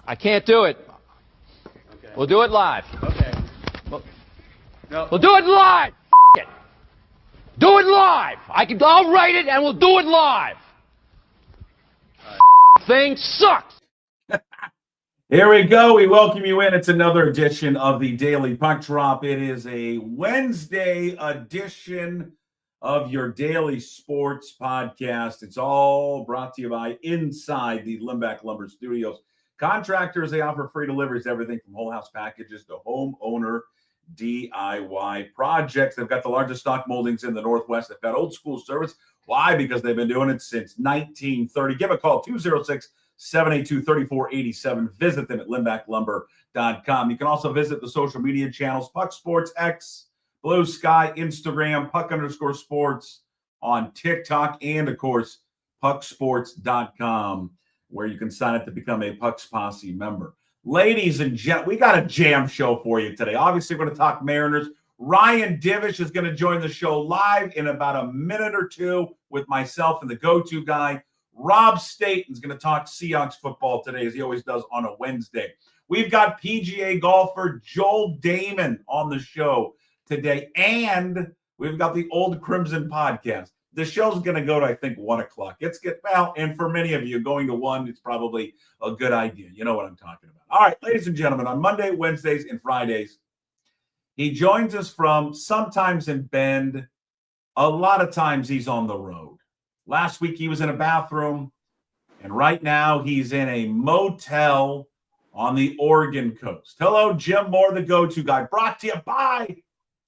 I can't do it. Okay. We'll do it live. Okay. No. We'll do it live. It. Do it live. I'll write it and we'll do it live. Thing sucks. Here we go. We welcome you in. It's another edition of the Daily Puck Drop. It is a Wednesday edition of your daily sports podcast. It's all brought to you by inside the Limbach Lumber Studios. Contractors, they offer free deliveries, everything from whole house packages to homeowner DIY projects. They've got the largest stock moldings in the Northwest. They've got old school service. Why? Because they've been doing it since 1930. Give a call, 206-782-3487. Visit them at limbachlumber.com. You can also visit the social media channels, Puck Sports X, Blue Sky, Instagram, Puck_sports on TikTok, and, of course, pucksports.com, where you can sign up to become a Pucks Posse member. Ladies and gentlemen, we got a jam show for you today. Obviously, we're going to talk Mariners. Ryan Divish is going to join the show live in about a minute or two with myself and the go-to guy. Rob Staton is going to talk Seahawks football today, as he always does on a Wednesday. We've got PGA golfer Joel Dahmen on the show today, and we've got the Old Crimson podcast. The show's going to go to, I think, 1 o'clock. And for many of you, going to 1, it's probably a good idea. You know what I'm talking about. All right, ladies and gentlemen, on Monday, Wednesdays, and Fridays, he joins us from sometimes in Bend. A lot of times he's on the road. Last week he was in a bathroom, and right now he's in a motel on the Oregon coast. Hello, Jim Moore, the go-to guy. Brought to you by...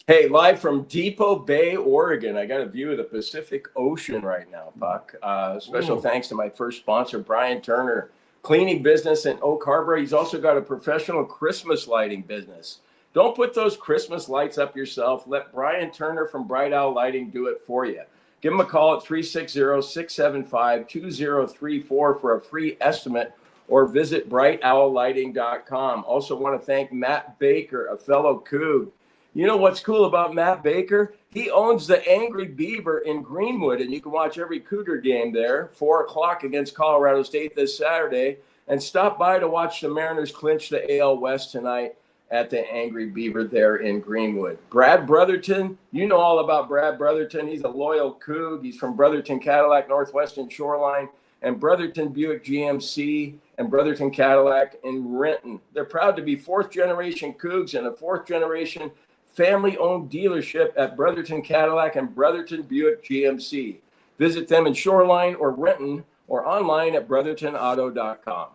Hey, live from Depot Bay, Oregon. I got a view of the Pacific Ocean right now, Buck. Special thanks to my first sponsor, Brian Turner, cleaning business in Oak Harbor. He's also got a professional Christmas lighting business. Don't put those Christmas lights up yourself. Let Brian Turner from Bright Owl Lighting do it for you. Give him a call at 360-675-2034 for a free estimate, or visit brightowllighting.com. Also want to thank Matt Baker, a fellow Coug. You know what's cool about Matt Baker? He owns the Angry Beaver in Greenwood, and you can watch every Cougar game there, 4 o'clock against Colorado State this Saturday, and stop by to watch the Mariners clinch the AL West tonight at the Angry Beaver there in Greenwood. Brad Brotherton, you know all about Brad Brotherton. He's a loyal Coug. He's from Brotherton Cadillac, Northwestern Shoreline, and Brotherton Buick GMC and Brotherton Cadillac in Renton. They're proud to be fourth-generation Cougs and a fourth-generation family-owned dealership at Brotherton Cadillac and Brotherton Buick GMC. Visit them in Shoreline or Renton or online at brothertonauto.com.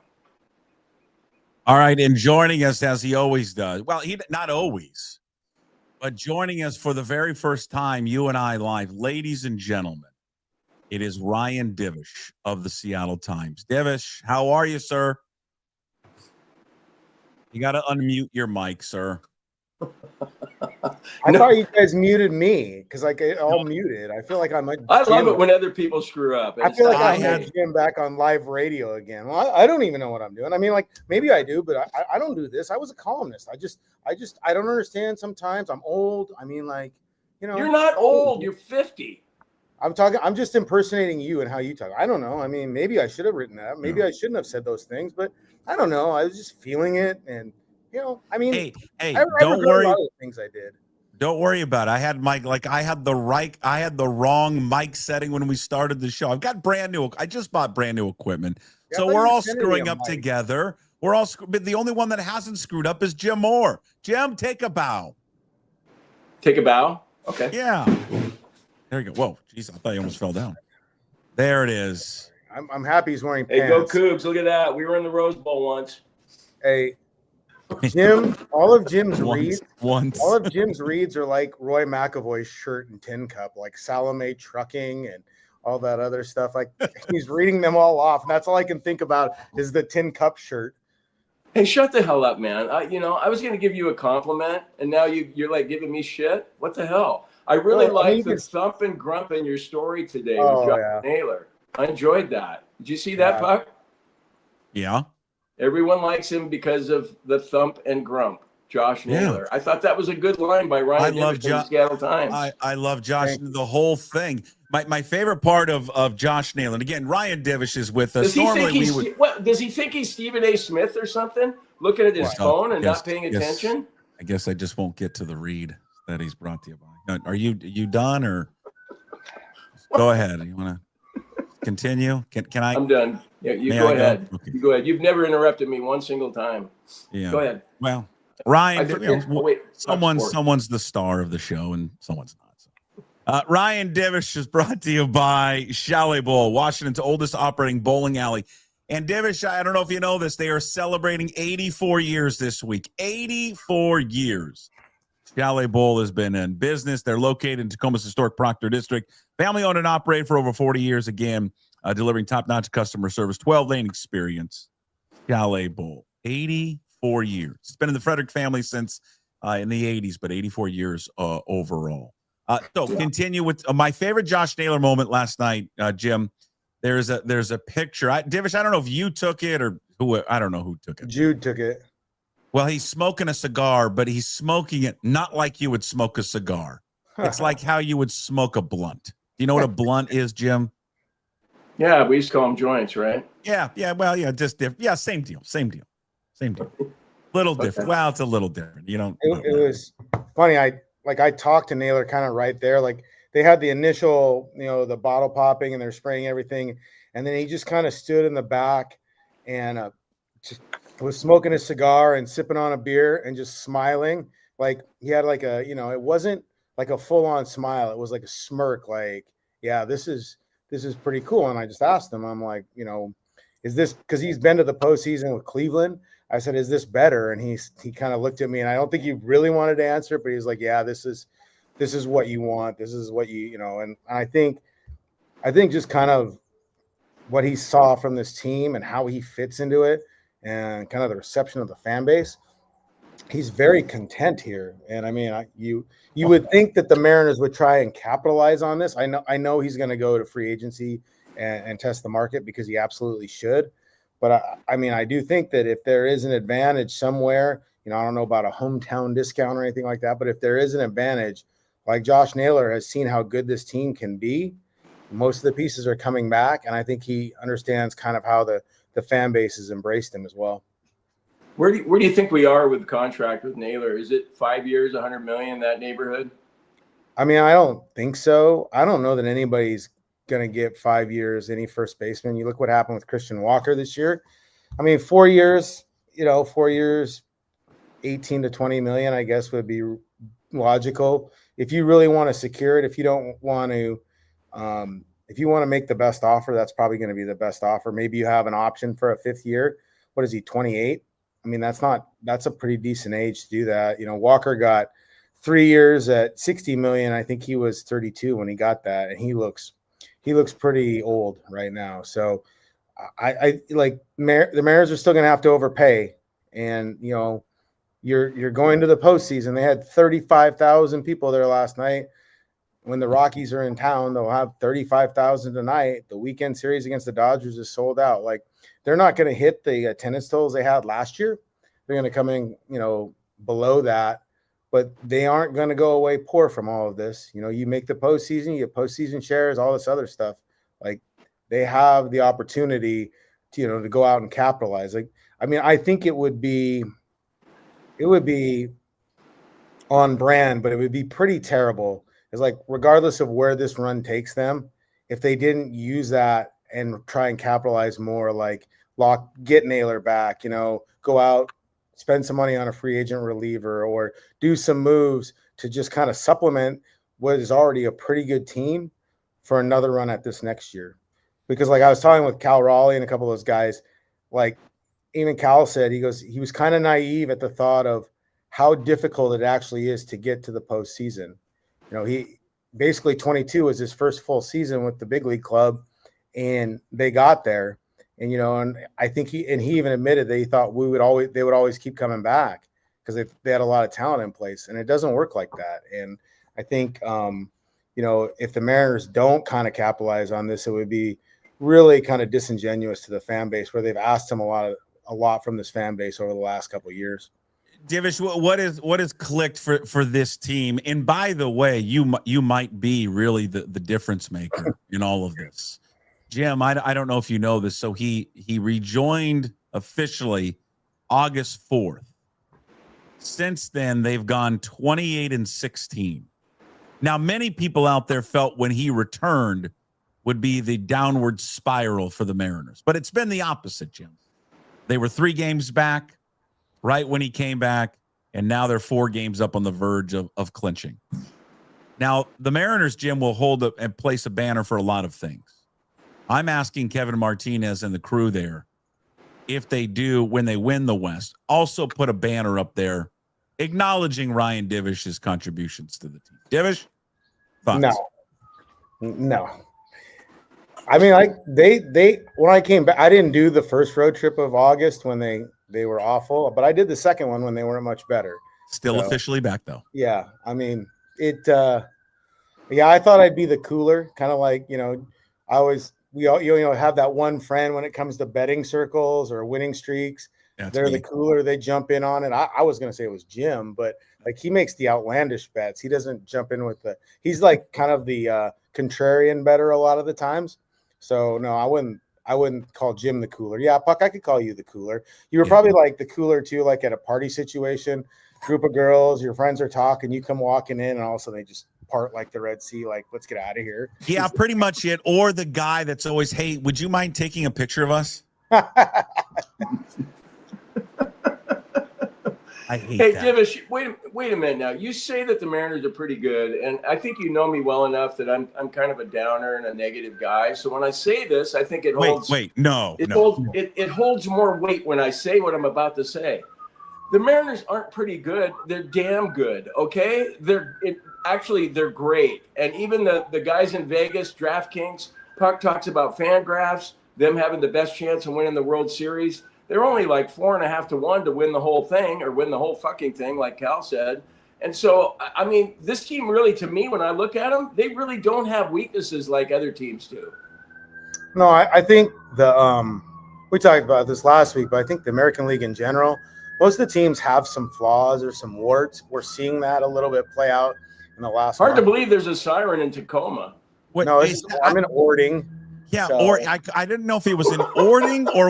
All right, and joining us as he always does. Well, he not always, but joining us for the very first time, you and I live, ladies and gentlemen, it is Ryan Divish of the Seattle Times. Divish, how are you, sir? You got to unmute your mic, sir. I thought you guys muted me because I get all muted. I feel like I'm like I love it when other people screw up. I feel like I'm Jim back on live radio again. Well, I don't even know what I'm doing. I mean, like maybe I do, but I don't do this. I was a columnist. I don't understand sometimes. I'm old. I mean, like, you know, you're not old. You're 50. I'm just impersonating you and how you talk. I don't know. I mean, maybe I should have written that. Maybe I shouldn't have said those things, but I don't know. I was just feeling it, and you know, I mean, hey, I don't worry. A lot of things I did. Don't worry about it. I had the wrong mic setting when we started the show. I just bought brand new equipment. Yeah, so we're all screwing up together. But the only one that hasn't screwed up is Jim Moore. Jim, take a bow. Take a bow? Okay. Yeah. There you go. Whoa, jeez, I thought you almost fell down. There it is. I'm happy he's wearing pants. Hey, go Cougs. Look at that. We were in the Rose Bowl once. Hey, Jim, all of Jim's reads are like Roy McAvoy's shirt and tin cup, like Salome Trucking and all that other stuff. Like he's reading them all off. And that's all I can think about is the tin cup shirt. Hey, shut the hell up, man. I was going to give you a compliment, and now you're like giving me shit. What the hell? I really like the thump and grump in your story today with Josh Naylor. I enjoyed that. Did you see that, Puck? Yeah. Everyone likes him because of the thump and grump. Josh Naylor. I thought that was a good line by Ryan Divish in the Seattle Times. I love Josh, the whole thing. My favorite part of Josh Naylor, and again, Ryan Divish is with us. Does he think he's Stephen A. Smith or something? Looking at his phone and not paying attention? I guess I just won't get to the read that he's brought to you by. Are you done, or go ahead? You want to continue? Can I? I'm done. Yeah, you go ahead. Okay. You go ahead. You've never interrupted me one single time. Yeah. Go ahead. Well, Ryan, someone's the star of the show, and someone's not. So. Ryan Divish is brought to you by Chalet Bowl, Washington's oldest operating bowling alley. And Divish, I don't know if you know this, they are celebrating 84 years this week. 84 years. Chalet Bowl has been in business. They're located in Tacoma's historic Proctor District. Family owned and operated for over 40 years. Again, delivering top-notch customer service, 12-lane experience. Chalet Bowl, 84 years. It's been in the Frederick family since in the 80s, but 84 years overall. Continue with my favorite Josh Naylor moment last night, Jim. There's a picture. Divish, I don't know if you took it or who. I don't know who took it. Jude took it. Well, he's smoking a cigar, but he's smoking it not like you would smoke a cigar. It's like how you would smoke a blunt. Do you know what a blunt is, Jim? Yeah, we used to call them joints, right? Yeah. Well, yeah, just different. Yeah, same deal. Little different. Well, it's a little different. You don't. It was funny. I talked to Naylor kind of right there. Like they had the initial, the bottle popping and they're spraying everything, and then he just kind of stood in the back and just was smoking a cigar and sipping on a beer and just smiling. Like he had like a, it wasn't like a full on smile. It was like a smirk. Like, yeah, this is pretty cool. And I just asked him, I'm like, is this, because he's been to the postseason with Cleveland. I said, is this better? And he kind of looked at me, and I don't think he really wanted to answer it, but he's like, yeah, this is what you want. This is what and I think just kind of what he saw from this team and how he fits into it and kind of the reception of the fan base, he's very content here. And I mean, you would think that the Mariners would try and capitalize on this. I know he's going to go to free agency and test the market because he absolutely should. But I do think that if there is an advantage somewhere, I don't know about a hometown discount or anything like that, but if there is an advantage, like Josh Naylor has seen how good this team can be, most of the pieces are coming back, and I think he understands kind of how the fan base has embraced him as well. Where do you think we are with the contract with Naylor? Is it 5 years, $100 million, that neighborhood? I mean, I don't think so. I don't know that anybody's going to get 5 years, any first baseman. You look what happened with Christian Walker this year. I mean, 4 years, 4 years, 18 to 20 million, I guess would be logical. If you really want to secure it, if you don't want to, if you want to make the best offer, that's probably going to be the best offer. Maybe you have an option for a fifth year. What is he, 28? I mean, that's a pretty decent age to do that. Walker got 3 years at 60 million. I think he was 32 when he got that, and he looks pretty old right now. So I like the Mariners are still going to have to overpay, and you're going to the postseason. They had 35,000 people there last night. When the Rockies are in town, they'll have 35,000 tonight. The weekend series against the Dodgers is sold out. Like, they're not going to hit the attendance totals they had last year. They're going to come in, below that, but they aren't going to go away poor from all of this. You make the postseason, you get postseason shares, all this other stuff. Like, they have the opportunity to, to go out and capitalize. Like, I mean, I think it would be on brand, but it would be pretty terrible. It's like, regardless of where this run takes them, if they didn't use that and try and capitalize more, like get Naylor back, go out, spend some money on a free agent reliever, or do some moves to just kind of supplement what is already a pretty good team for another run at this next year. Because like I was talking with Cal Raleigh and a couple of those guys, like even Cal said, he was kind of naive at the thought of how difficult it actually is to get to the postseason. He basically 22 was his first full season with the big league club, and they got there. And, and I think he even admitted that he thought they would always keep coming back because they had a lot of talent in place, and it doesn't work like that. And I think, if the Mariners don't kind of capitalize on this, it would be really kind of disingenuous to the fan base, where they've asked him a lot from this fan base over the last couple of years. Divish, what is clicked for this team? And by the way, you might be really the difference maker in all of this. Jim, I don't know if you know this. So he rejoined officially August 4th. Since then, they've gone 28-16. Now, many people out there felt when he returned would be the downward spiral for the Mariners, but it's been the opposite, Jim. They were 3 games back right when he came back, and now they're 4 games up on the verge of clinching. Now, the Mariners, Jim, will hold up and place a banner for a lot of things. I'm asking Kevin Martinez and the crew there, if they do, when they win the West, also put a banner up there acknowledging Ryan Divish's contributions to the team. Divish? Thoughts? No. I mean, like they when I came back, I didn't do the first road trip of August when they were awful, but I did the second one when they weren't much better. Still officially back though. Yeah, I mean it. I thought I'd be the cooler, kind of like we all have that one friend when it comes to betting circles or winning streaks. They're the cooler. They jump in on it. I was gonna say it was Jim, but like he makes the outlandish bets. He doesn't jump in with he's like kind of the contrarian better a lot of the times. So no, I wouldn't call Jim the cooler. Yeah, Puck, I could call you the cooler. You were probably like the cooler too, like at a party situation, group of girls, your friends are talking, you come walking in, and all of a sudden they just part like the Red Sea, like let's get out of here. Yeah, pretty much it. Or the guy that's always, hey, would you mind taking a picture of us? I hate that. Divish, wait a minute now. You say that the Mariners are pretty good, and I think you know me well enough that I'm kind of a downer and a negative guy. So when I say this, I think it holds. It holds more weight when I say what I'm about to say. The Mariners aren't pretty good; they're damn good. Okay, they're great, and even the guys in Vegas, DraftKings, Puck talks about FanGraphs, them having the best chance of winning the World Series. They're only like 4.5 to 1 to win the whole thing or win the whole fucking thing, like Cal said. And so, I mean, this team really, to me, when I look at them, they really don't have weaknesses like other teams do. No, I think we talked about this last week, but I think the American League in general, most of the teams have some flaws or some warts. We're seeing that a little bit play out in the last. Hard to believe there's a siren in Tacoma. No, I'm in Ording. Yeah, so. Or I didn't know if it was in Ording or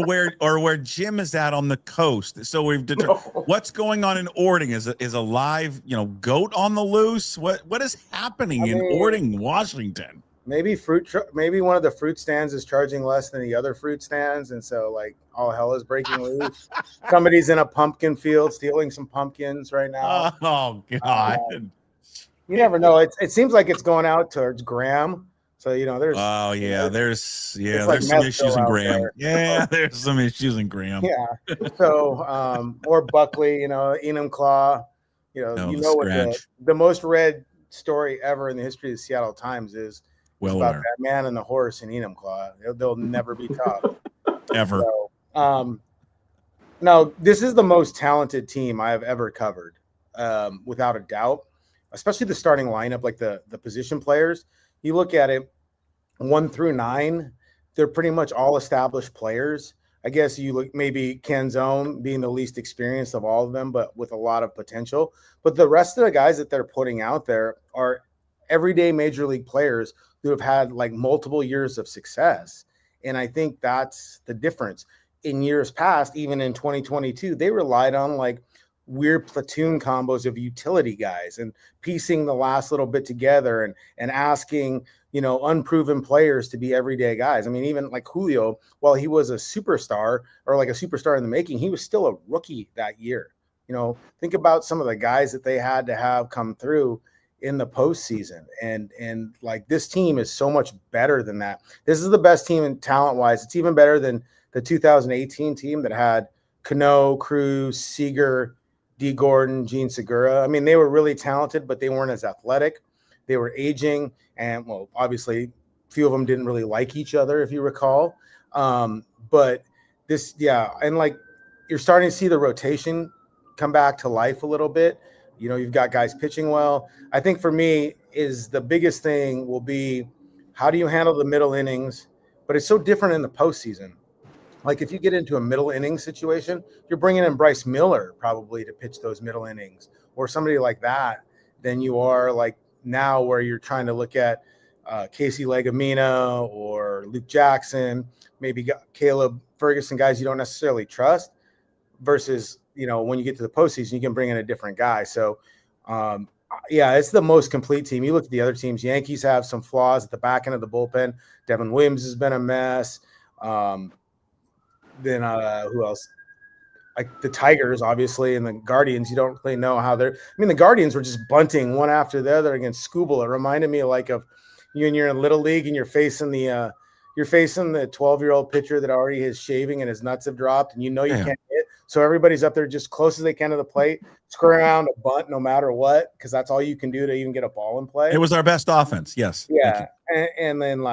where Jim is at on the coast. So we've determined what's going on in Ording. Is a live goat on the loose? What is happening in Ording, Washington? Maybe maybe one of the fruit stands is charging less than the other fruit stands, and so like all hell is breaking loose. Somebody's in a pumpkin field stealing some pumpkins right now. Oh God! You never know. It seems like it's going out towards Graham. So there's. Oh yeah, there's some issues in Graham. Yeah, there's some issues in Graham. Yeah. So or Buckley, Enumclaw, what the most read story ever in the history of the Seattle Times is about that man and the horse in Enumclaw. They'll never be topped ever. So, no, this is the most talented team I have ever covered, without a doubt. Especially the starting lineup, like the position players. You look at it, 1 through 9, they're pretty much all established players. I guess you look maybe Canzone being the least experienced of all of them, but with a lot of potential. But the rest of the guys that they're putting out there are everyday major league players who have had like multiple years of success. And I think that's the difference. In years past, even in 2022, they relied on like weird platoon combos of utility guys and piecing the last little bit together and asking, unproven players to be everyday guys. I mean, even like Julio, while he was a superstar or like a superstar in the making, he was still a rookie that year. Think about some of the guys that they had to have come through in the postseason. And like this team is so much better than that. This is the best team in talent wise. It's even better than the 2018 team that had Cano, Cruz, Seager, D. Gordon, Gene Segura. I mean, they were really talented, but they weren't as athletic. They were aging, and obviously, a few of them didn't really like each other, if you recall. But this, and like you're starting to see the rotation come back to life a little bit. You've got guys pitching well. I think for me, is the biggest thing will be how do you handle the middle innings? But it's so different in the postseason. Like if you get into a middle inning situation, you're bringing in Bryce Miller probably to pitch those middle innings or somebody like that. Than you are like now where you're trying to look at Casey Legumina or Luke Jackson, maybe Caleb Ferguson, guys you don't necessarily trust versus, when you get to the postseason, you can bring in a different guy. So, yeah, it's the most complete team. You look at the other teams, Yankees have some flaws at the back end of the bullpen. Devin Williams has been a mess. Then who else? Like the Tigers, obviously, and the Guardians, you don't really know how they're. I mean, the Guardians were just bunting one after the other against Skubal. It reminded me of you're in Little League and you're facing the 12-year-old pitcher that already is shaving and his nuts have dropped, and you can't hit. So everybody's up there just close as they can to the plate, screw around a bunt no matter what, because that's all you can do to even get a ball in play. It was our best offense, yes. Yeah, and then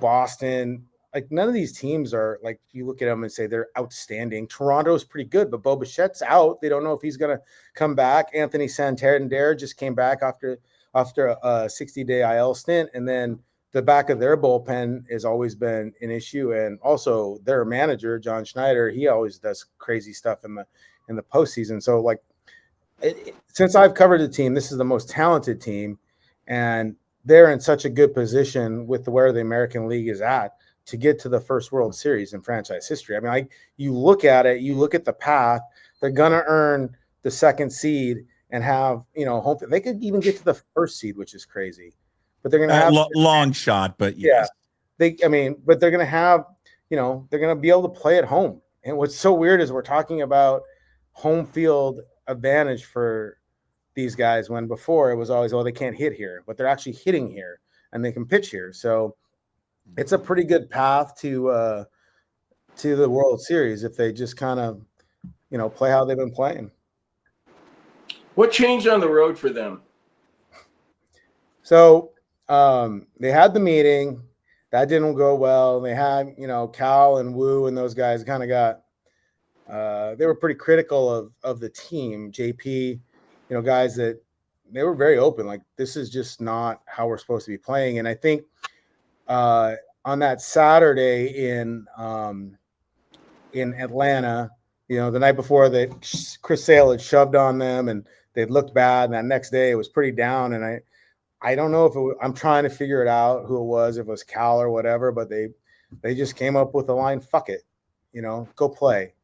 Boston. Like none of these teams are like you look at them and say they're outstanding. Toronto's pretty good, but Bo Bichette's out. They don't know if he's going to come back. Anthony Santander just came back after a 60-day IL stint, and then the back of their bullpen has always been an issue. And also their manager John Schneider, he always does crazy stuff in the postseason. So since I've covered the team, this is the most talented team, and they're in such a good position with where the American League is at to get to the first World Series in franchise history. I mean, you look at it, you look at the path, they're going to earn the second seed and have, home. They could even get to the first seed, which is crazy, but they're going to have long shot, but yes. But they're going to have, they're going to be able to play at home. And what's so weird is we're talking about home field advantage for these guys when before it was always, they can't hit here, but they're actually hitting here and they can pitch here. So it's a pretty good path to the World Series if they just kind of, play how they've been playing. What changed on the road for them? So they had the meeting. That didn't go well. They had, Cal and Wu and those guys kind of got they were pretty critical of the team. JP, guys that they were very open. Like, this is just not how we're supposed to be playing. And I think on that Saturday in Atlanta, the night before that Chris Sale had shoved on them and they'd looked bad. And that next day it was pretty down. And I don't know if I'm trying to figure it out who it was, if it was Cal or whatever, but they just came up with the line, fuck it, go play.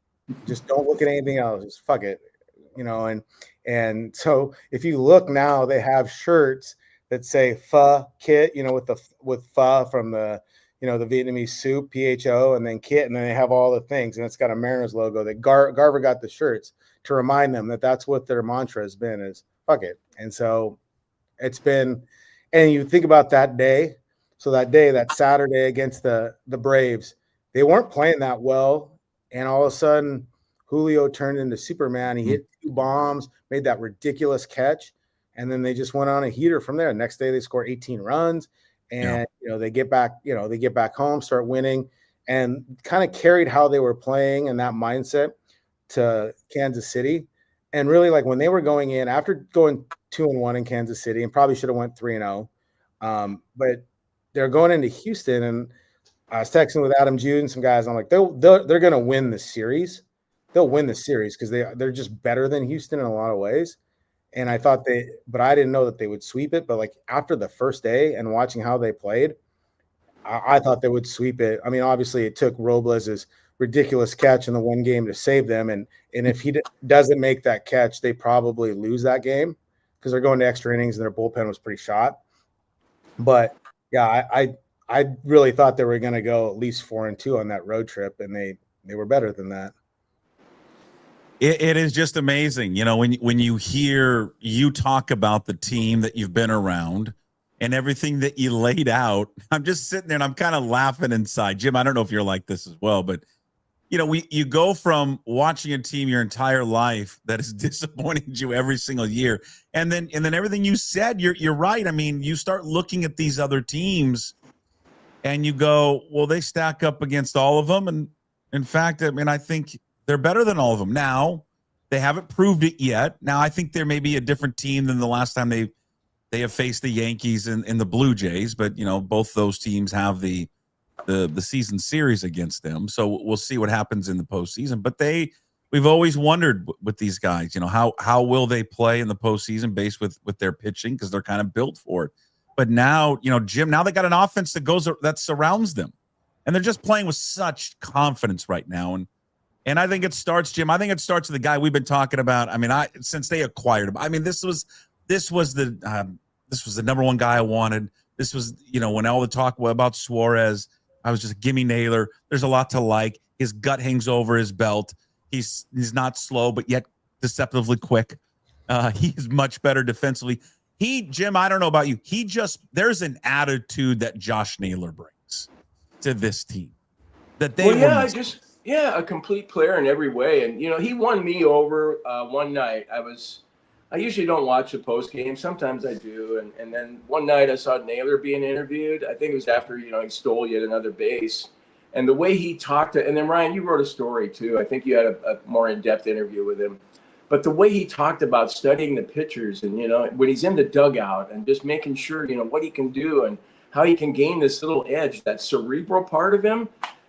Just don't look at anything else. Just fuck it, and so if you look now, they have shirts that say pho kit, with pho from the, the Vietnamese soup, PHO, and then kit, and then they have all the things, and it's got a Mariners logo. That Garver got the shirts to remind them that that's what their mantra has been, is fuck it. And so it's been, and you think about that day. So that Saturday against the Braves, they weren't playing that well, and all of a sudden Julio turned into Superman. He hit 2 bombs, made that ridiculous catch. And then they just went on a heater from there. Next day they score 18 runs, and they get back home, start winning, and kind of carried how they were playing and that mindset to Kansas City. And really, like when they were going in after going 2-1 in Kansas City, and probably should have went 3-0, but they're going into Houston, and I was texting with Adam Jude and some guys. I'm like, they're going to win the series. They'll win the series because they're just better than Houston in a lot of ways. And I thought but I didn't know that they would sweep it. But like after the first day and watching how they played, I thought they would sweep it. I mean, obviously it took Robles's ridiculous catch in the one game to save them. And if he doesn't make that catch, they probably lose that game because they're going to extra innings and their bullpen was pretty shot. But yeah, I really thought they were going to go at least 4-2 on that road trip, and they were better than that. It is just amazing, when you hear you talk about the team that you've been around and everything that you laid out. I'm just sitting there and I'm kind of laughing inside. Jim, I don't know if you're like this as well, but you go from watching a team your entire life that has disappointed you every single year, and then everything you said, you're right. I mean, you start looking at these other teams and you go, well, they stack up against all of them, and in fact, I mean, I think they're better than all of them. Now, they haven't proved it yet. Now, I think there may be a different team than the last time they have faced the Yankees and the Blue Jays, but both those teams have the the season series against them. So we'll see what happens in the postseason. But we've always wondered with these guys, how will they play in the postseason based with their pitching, because they're kind of built for it. But now, Jim, now they got an offense that surrounds them, and they're just playing with such confidence right now. And I think it starts, Jim. I think it starts with the guy we've been talking about. I mean, since they acquired him. I mean, this was the number one guy I wanted. This was, when all the talk about Suarez, I was just, give me Naylor. There's a lot to like. His gut hangs over his belt. He's not slow, but yet deceptively quick. He's much better defensively. Jim, I don't know about you. There's an attitude that Josh Naylor brings to this team that they a complete player in every way. And, he won me over one night. I usually don't watch the post game. Sometimes I do. And then one night I saw Naylor being interviewed. I think it was after, he stole yet another base. And the way he talked and then Ryan, you wrote a story too. I think you had a more in-depth interview with him. But the way he talked about studying the pitchers and, when he's in the dugout and just making sure, what he can do and how he can gain this little edge, that cerebral part of him.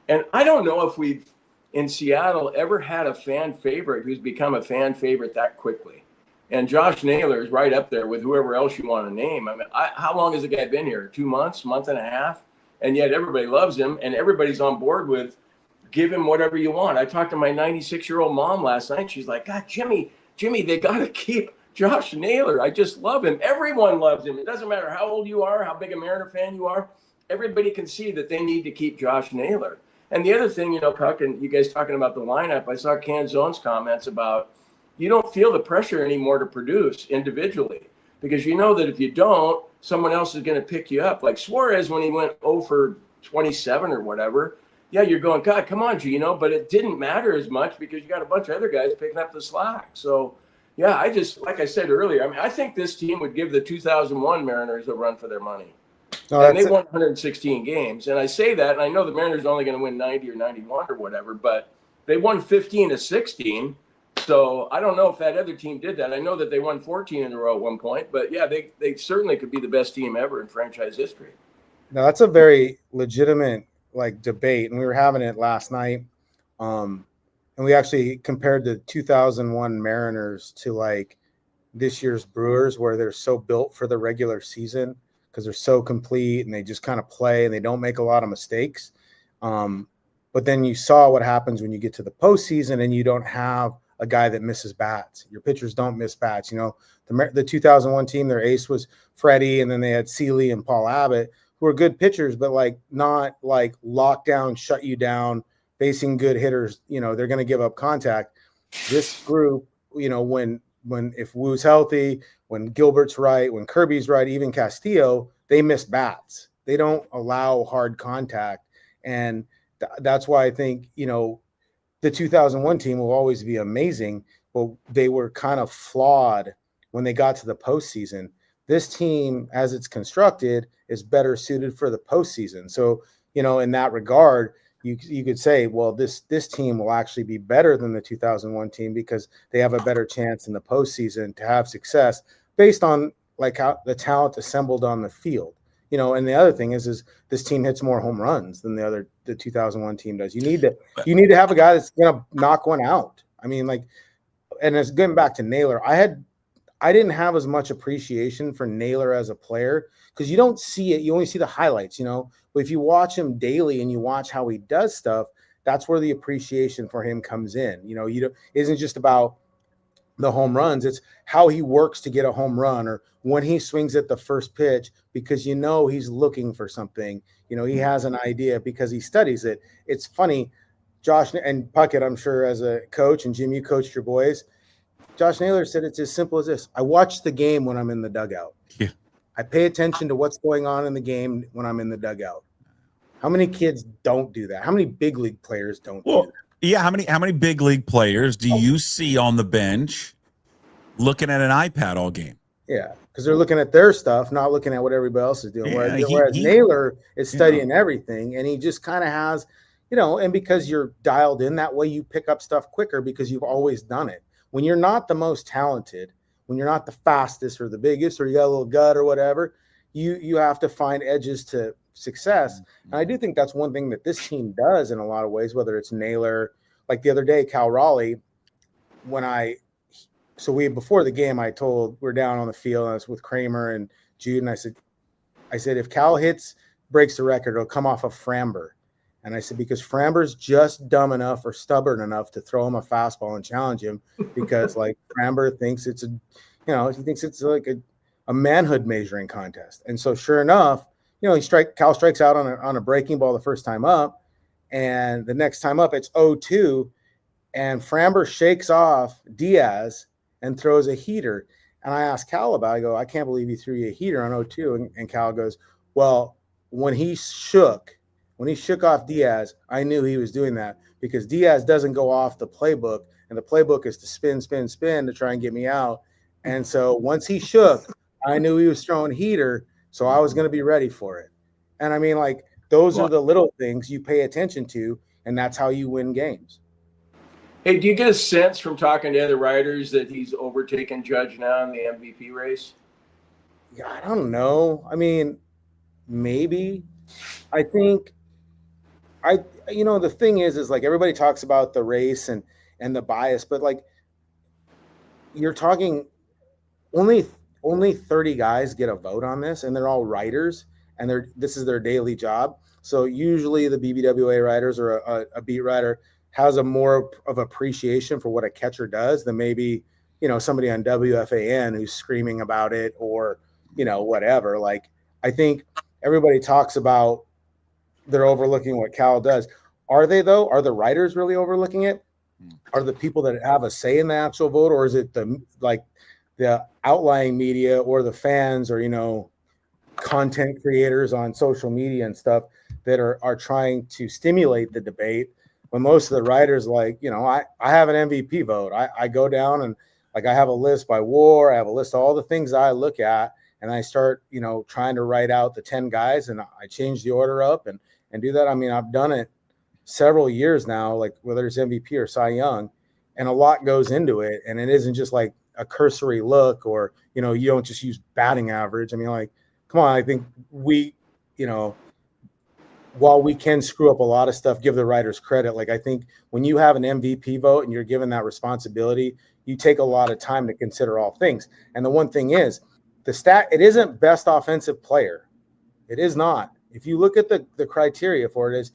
And I don't know if we've in Seattle ever had a fan favorite who's become a fan favorite that quickly. And Josh Naylor is right up there with whoever else you want to name. I mean, how long has the guy been here? 2 months, month and a half? And yet everybody loves him and everybody's on board with give him whatever you want. I talked to my 96-year-old mom last night. She's like, God, Jimmy, they got to keep Josh Naylor. I just love him. Everyone loves him. It doesn't matter how old you are, how big a Mariner fan you are. Everybody can see that they need to keep Josh Naylor. And the other thing, Puck, and you guys talking about the lineup, I saw Canzone's comments about you don't feel the pressure anymore to produce individually because you know that if you don't, someone else is going to pick you up. Like Suarez, when he went 0 for 27 or whatever, yeah, you're going, God, come on, Gino. But it didn't matter as much because you got a bunch of other guys picking up the slack. So, yeah, like I said earlier, I mean, I think this team would give the 2001 Mariners a run for their money. And they won 116 games. And I say that, and I know the Mariners are only going to win 90 or 91 or whatever, but they won 15 to 16. So I don't know if that other team did that. I know that they won 14 in a row at one point, but yeah, they certainly could be the best team ever in franchise history. Now that's a very legitimate debate, and we were having it last night. And we actually compared the 2001 Mariners to this year's Brewers, where they're so built for the regular season because they're so complete and they just kind of play and they don't make a lot of mistakes. But then you saw what happens when you get to the postseason and you don't have a guy that misses bats. Your pitchers don't miss bats. The 2001 team, their ace was Freddie, and then they had Seeley and Paul Abbott, who are good pitchers, but not lock down, shut you down, facing good hitters. They're going to give up contact. This group, if Woo's healthy, when Gilbert's right, when Kirby's right, even Castillo, they miss bats. They don't allow hard contact. And that's why I think, the 2001 team will always be amazing, but they were kind of flawed when they got to the postseason. This team, as it's constructed, is better suited for the postseason. So, in that regard, you could say, well, this team will actually be better than the 2001 team because they have a better chance in the postseason to have success based on how the talent assembled on the field. And the other thing is this team hits more home runs than the 2001 team does. You need to have a guy that's going to knock one out. I mean, and it's getting back to Naylor. I didn't have as much appreciation for Naylor as a player because you don't see it. You only see the highlights, But if you watch him daily and you watch how he does stuff, that's where the appreciation for him comes in. It isn't just about the home runs. It's how he works to get a home run or when he swings at the first pitch because he's looking for something. He has an idea because he studies it. It's funny, Josh and Puckett, I'm sure as a coach, and Jim, you coached your boys. Josh Naylor said it's as simple as this. I watch the game when I'm in the dugout. Yeah. I pay attention to what's going on in the game when I'm in the dugout. How many kids don't do that? How many big league players don't do that? Yeah, how many big league players do you see on the bench looking at an iPad all game? Yeah, because they're looking at their stuff, not looking at what everybody else is doing. Yeah, whereas Naylor is studying everything, and he just kind of has, and because you're dialed in that way, you pick up stuff quicker because you've always done it. When you're not the most talented, when you're not the fastest or the biggest, or you got a little gut or whatever, you have to find edges to success. And I do think that's one thing that this team does in a lot of ways, whether it's Naylor, like the other day, Cal Raleigh, before the game, we're down on the field, and I was with Kramer and Jude, and I said, if Cal breaks the record, it'll come off of Framber. And I said, because Framber's just dumb enough or stubborn enough to throw him a fastball and challenge him, because like Framber thinks he thinks it's like a manhood measuring contest. And so sure enough, Cal strikes out on a breaking ball the first time up, and the next time up it's 0-2, and Framber shakes off Diaz and throws a heater. And I asked Cal about it. I go, I can't believe he threw you a heater on 0-2. And Cal goes, well, when he shook off Diaz, I knew he was doing that, because Diaz doesn't go off the playbook, and the playbook is to spin to try and get me out. And so once he shook, I knew he was throwing heater, so I was going to be ready for it. And I mean, like, those are the little things you pay attention to, and that's how you win games. Hey, do you get a sense from talking to other writers that he's overtaken Judge now in the MVP race? Yeah, I don't know. I mean, maybe. I think the thing is like, everybody talks about the race and the bias, but like, you're talking only 30 guys get a vote on this, and they're all writers, and this is their daily job. So usually the BBWA writers or a beat writer has a more of appreciation for what a catcher does than maybe, somebody on WFAN who's screaming about it, or, whatever. Like, I think everybody talks about they're overlooking what Cal does. Are they, though? Are the writers really overlooking it? Are the people that have a say in the actual vote, or is it the outlying media or the fans, or, content creators on social media and stuff that are trying to stimulate the debate? When most of the writers, like, I have an MVP vote. I go down and, like, I have a list by WAR. I have a list of all the things I look at, and I start, trying to write out the 10 guys, and I change the order up and do that. I mean, I've done it several years now, like whether it's MVP or Cy Young, and a lot goes into it. And it isn't just like a cursory look, or, you don't just use batting average. I mean, like, come on, I think we, while we can screw up a lot of stuff, give the writers credit. Like, I think when you have an MVP vote and you're given that responsibility, you take a lot of time to consider all things. And the one thing is, the stat, it isn't best offensive player. It is not. If you look at the criteria for it, is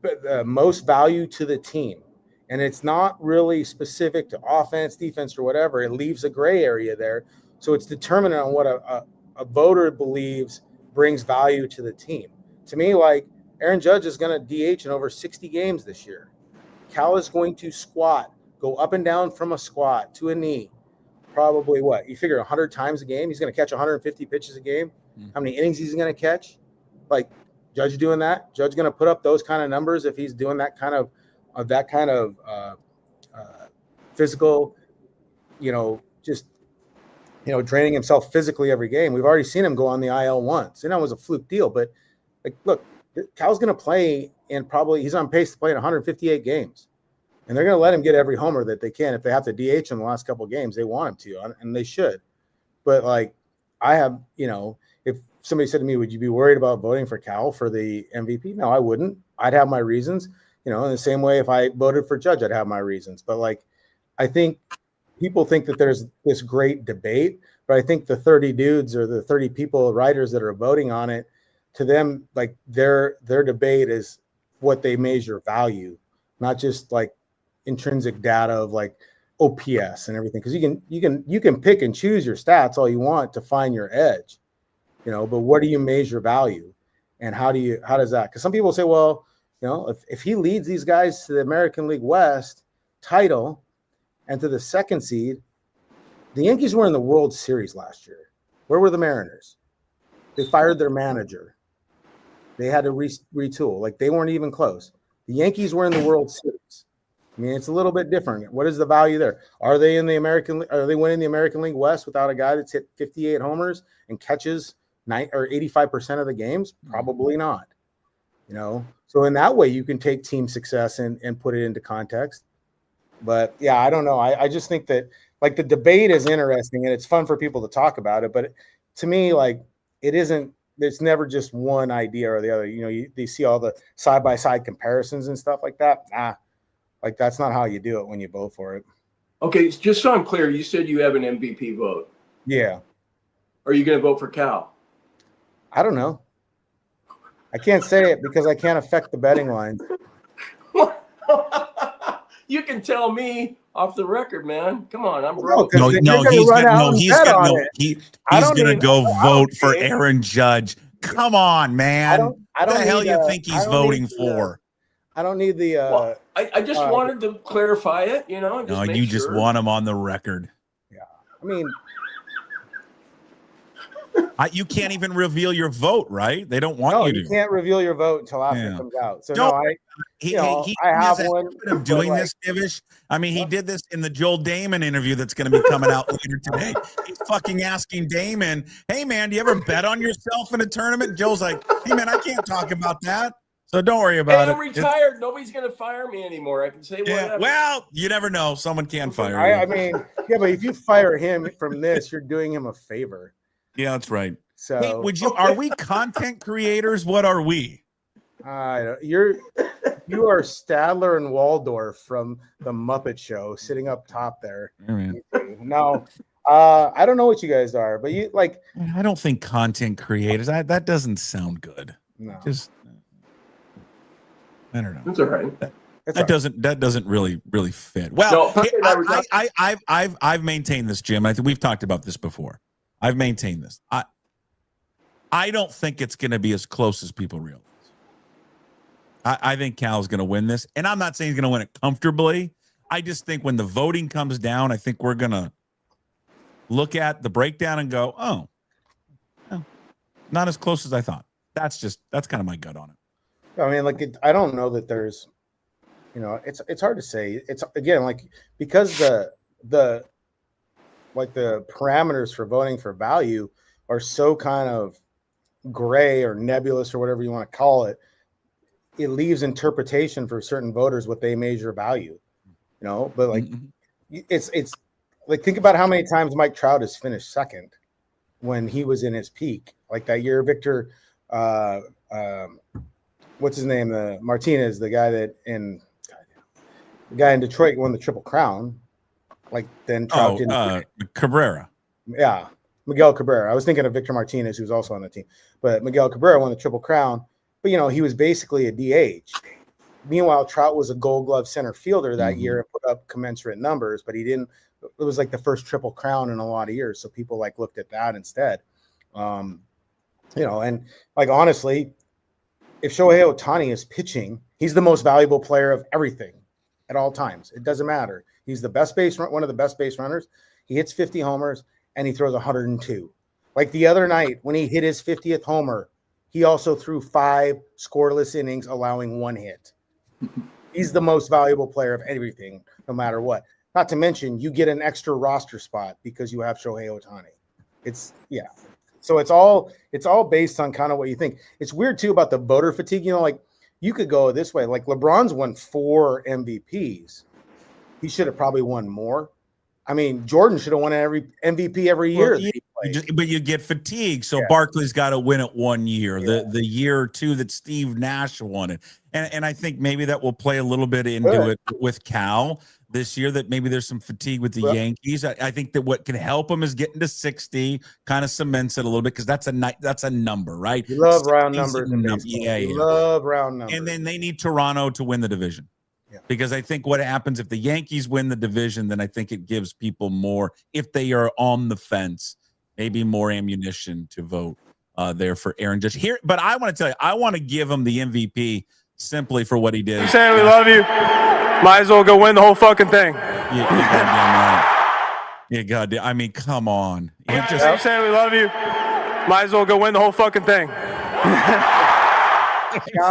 the most value to the team. And it's not really specific to offense, defense, or whatever. It leaves a gray area there. So it's determined on what a voter believes brings value to the team. To me, like, Aaron Judge is going to DH in over 60 games this year. Cal is going to go up and down from a squat to a knee, probably you figure 100 times a game. He's going to catch 150 pitches a game. How many innings he's going to catch? Like, Judge doing that? Judge going to put up those kind of numbers if he's doing that kind of physical, draining himself physically every game. We've already seen him go on the IL once, and that was a fluke deal. But, like, look, Cal's going to play he's on pace to play in 158 games, and they're going to let him get every homer that they can. If they have to DH in the last couple of games, they want him to, and they should. But, like, I have, if somebody said to me, would you be worried about voting for Cal for the MVP? No, I wouldn't. I'd have my reasons, in the same way if I voted for Judge, I'd have my reasons. But, like, I think people think that there's this great debate, but I think the 30 dudes or the 30 people, writers that are voting on it, to them, like, their debate is what they measure value, not just like intrinsic data of like OPS and everything. Because you can pick and choose your stats all you want to find your edge, but what do you measure value, and how does that? Because some people say, well, if he leads these guys to the American League West title and to the second seed, the Yankees were in the World Series last year. Where were the Mariners? They fired their manager. They had to retool. Like, they weren't even close. The Yankees were in the World Series. I mean, it's a little bit different. What is the value there? Are they winning the American League West without a guy that's hit 58 homers and catches 85% of the games? Probably not. So in that way, you can take team success and put it into context. But yeah, I don't know. I just think that, like, the debate is interesting and it's fun for people to talk about it. But to me, like, it isn't there's never just one idea or the other. You know, you see all the side-by-side comparisons and stuff like that. Like that's not how you do it when you vote for it. Okay, just so I'm clear, you said you have an MVP vote. Yeah. Are you going to vote for Cal? I don't know. I can't say it because I can't affect the betting lines. You can tell me off the record, man. Come on, I'm broke. He's gonna go vote for Aaron Judge. Come on, man. What the hell you think he's voting for? I don't need the. I just wanted to clarify it. You know. No, you just want him on the record. Yeah, I mean. You can't even reveal your vote, right? They don't want you to. You can't reveal your vote until after it comes out. So I have one. Of doing this, Divish. I mean, he did this in the Joel Dahmen interview that's going to be coming out later today. He's fucking asking Dahmen, "Hey man, do you ever bet on yourself in a tournament?" And Joel's like, "Hey man, I can't talk about that. So don't worry about it. I'm retired. Nobody's going to fire me anymore. I can say whatever." Well, you never know. Someone can fire you. I mean, yeah, but if you fire him from this, you're doing him a favor. Yeah, that's right. So, hey, are we content creators? What are we? You are Stadler and Waldorf from the Muppet Show, sitting up top there. No, I don't know what you guys are, but you like. I don't think content creators. That doesn't sound good. No, just I don't know. That's all right. That doesn't really fit. Well, no, I've maintained this, Jim. I think we've talked about this before. I've maintained this. I don't think it's going to be as close as people realize. I think Cal's going to win this, and I'm not saying he's going to win it comfortably. I just think when the voting comes down, I think we're going to look at the breakdown and go, oh, not as close as I thought. That's kind of my gut on it. I mean, I don't know that there's, it's hard to say. It's again, because the parameters for voting for value are so kind of gray or nebulous or whatever you want to call it. It leaves interpretation for certain voters what they measure value, but it's like, think about how many times Mike Trout has finished second when he was in his peak, like that year, Victor, what's his name? Martinez, the guy in Detroit won the Triple Crown. Like then Trout didn't. Cabrera. Yeah, Miguel Cabrera. I was thinking of Victor Martinez, who's also on the team, but Miguel Cabrera won the Triple Crown. But he was basically a DH. Meanwhile, Trout was a Gold Glove center fielder that year and put up commensurate numbers, but he didn't. It was like the first Triple Crown in a lot of years, so people looked at that instead. And honestly, if Shohei Ohtani is pitching, he's the most valuable player of everything at all times. It doesn't matter. He's the one of the best base runners. He hits 50 homers and he throws 102. Like the other night when he hit his 50th homer, he also threw 5 scoreless innings, allowing 1 hit. He's the most valuable player of everything, no matter what. Not to mention, you get an extra roster spot because you have Shohei Ohtani. So it's all based on kind of what you think. It's weird too about the voter fatigue. You could go this way. Like LeBron's won 4 MVPs. He should have probably won more. I mean, Jordan should have won every MVP every year. But you get fatigued. So Barkley's got to win it 1 year. Yeah. The year or two that Steve Nash won it. And I think maybe that will play a little bit into it with Cal this year, that maybe there's some fatigue with the Yankees. I think that what can help him is getting to 60, kind of cements it a little bit, because that's a number, right? You love round numbers. Love round numbers. And then they need Toronto to win the division. Yeah. Because I think what happens if the Yankees win the division, then I think it gives people more, if they are on the fence, maybe more ammunition to vote there for Aaron Judge. Here, but I want to tell you, I want to give him the MVP simply for what he did. Sam, we love you. Might as well go win the whole fucking thing. You goddamn right. Yeah, goddamn. I mean, come on. Sam, we love you. Might as well go win the whole fucking thing.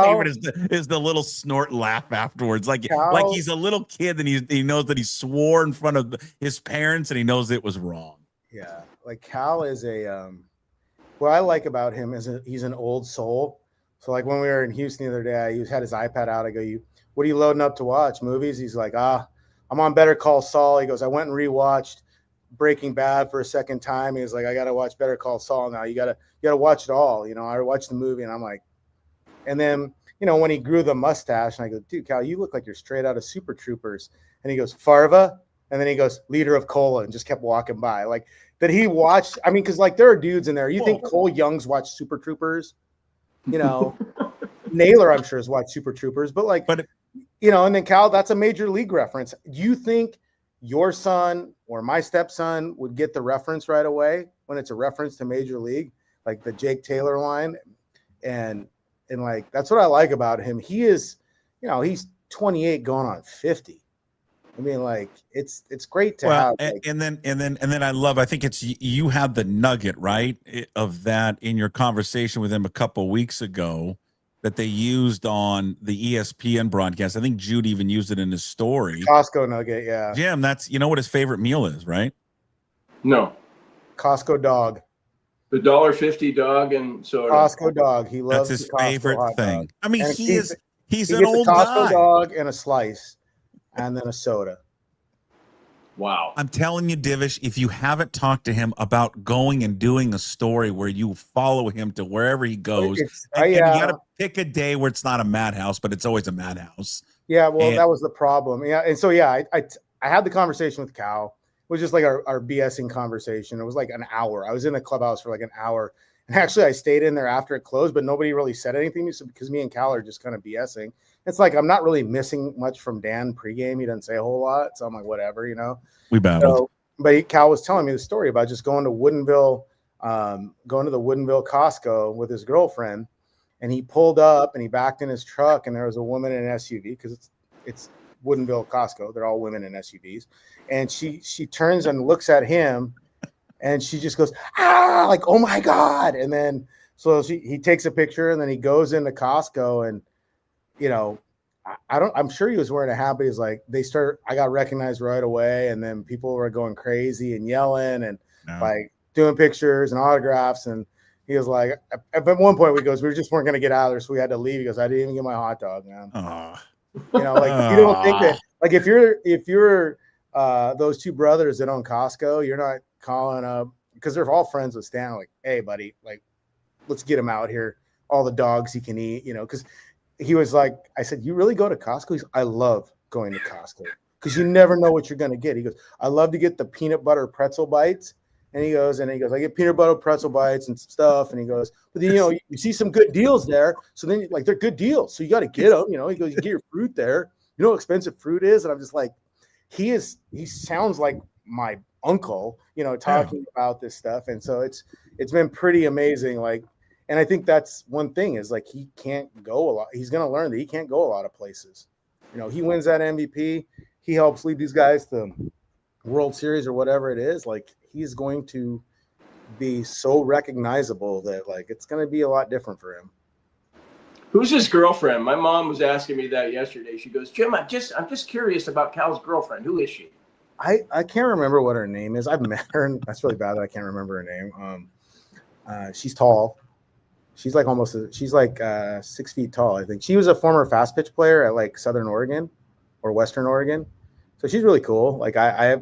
Favorite is the little snort laugh afterwards, like he's a little kid and he knows that he swore in front of his parents and he knows it was wrong. Yeah, like Cal is what I like about him is he's an old soul. So like when we were in Houston the other day, he had his iPad out. I go, what are you loading up to watch? Movies? He's like, I'm on Better Call Saul. He goes, I went and rewatched Breaking Bad for a second time. He was like, I got to watch Better Call Saul now. You got to watch it all. You know, I watched the movie and I'm like, and then, you know, when he grew the mustache and I go, dude, Cal, you look like you're straight out of Super Troopers. And he goes, Farva. And then he goes, leader of Cola, and just kept walking by. Like that he watched. I mean, because like there are dudes in there. You think Cole Young's watched Super Troopers? You know, Naylor, I'm sure, has watched Super Troopers. But you know, and then Cal, that's a major league reference. You think your son or my stepson would get the reference right away when it's a reference to Major League, like the Jake Taylor line? And like that's what I like about him. He is, you know, he's 28 going on 50. I mean, like it's great to have. Like, and then I think it's you had the nugget right of that in your conversation with him a couple weeks ago that they used on the ESPN broadcast. I think Jude even used it in his story. Costco nugget, yeah. Jim, that's you know what his favorite meal is, right? No. Costco dog. The $1.50 dog and soda. Costco dog. He loves that's his Costco favorite thing. dog. I mean, and he's he an gets old a Costco guy. dog and a slice, and then a soda. Wow. I'm telling you, Divish, if you haven't talked to him about going and doing a story where you follow him to wherever he goes, and you got to pick a day where it's not a madhouse, but it's always a madhouse. Yeah, well, that was the problem. Yeah, and so I had the conversation with Cal. It was just like our BSing conversation. It was like an hour. I was in the clubhouse for like an hour, and actually I stayed in there after it closed, but nobody really said anything because me and Cal are just kind of BSing. It's like I'm not really missing much from Dan pregame. He doesn't say a whole lot, so I'm like, whatever, you know. We battled. So, but Cal was telling me the story about just going to Woodinville, going to the Woodinville Costco with his girlfriend, and he pulled up and he backed in his truck, and there was a woman in an SUV because it's Woodinville Costco. They're all women in SUVs, and she turns and looks at him, and she just goes, ah, like, oh my God. And then so he takes a picture, and then he goes into Costco, and you know, I'm sure he was wearing a hat, but he's like, I got recognized right away. And then people were going crazy and yelling and like doing pictures and autographs. And he was like, at one point we just weren't going to get out of there. So we had to leave. He goes, I didn't even get my hot dog, man. You know, like you don't think that, like, if you're those two brothers that own Costco, you're not calling up because they're all friends with Stan. Like, hey buddy, like, let's get him out here. All the dogs he can eat, you know, because he was like, I said, you really go to Costco? He's, I love going to Costco because you never know what you're going to get. He goes, I love to get the peanut butter pretzel bites. And he goes, I get peanut butter pretzel bites and stuff. And he goes, but then, you know, you see some good deals there. So then like, they're good deals. So you got to get them, you know, he goes, you get your fruit there. You know how expensive fruit is? And I'm just like, he sounds like my uncle, you know, talking about this stuff. And so it's been pretty amazing. Like, and I think that's one thing is like he can't go a lot. He's going to learn that he can't go a lot of places. You know, he wins that MVP. He helps lead these guys to World Series or whatever it is. Like he's going to be so recognizable that like it's going to be a lot different for him. Who's his girlfriend? My mom was asking me that yesterday. She goes, Jim, I'm just curious about Cal's girlfriend. Who is she? I can't remember what her name is. I've met her, and that's really bad that I can't remember her name. She's tall. She's like 6 feet tall, I think. She was a former fast pitch player at like Southern Oregon or Western Oregon. So she's really cool. Like I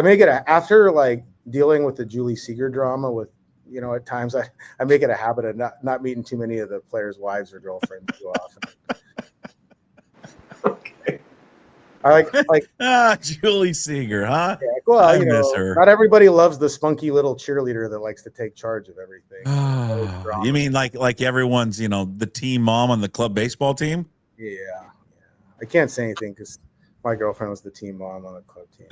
make it after like dealing with the Julie Seeger drama with, you know, at times I make it a habit of not meeting too many of the players' wives or girlfriends too often. Okay. I like Julie Seeger, huh? Yeah, well, I you know, miss her. Not everybody loves the spunky little cheerleader that likes to take charge of everything. You mean like everyone's, you know, the team mom on the club baseball team? Yeah. I can't say anything because my girlfriend was the team mom on the club team.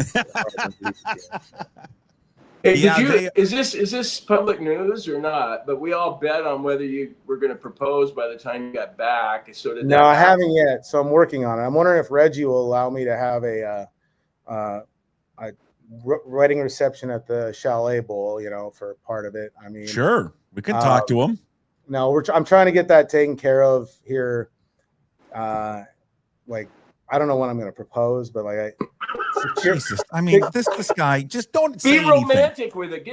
Hey, is this public news or not? But we all bet on whether you were going to propose by the time you got back. So did I haven't yet. So I'm working on it. I'm wondering if Reggie will allow me to have a wedding reception at the Chalet Bowl, you know, for part of it. I mean, sure, we can talk to him. No, I'm trying to get that taken care of here. Like, I don't know when I'm going to propose, but like, Jesus, I mean, this guy just don't be romantic anything. with it.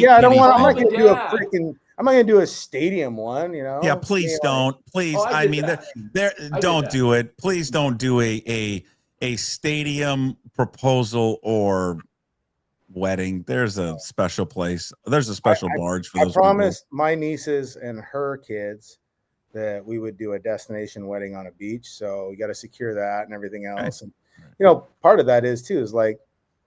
I don't want. I'm not going to do a freaking. I'm not going to do a stadium one. You know. Yeah, please don't. Please, I mean, don't do it. Please don't do a a stadium proposal or wedding, there's a special place. There's a special barge for those. I promised my nieces and her kids that we would do a destination wedding on a beach. So we got to secure that and everything else. And, part of that is like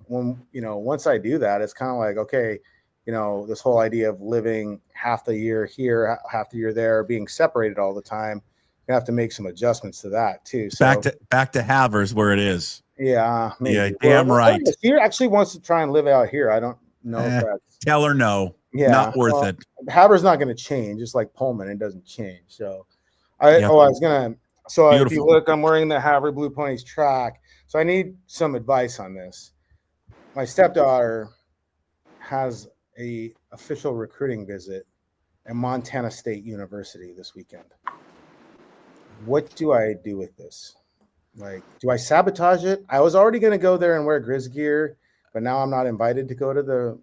when, once I do that, it's kind of like, okay, this whole idea of living half the year here, half the year there, being separated all the time, you have to make some adjustments to that too. So back to Havers where it is. Yeah. Maybe. Yeah. Damn right. She actually wants to try and live out here. I don't know if that's. Tell her no. Yeah. Not worth it. Haver's not going to change. Just like Pullman, it doesn't change. So if you look, I'm wearing the Haver Blue Ponies track. So I need some advice on this. My stepdaughter has a official recruiting visit at Montana State University this weekend. What do I do with this? Like, do I sabotage it? I was already going to go there and wear Grizz gear, but now I'm not invited to go to the.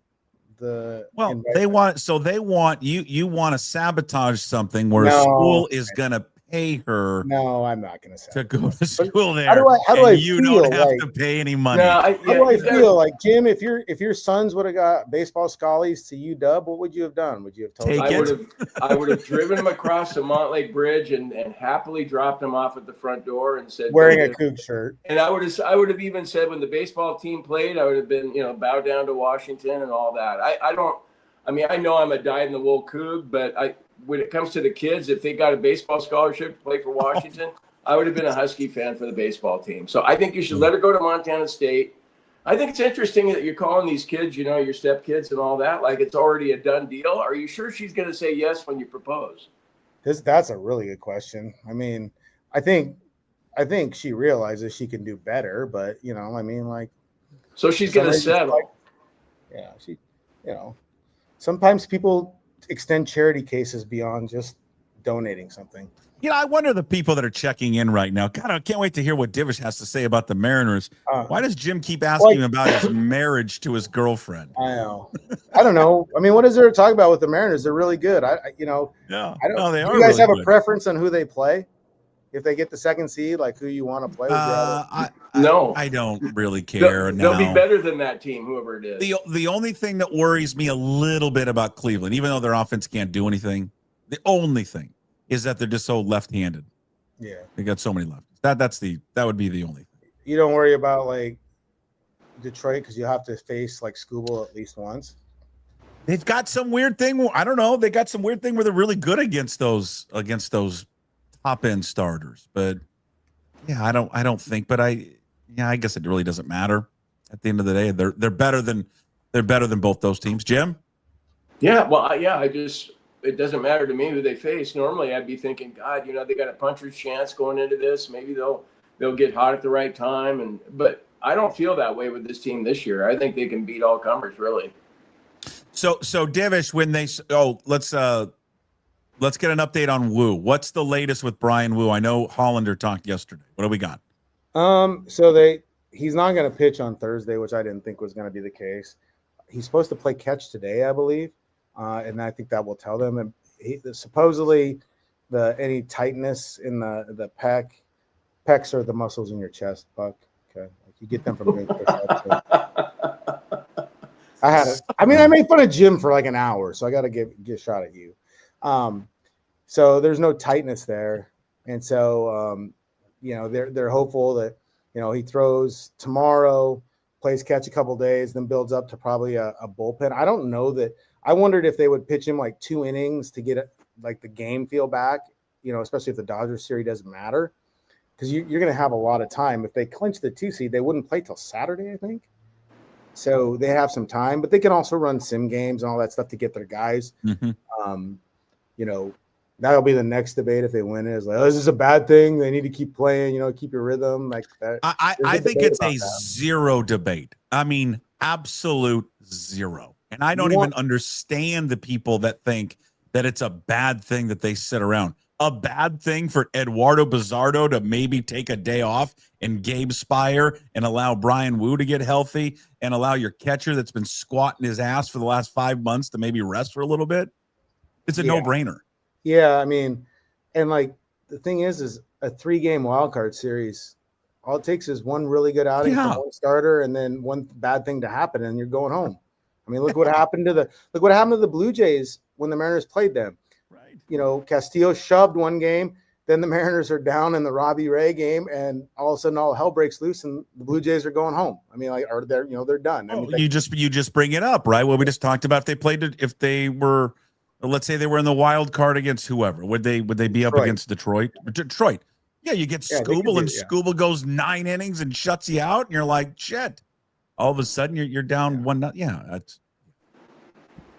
Well, they want you want to sabotage something where school is going to pay her. No, I'm not going to go to school there. How do I you feel don't have to pay any money. No, how do I feel like, Jim? If your sons would have got baseball schollies to UW, what would you have done? Would you have told? I would have driven them across the Montlake Bridge and happily dropped them off at the front door and said, wearing a Coug shirt. And I would have even said when the baseball team played, I would have been bow down to Washington and all that. I know I'm a dyed-in-the-wool Coug, but when it comes to the kids, if they got a baseball scholarship to play for Washington, I would have been a Husky fan for the baseball team. So I think you should let her go to Montana State. I think it's interesting that you're calling these kids, your stepkids and all that, like it's already a done deal. Are you sure she's going to say yes when you propose? That's a really good question. I mean, I think she realizes she can do better, but so she's going to settle. Sometimes people extend charity cases beyond just donating something. I wonder the people that are checking in right now. God, I can't wait to hear what Divish has to say about the Mariners. Why does Jim keep asking him about his marriage to his girlfriend? I know. I don't know. I mean, what is there to talk about with the Mariners? They're really good. Yeah. I don't. No, they are. Do you guys really have a preference on who they play? If they get the second seed, like who you want to play with? No, I don't really care. They'll be better than that team, whoever it is. The only thing that worries me a little bit about Cleveland, even though their offense can't do anything, the only thing is that they're just so left-handed. Yeah, they got so many lefties. That would be the only thing. You don't worry about like Detroit because you have to face like Skubal at least once. They've got some weird thing. I don't know. They got some weird thing where they're really good against those top end starters, but yeah, I don't think. But I guess it really doesn't matter. At the end of the day, they're better than both those teams. Jim. Yeah, well, it doesn't matter to me who they face. Normally, I'd be thinking, God, they got a puncher's chance going into this. Maybe they'll get hot at the right time, but I don't feel that way with this team this year. I think they can beat all comers, really. So Divish, when let's get an update on Wu. What's the latest with Brian Wu? I know Hollander talked yesterday. What do we got? He's not going to pitch on Thursday, which I didn't think was going to be the case. He's supposed to play catch today, I believe. And I think that will tell them. And supposedly any tightness in the pecs are the muscles in your chest, Buck. Okay. Like you get them from doing push-ups. I made fun of Jim for like an hour, so I got to get a shot at you. So there's no tightness there. And so, they're hopeful that, he throws tomorrow, plays catch a couple days, then builds up to probably a bullpen. I don't know that. I wondered if they would pitch him like 2 innings to get the game feel back, especially if the Dodgers series doesn't matter, because you're going to have a lot of time. If they clinch the 2 seed, they wouldn't play till Saturday, I think. So they have some time, but they can also run sim games and all that stuff to get their guys. Mm-hmm. That'll be the next debate if they win it. Is like, this is a bad thing. They need to keep playing, keep your rhythm like that. I think it's a zero debate. I mean, absolute zero. And I don't even understand the people that think that it's a bad thing that they sit around. A bad thing for Eduardo Bizzardo to maybe take a day off and Gabe Spire and allow Brian Wu to get healthy and allow your catcher that's been squatting his ass for the last 5 months to maybe rest for a little bit. It's a no-brainer. Yeah, and the thing is a 3-game wild card series All it takes is one really good outing Yeah. from one starter, and then one bad thing to happen, and you're going home. I mean, look what happened to the Blue Jays when the Mariners played them. Right. You know, Castillo shoved one game, then the Mariners are down in the Robbie Ray game, and all of a sudden all hell breaks loose, and the Blue Jays are going home. I mean, like, are they're done. I mean, you just bring it up, right? Well, we just talked about if they were, let's say they were in the wild card against whoever, would they be up against Detroit? Detroit. Yeah, you get Scooble, and Scooble goes 9 innings and shuts you out, and you're like, shit. All of a sudden, you're down 1-0. Yeah,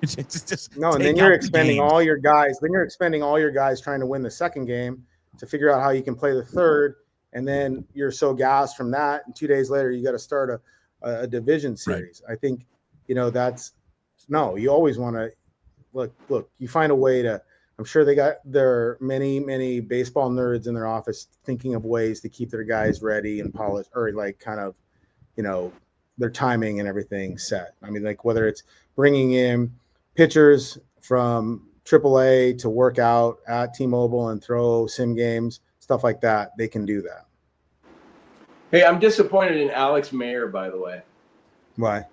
it's just no, and then you're expending all your guys. Then you're expending all your guys trying to win the second game to figure out how you can play the third, and then you're so gassed from that. And 2 days later, you got to start a division series. Right. I think you always want to look. You find a way to. I'm sure there are many baseball nerds in their office thinking of ways to keep their guys ready and polished, or like kind of, their timing and everything set. I mean, like whether it's bringing in pitchers from AAA to work out at T-Mobile and throw sim games, stuff like that, they can do that. Hey, I'm disappointed in Alex Mayer, by the way. Why?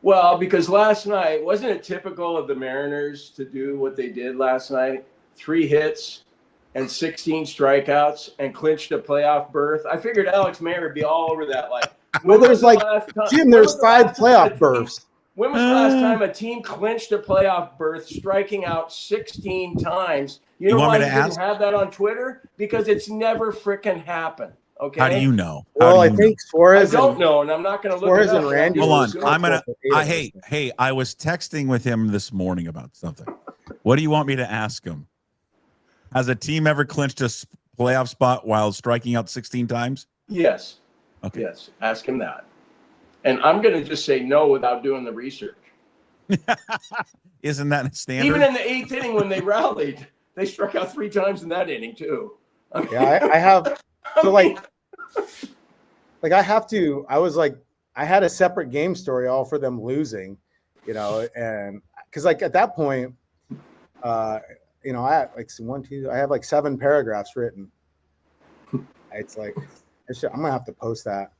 Well, because last night, wasn't it typical of the Mariners to do what they did last night? 3 hits and 16 strikeouts and clinched a playoff berth. I figured Alex Mayer would be all over that. Like, well, there's like, Jim, there's 5 playoff berths. When was the last time a team clinched a playoff berth, striking out 16 times? You know why you didn't have that on Twitter? Because it's never frickin' happened. Okay. How do you know? Well, I think Suarez. I don't know, and I'm not going to look it up. And Randy. Hold on. Hey, I was texting with him this morning about something. What do you want me to ask him? Has a team ever clinched a playoff spot while striking out 16 times? Yes. Okay. Yes. Ask him that. And I'm going to just say no without doing the research. Isn't that a standard? Even in the 8th inning when they rallied, they struck out 3 times in that inning too. I mean, yeah, I have. So like I have to. I was like, I had a separate game story all for them losing, and because like at that point, I had like I have like 7 paragraphs written. It's like I'm gonna have to post that.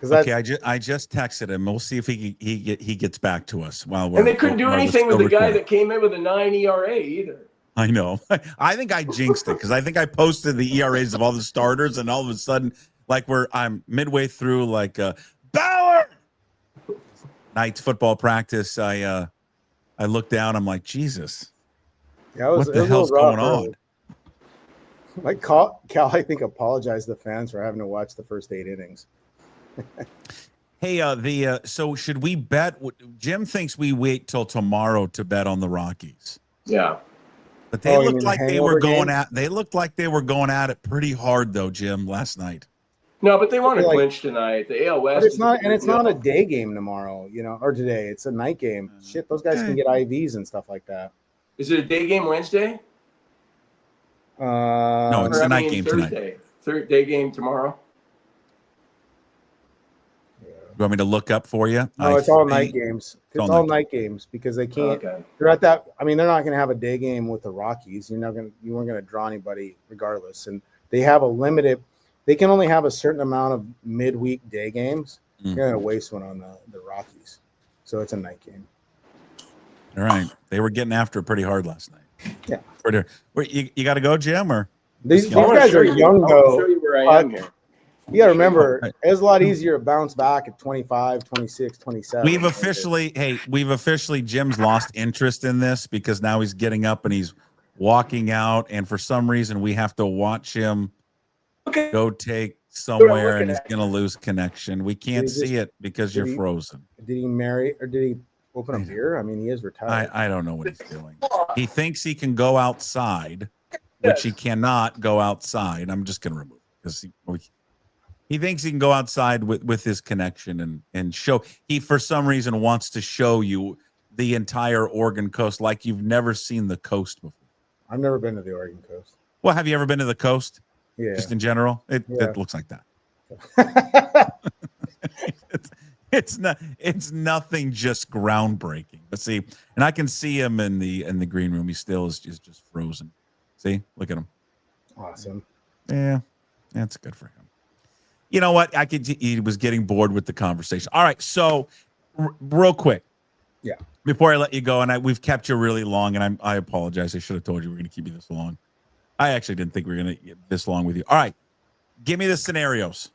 Okay, I just texted him. We'll see if he gets back to us while we're. And they couldn't do anything with the guy that came in with a 9 ERA either. I know. I think I jinxed it because I think I posted the ERAs of all the starters, and all of a sudden, like I'm midway through like Bauer Knights football practice. I look down. I'm like, Jesus. Yeah, what the hell's going on? Like Cal, I think apologized to the fans for having to watch the first 8 innings. Hey, so should we bet? Jim thinks we wait till tomorrow to bet on the Rockies. Yeah. But they looked like they were going at. They looked like they were going at it pretty hard, though, Jim, last night. No, but they want to clinch tonight. The AL West. But it's not, and it's not a day game tomorrow, or today. It's a night game. Shit, those guys can get IVs and stuff like that. Is it a day game Wednesday? No, it's a night game Thursday. tonight. Day game tomorrow. You want me to look up for you? No, it's all night games. It's all night games because they can't. Okay. They're at that. I mean, they're not going to have a day game with the Rockies. You weren't going to draw anybody regardless. And they have a limited. They can only have a certain amount of midweek day games. You're going to waste one on the Rockies. So it's a night game. All right. They were getting after it pretty hard last night. Yeah. Wait, you got to go, Jim, or these guys are young though. I'll show you where I am here. You got to remember, it's a lot easier to bounce back at 25, 26, 27. We've officially, Jim's lost interest in this because now he's getting up and he's walking out. And for some reason, we have to watch him go take somewhere and he's going to lose connection. We can't see it because you're frozen. Did he marry or did he open a beer? I mean, he is retired. I don't know what he's doing. He thinks he can go outside, which he cannot go outside. I'm just going to remove it because he thinks he can go outside with his connection and show. He, for some reason, wants to show you the entire Oregon coast like you've never seen the coast before. I've never been to the Oregon coast. Well, have you ever been to the coast? Yeah. Just in general? It looks like that. It's nothing just groundbreaking. But see, and I can see him in the green room. He still is just frozen. See? Look at him. Awesome. Yeah, that's good for him. You know what? He was getting bored with the conversation. All right, so real quick. Yeah. Before I let you go, and we've kept you really long, and I apologize. I should have told you we're going to keep you this long. I actually didn't think we were going to get this long with you. All right, give me the scenarios.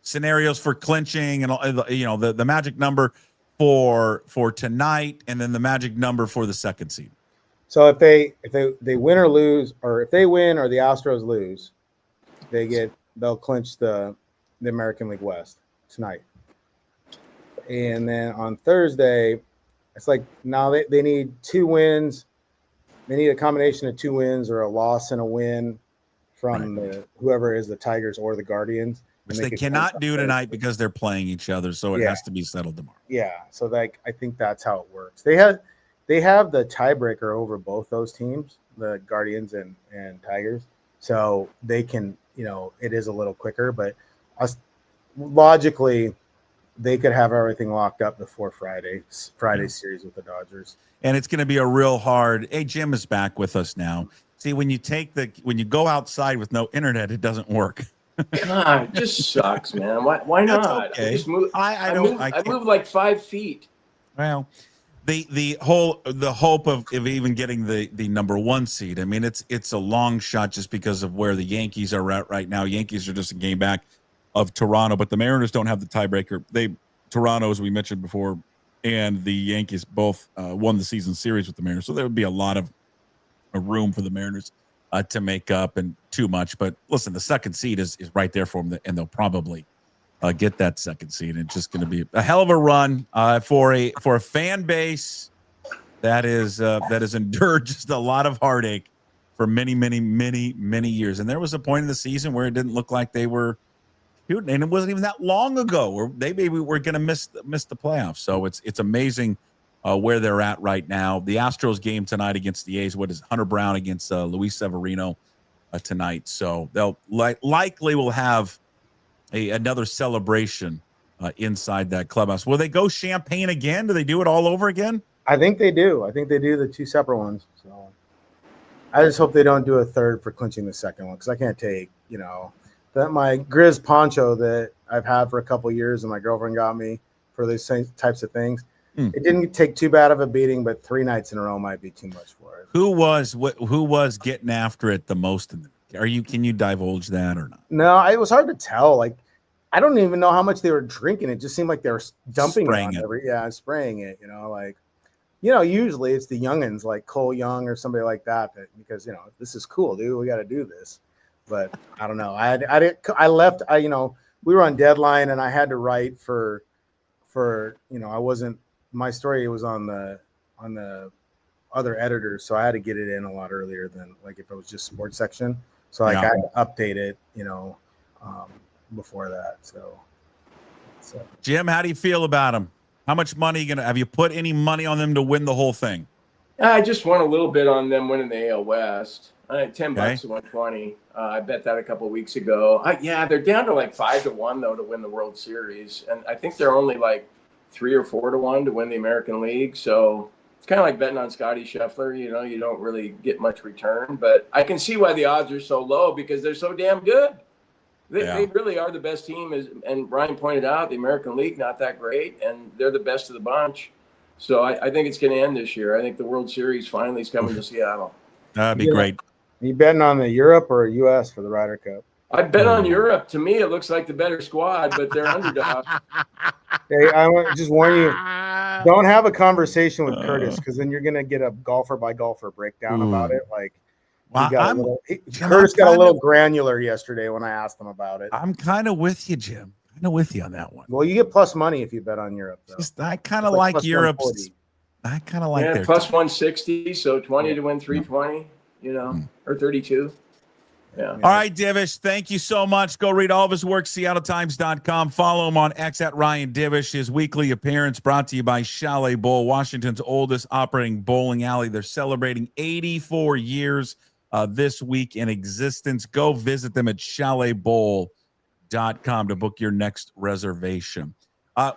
Scenarios for clinching, and the magic number for tonight, and then the magic number for the second seed. So if they win or lose, or if they win or the Astros lose, they'll clinch the American League West tonight. And then on Thursday, it's like now they need 2 wins. They need a combination of 2 wins or a loss and a win from whoever is the Tigers or the Guardians. Which they cannot do tonight because they're playing each other, so it has to be settled tomorrow. Yeah, so I think that's how it works. They have the tiebreaker over both those teams, the Guardians and Tigers, so they can, it is a little quicker, but logically they could have everything locked up before Friday's series with the Dodgers. And it's going to be a real hard. Hey, Jim is back with us now. See, when you go outside with no internet, it doesn't work. God, it just sucks, man. Why not? Okay. I just move. I move like 5 feet. Well, the hope of even getting the number 1 seed. I mean, it's a long shot just because of where the Yankees are at right now. Yankees are just a game back of Toronto, but the Mariners don't have the tiebreaker. Toronto, as we mentioned before, and the Yankees both won the season series with the Mariners, so there would be a lot of room for the Mariners to make up, and too much. But listen, the second seed is right there for them, and they'll probably get that second seed. It's just going to be a hell of a run for a fan base that is endured just a lot of heartache for many years. And there was a point in the season where it didn't look like they were. And it wasn't even that long ago where they maybe were going to miss the playoffs. So it's amazing where they're at right now. The Astros game tonight against the A's. What is Hunter Brown against Luis Severino tonight? So they'll likely will have another celebration inside that clubhouse. Will they go champagne again? Do they do it all over again? I think they do. I think they do the 2 separate ones. So I just hope they don't do a third for clinching the second one, because I can't take that my Grizz poncho that I've had for a couple of years and my girlfriend got me for these same types of things. It didn't take too bad of a beating, but 3 nights in a row might be too much for it. Who was getting after it the most? Can you divulge that or not? No, it was hard to tell. Like, I don't even know how much they were drinking. It just seemed like they were dumping spraying it. Spraying it. Usually it's the youngins like Cole Young or somebody like that because this is cool, dude. We got to do this. But I don't know. I left. We were on deadline, and I had to write for I wasn't. My story was on the other editors, so I had to get it in a lot earlier than like if it was just sports section. So I had to update it, before that. So Jim, how do you feel about them? How much money have you put any money on them to win the whole thing? I just won a little bit on them winning the AL West. $10 to 120. I bet that a couple of weeks ago. They're down to like 5-1 though to win the World Series, and I think they're only like 3 or 4-1 to win the American League. So it's kind of like betting on Scotty Scheffler. You don't really get much return, but I can see why the odds are so low because they're so damn good. They really are the best team, and Ryan pointed out the American League not that great, and they're the best of the bunch. So I think it's going to end this year. I think the World Series finally is coming to Seattle. That'd be great. Are you betting on the Europe or U.S. for the Ryder Cup? I bet on Europe. To me, it looks like the better squad, but they're underdogs. Hey, I want to just warn you, don't have a conversation with Curtis because then you're going to get a golfer by golfer breakdown about it. Like, Curtis got a little granular yesterday when I asked him about it. I'm kind of with you, Jim. Kind of with you on that one. Well, you get plus money if you bet on Europe, though. I kind of like Europe. I kind of like their plus 160, so 20 to win 320, or 32. Yeah. All right, Divish, thank you so much. Go read all of his work, seattletimes.com. Follow him on X at Ryan Divish. His weekly appearance brought to you by Chalet Bowl, Washington's oldest operating bowling alley. They're celebrating 84 years this week in existence. Go visit them at chaletbowl.com to book your next reservation.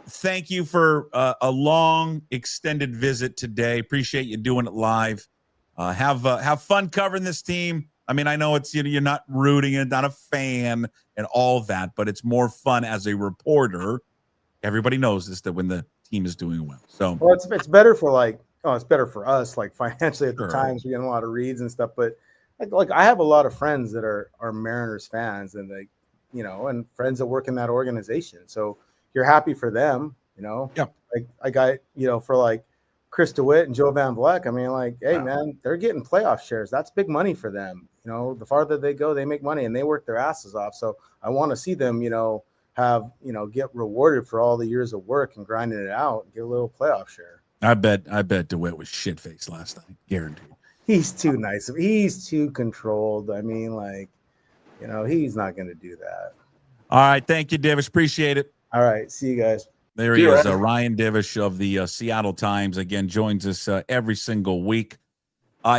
Thank you for a long, extended visit today. Appreciate you doing it live. Have fun covering this team. I mean, I know it's, you're not rooting and not a fan and all that, but it's more fun as a reporter. Everybody knows this, that when the team is doing well. So, well, it's better for it's better for us, like financially at the times we're getting a lot of reads and stuff. But like I have a lot of friends that are Mariners fans, and and friends that work in that organization. So you're happy for them, Yeah. Like I got, for like Chris DeWitt and Joe Van Vleck. I mean, like, hey man, they're getting playoff shares. That's big money for them. The farther they go, they make money and they work their asses off. So I want to see them, have, get rewarded for all the years of work and grinding it out and get a little playoff share. I bet DeWitt was shit-faced last night. Guaranteed. He's too nice. He's too controlled. I mean, he's not going to do that. All right. Thank you, Divish. Appreciate it. All right. See you guys. There he is. Ryan Divish of the Seattle Times, again, joins us every single week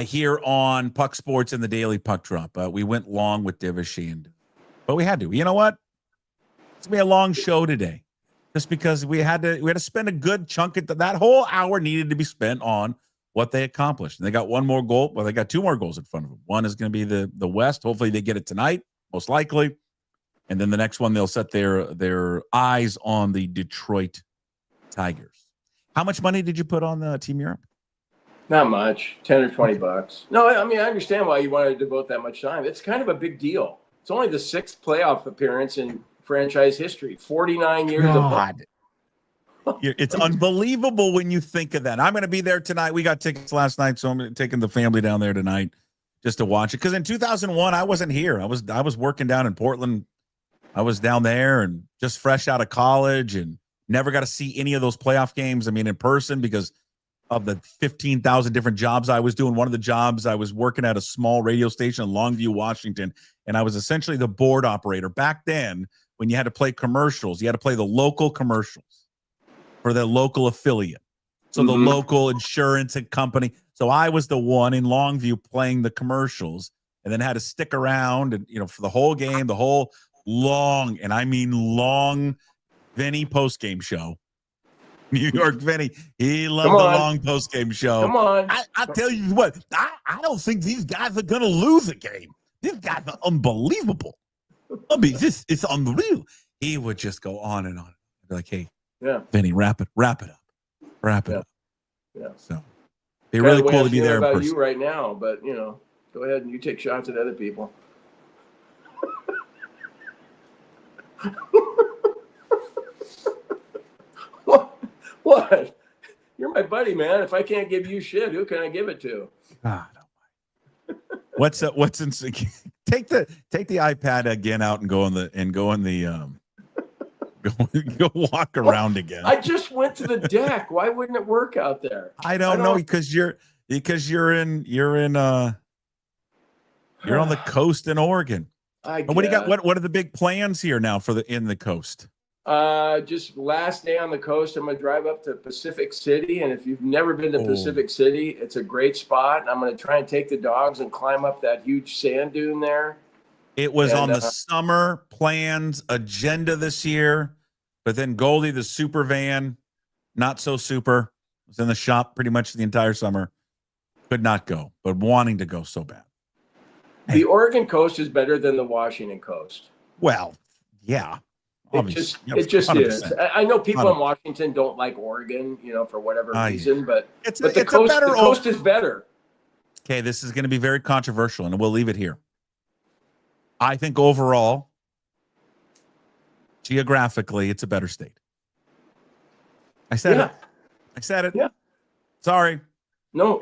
here on Puck Sports and the Daily Puck Drop. We went long with Divish, but we had to. You know what? It's going to be a long show today. Just because we had to spend a good chunk of that whole hour needed to be spent on what they accomplished. And they got one more goal. Well, they got two more goals in front of them. One is going to be the West. Hopefully they get it tonight, most likely. And then the next one, they'll set their eyes on the Detroit Tigers. How much money did you put on the Team Europe? Not much, $10 or $20. No, I mean, I understand why you wanted to devote that much time. It's kind of a big deal. It's only the 6th playoff appearance in franchise history, 49 years God. It's unbelievable when you think of that. I'm going to be there tonight. We got tickets last night, so I'm taking the family down there tonight just to watch it. Because in 2001, I wasn't here. I was working down in Portland. I was down there and just fresh out of college and never got to see any of those playoff games. I mean, in person, because of the 15,000 different jobs I was doing. One of the jobs, I was working at a small radio station in Longview, Washington, and I was essentially the board operator. Back then, when you had to play commercials, you had to play the local commercials for the local affiliate. So the local insurance and company. So I was the one in Longview playing the commercials, and then had to stick around and, for the whole game, the whole long, and I mean long, Vinny post-game show. New York Vinny, he loved the long post-game show. Come on. I tell you what, I don't think these guys are going to lose a game. These guys are unbelievable. I mean, this is unreal. He would just go on and on. I'd be like, hey, Vinny, wrap it up. Yeah. So it'd be really cool to be there in person. You right now, but go ahead and you take shots at other people. What? You're my buddy, man. If I can't give you shit, who can I give it to? What's in? Take the iPad again out and go walk around again. I just went to the deck. Why wouldn't it work out there? I don't know, because you're on the coast in Oregon. What do you got? What are the big plans here now in the coast? Just last day on the coast, I'm going to drive up to Pacific City. And if you've never been to Pacific City, it's a great spot. I'm going to try and take the dogs and climb up that huge sand dune there. It was on the summer plans agenda this year, but then Goldie, the super van, not so super, was in the shop pretty much the entire summer. Could not go, but wanting to go so bad. The Oregon coast is better than the Washington coast. Well, yeah. It just is. I know people in Washington don't like Oregon, for whatever reason, but the coast is better. Okay, this is going to be very controversial, and we'll leave it here. I think overall, geographically, it's a better state. I said it. Yeah. Sorry. No,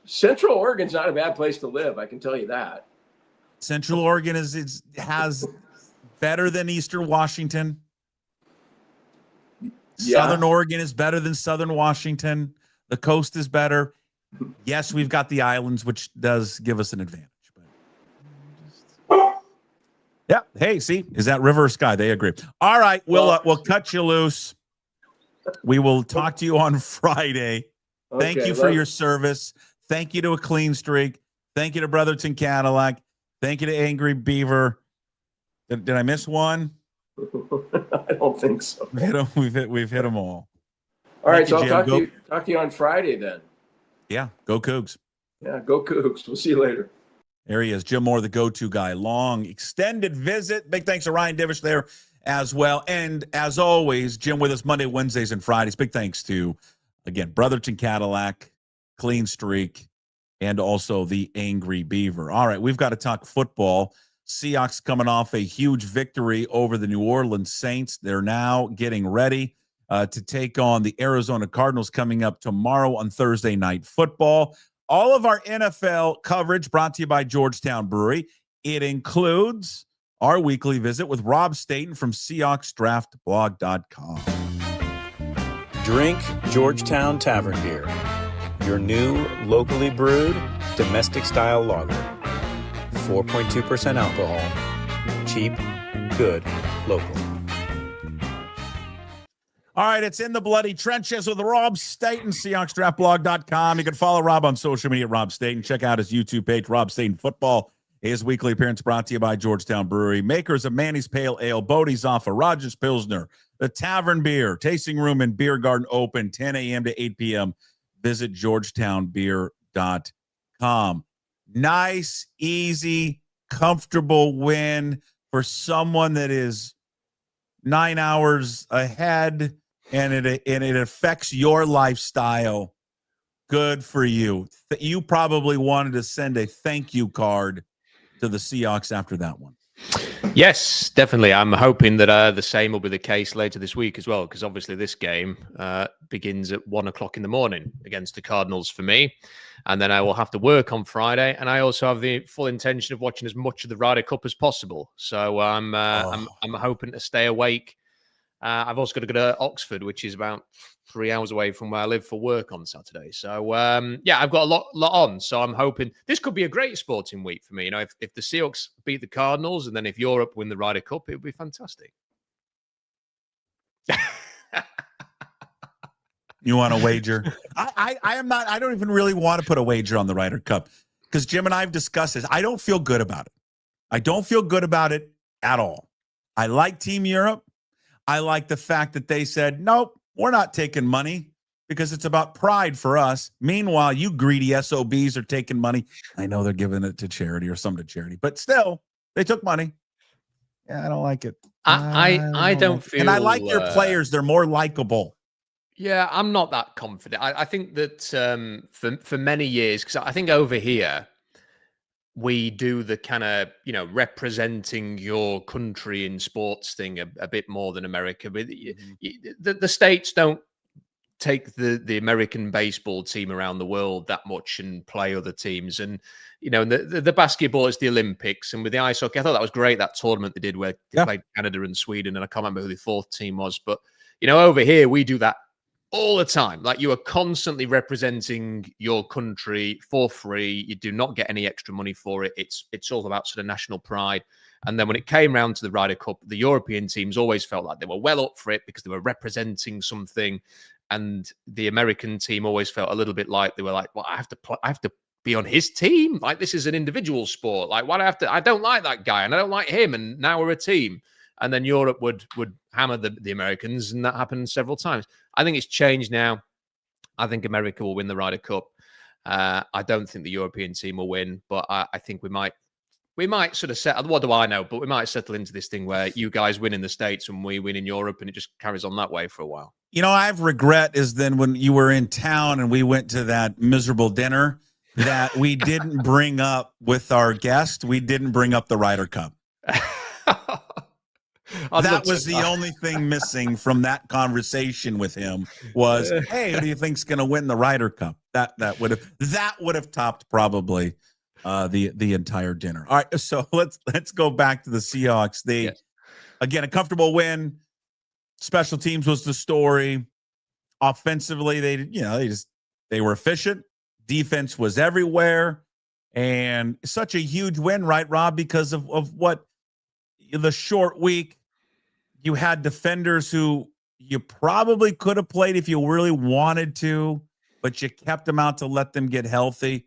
Central Oregon's not a bad place to live. I can tell you that. Central Oregon has better than Eastern Washington. Yeah. Southern Oregon is better than Southern Washington. The coast is better. Yes, we've got the islands, which does give us an advantage. But yeah. Hey, see, is that river or sky? They agree. All right, we'll cut you loose. We will talk to you on Friday. Thank you for your service. Thank you to A Clean Streak. Thank you to Brotherton Cadillac. Thank you to Angry Beaver. Did I miss one? I don't think so. We've hit them all. All right, so I'll talk to you on Friday then. Yeah, go Cougs. Yeah, go Cougs. We'll see you later. There he is, Jim Moore, the go-to guy. Long extended visit. Big thanks to Ryan Divish there as well. And as always, Jim with us Monday, Wednesdays, and Fridays. Big thanks to, again, Brotherton Cadillac, Clean Streak, and also the Angry Beaver. All right, we've got to talk football. Seahawks coming off a huge victory over the New Orleans Saints. They're now getting ready to take on the Arizona Cardinals coming up tomorrow on Thursday Night Football. All of our NFL coverage brought to you by Georgetown Brewery. It includes our weekly visit with Rob Staton from SeahawksDraftBlog.com. Drink Georgetown Tavern Beer, your new locally brewed domestic-style lager. 4.2% alcohol. Cheap, good, local. All right, it's In the Bloody Trenches with Rob Staton, SeahawksDraftBlog.com. You can follow Rob on social media, Rob Staton. Check out his YouTube page, Rob Staton Football. His weekly appearance brought to you by Georgetown Brewery, makers of Manny's Pale Ale, Bodie's Offa, Rogers Pilsner, the Tavern Beer, Tasting Room and Beer Garden open 10 a.m. to 8 p.m. Visit GeorgetownBeer.com. Nice, easy, comfortable win for someone that is 9 hours ahead, and it affects your lifestyle. Good for you. You probably wanted to send a thank you card to the Seahawks after that one. Yes, definitely. I'm hoping that the same will be the case later this week as well, because obviously this game begins at 1 o'clock in the morning against the Cardinals for me. And then I will have to work on Friday. And I also have the full intention of watching as much of the Ryder Cup as possible. So I'm hoping to stay awake. I've also got to go to Oxford, which is about 3 hours away from where I live for work on Saturday. So, I've got a lot on. So I'm hoping this could be a great sporting week for me. You know, if the Seahawks beat the Cardinals and then if Europe win the Ryder Cup, it would be fantastic. You want to wager? I am not. I don't even really want to put a wager on the Ryder Cup because Jim and I have discussed this. I don't feel good about it. I don't feel good about it at all. I like Team Europe. I like the fact that they said, nope, we're not taking money because it's about pride for us. Meanwhile, you greedy SOBs are taking money. I know they're giving it to charity or some to charity, but still, they took money. Yeah, I don't like it. I don't feel... And I like your players. They're more likable. Yeah, I'm not that confident. I think that for many years, because I think over here, we do the kind of, representing your country in sports thing a bit more than America. But the States don't take the American baseball team around the world that much and play other teams. And, the basketball is the Olympics. And with the ice hockey, I thought that was great, that tournament they did where they played Canada and Sweden. And I can't remember who the fourth team was. But, over here, we do that all the time. Like, you are constantly representing your country for free. You do not get any extra money for it. It's all about sort of national pride. And then when it came round to the Ryder Cup, the European teams always felt like they were well up for it because they were representing something. And the American team always felt a little bit like they were like, well, I have to be on his team. Like, this is an individual sport. Like, why do I don't like that guy and I don't like him. And now we're a team. And then Europe would hammer the Americans, and that happened several times. I think it's changed now. I think America will win the Ryder Cup. I don't think the European team will win, but I think we might sort of settle. What do I know? But we might settle into this thing where you guys win in the States and we win in Europe, and it just carries on that way for a while. I have regret is then when you were in town and we went to that miserable dinner that we didn't bring up with our guest. We didn't bring up the Ryder Cup. That was the only thing missing from that conversation with him was, hey, who do you think's going to win the Ryder Cup? That would have topped probably the entire dinner. All right, so let's go back to the Seahawks. Again, a comfortable win. Special teams was the story. Offensively, they were efficient. Defense was everywhere, and such a huge win, right, Rob? Because of what the short week. You had defenders who you probably could have played if you really wanted to, but you kept them out to let them get healthy.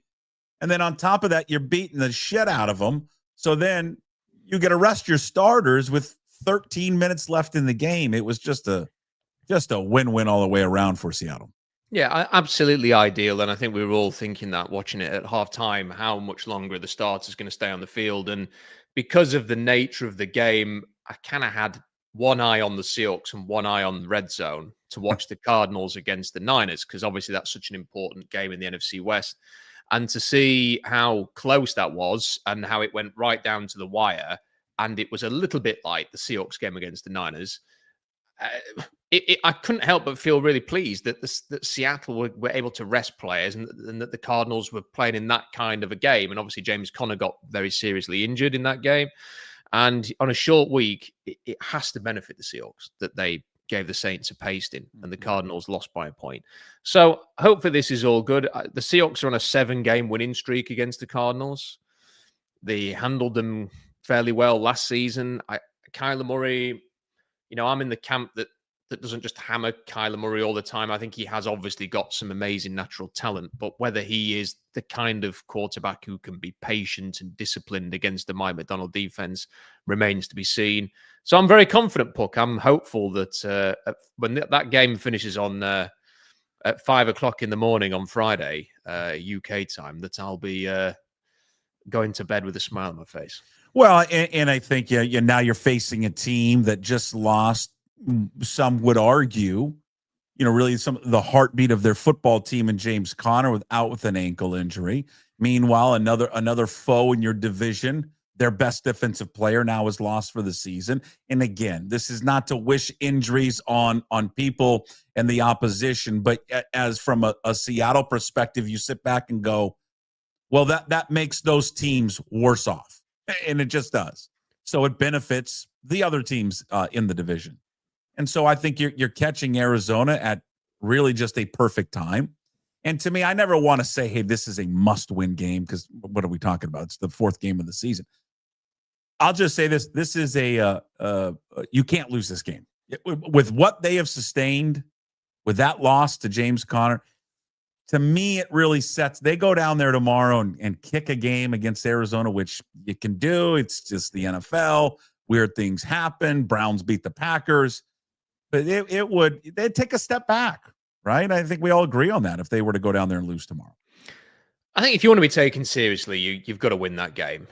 And then on top of that, you're beating the shit out of them. So then you get to rest your starters with 13 minutes left in the game. It was just a win-win all the way around for Seattle. Yeah, absolutely ideal. And I think we were all thinking that watching it at halftime, how much longer the starter's going to stay on the field. And because of the nature of the game, I kind of had one eye on the Seahawks and one eye on the red zone to watch the Cardinals against the Niners, because obviously that's such an important game in the NFC West. And to see how close that was and how it went right down to the wire, and it was a little bit like the Seahawks game against the Niners, I couldn't help but feel really pleased that Seattle were able to rest players and that the Cardinals were playing in that kind of a game. And obviously James Conner got very seriously injured in that game. And on a short week, it has to benefit the Seahawks that they gave the Saints a pasting and the Cardinals lost by a point. So hopefully this is all good. The Seahawks are on a 7-game winning streak against the Cardinals. They handled them fairly well last season. Kyler Murray, I'm in the camp that doesn't just hammer Kyler Murray all the time. I think he has obviously got some amazing natural talent, but whether he is the kind of quarterback who can be patient and disciplined against the Mike McDonald defense remains to be seen. So I'm very confident, Puck. I'm hopeful that when that game finishes on at 5 o'clock in the morning on Friday, UK time, that I'll be going to bed with a smile on my face. Well, and I think now you're facing a team that just lost, some would argue, really the heartbeat of their football team, and James Conner with an ankle injury. Meanwhile, another foe in your division, their best defensive player now is lost for the season. And again, this is not to wish injuries on people and the opposition, but as from a Seattle perspective, you sit back and go, well, that makes those teams worse off. And it just does. So it benefits the other teams in the division. And so I think you're catching Arizona at really just a perfect time. And to me, I never want to say, hey, this is a must-win game, because what are we talking about? It's the 4th game of the season. I'll just say this. This is you can't lose this game. With what they have sustained, with that loss to James Conner, to me, it really sets. They go down there tomorrow and kick a game against Arizona, which you can do. It's just the NFL. Weird things happen. Browns beat the Packers. But they'd take a step back, right? I think we all agree on that if they were to go down there and lose tomorrow. I think if you want to be taken seriously, you've got to win that game.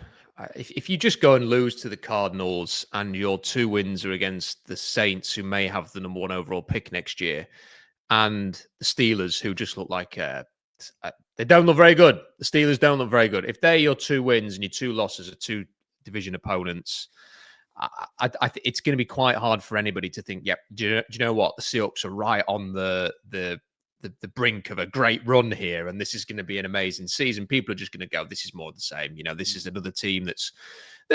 If you just go and lose to the Cardinals and your 2 wins are against the Saints, who may have the number 1 overall pick next year, and the Steelers, who just look like they don't look very good. The Steelers don't look very good. If they're your 2 wins and your 2 losses are 2 division opponents, I think it's going to be quite hard for anybody to think, yep, do you know what? The Seahawks are right on the brink of a great run here, and this is going to be an amazing season. People are just going to go, this is more the same. This is another team that's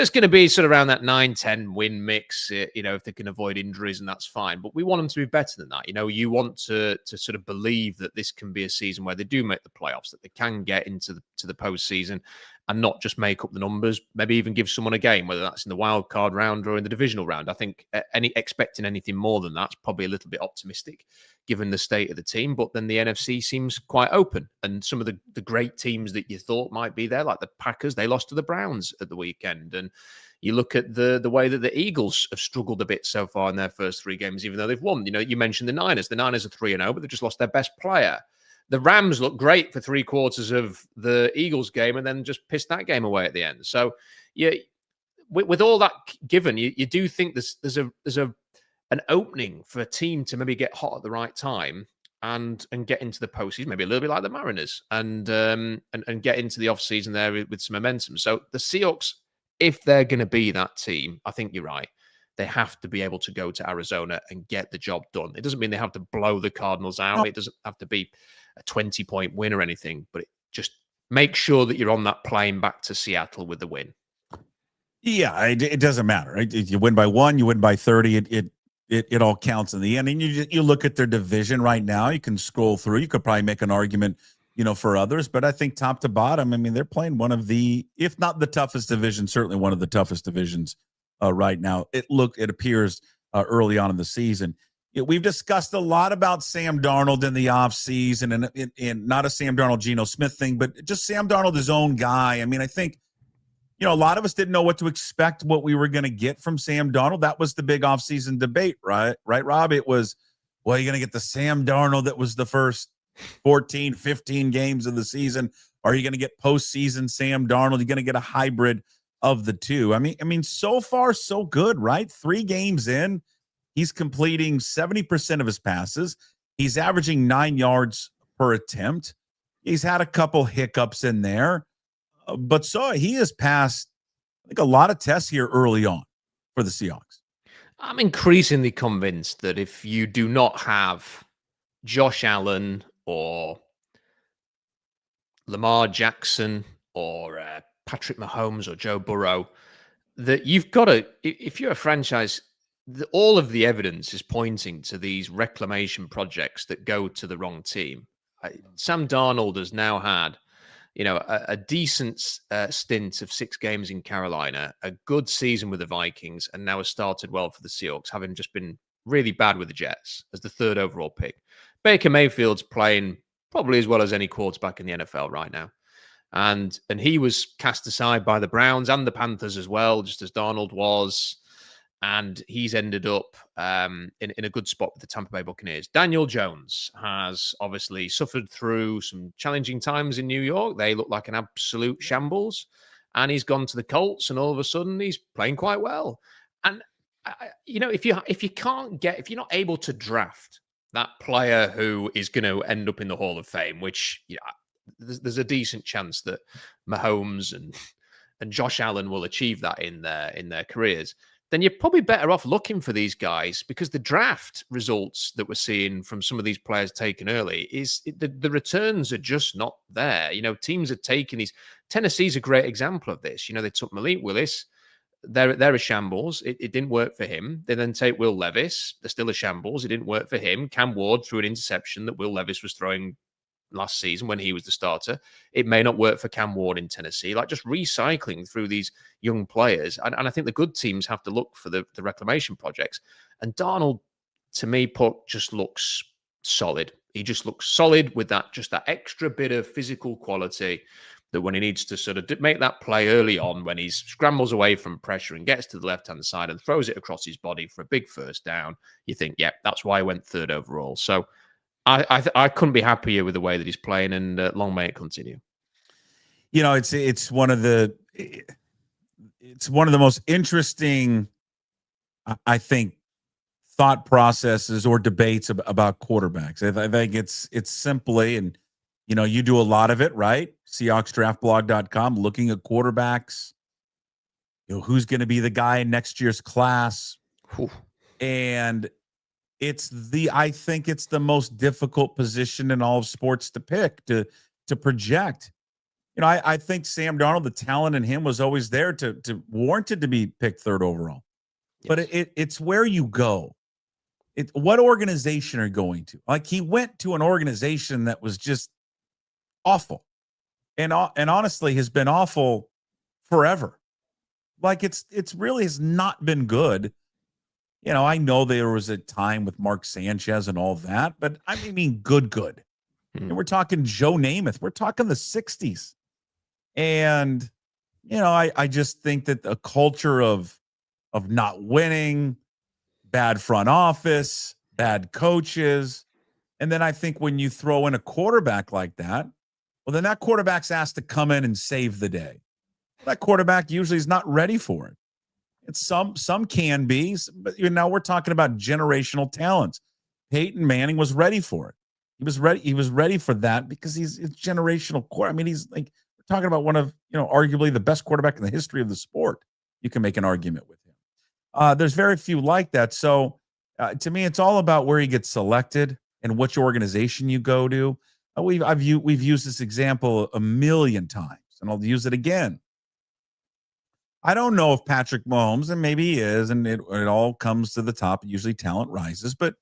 going to be sort of around that 9-10 win mix, if they can avoid injuries, and that's fine. But we want them to be better than that. You want to sort of believe that this can be a season where they do make the playoffs, that they can get into the postseason and not just make up the numbers, maybe even give someone a game, whether that's in the wild card round or in the divisional round. I think expecting anything more than that's probably a little bit optimistic given the state of the team. But then the NFC seems quite open. And some of the great teams that you thought might be there, like the Packers, they lost to the Browns at the weekend. And you look at the way that the Eagles have struggled a bit so far in their first 3 games, even though they've won. You mentioned the Niners. The Niners are 3-0, but they've just lost their best player. The Rams look great for 3/4 of the Eagles game and then just pissed that game away at the end. So, with all that given, you do think there's an opening for a team to maybe get hot at the right time and get into the postseason, maybe a little bit like the Mariners, and get into the offseason there with some momentum. So the Seahawks, if they're going to be that team, I think you're right. They have to be able to go to Arizona and get the job done. It doesn't mean they have to blow the Cardinals out. It doesn't have to be a 20-point win or anything, but just make sure that you're on that plane back to Seattle with the win. Yeah, it doesn't matter. Right? If you win by 1, you win by 30. It all counts in the end. And you look at their division right now. You can scroll through. You could probably make an argument, for others. But I think top to bottom, they're playing one of the, if not the toughest division, certainly one of the toughest divisions right now. It appears early on in the season. We've discussed a lot about Sam Darnold in the offseason and not a Sam Darnold, Geno Smith thing, but just Sam Darnold, his own guy. I think, a lot of us didn't know what to expect, what we were going to get from Sam Darnold. That was the big offseason debate, right, Rob? It was, well, you're going to get the Sam Darnold that was the first 14, 15 games of the season? Are you going to get postseason Sam Darnold? You're going to get a hybrid of the two. I mean, so far so good, right? 3 games in, he's completing 70% of his passes. He's averaging 9 yards per attempt. He's had a couple hiccups in there, but so he has passed, I think, a lot of tests here early on for the Seahawks. I'm increasingly convinced that if you do not have Josh Allen or Lamar Jackson or Patrick Mahomes or Joe Burrow, that you've got to, if you're a franchise, all of the evidence is pointing to these reclamation projects that go to the wrong team. Sam Darnold has now had, a decent stint of 6 games in Carolina, a good season with the Vikings, and now has started well for the Seahawks, having just been really bad with the Jets as the 3rd overall pick. Baker Mayfield's playing probably as well as any quarterback in the NFL right now. And he was cast aside by the Browns and the Panthers as well, just as Darnold was. And he's ended up in a good spot with the Tampa Bay Buccaneers. Daniel Jones has obviously suffered through some challenging times in New York. They look like an absolute shambles. And he's gone to the Colts, and all of a sudden he's playing quite well. And, if you're not able to draft that player who is going to end up in the Hall of Fame, which there's a decent chance that Mahomes and Josh Allen will achieve that in their careers, then you're probably better off looking for these guys, because the draft results that we're seeing from some of these players taken early the returns are just not there. Teams are taking these. Tennessee's a great example of this. They took Malik Willis. They're a shambles. It didn't work for him. They then take Will Levis. They're still a shambles. It didn't work for him. Cam Ward threw an interception that Will Levis was throwing last season when he was the starter. It may not work for Cam Ward in Tennessee. Like, just recycling through these young players. And I think the good teams have to look for the reclamation projects. And Darnold, to me, just looks solid. He just looks solid with that extra bit of physical quality, that when he needs to sort of make that play early on, when he scrambles away from pressure and gets to the left-hand side and throws it across his body for a big first down, you think, yeah, that's why he went 3rd overall. So I couldn't be happier with the way that he's playing, and long may it continue. It's one of the most interesting, I think, thought processes or debates about quarterbacks. I think it's simply, and you do a lot of it, right? SeahawksDraftBlog.com, looking at quarterbacks, who's going to be the guy in next year's class. Whew. And I think it's the most difficult position in all of sports to pick, to project. I think Sam Darnold, the talent in him was always there to warranted to be picked 3rd overall. Yes. But it's where you go. What organization are you going to? Like, he went to an organization that was just awful, and honestly has been awful forever. Like, it's really has not been good. I know there was a time with Mark Sanchez and all that, but I mean, good. And we're talking Joe Namath. We're talking the 60s. And, I just think that a culture of not winning, bad front office, bad coaches. And then I think when you throw in a quarterback like that, well, then that quarterback's asked to come in and save the day. That quarterback usually is not ready for it. It's some can be, but now we're talking about generational talents. Peyton Manning was ready for it. He was ready for that because it's generational core. I mean, he's like, we're talking about one of, arguably the best quarterback in the history of the sport. You can make an argument with him. There's very few like that. So to me, it's all about where he gets selected and which organization you go to. We've used this example a million times, and I'll use it again. I don't know if Patrick Mahomes, and maybe he is, and it all comes to the top. Usually talent rises, but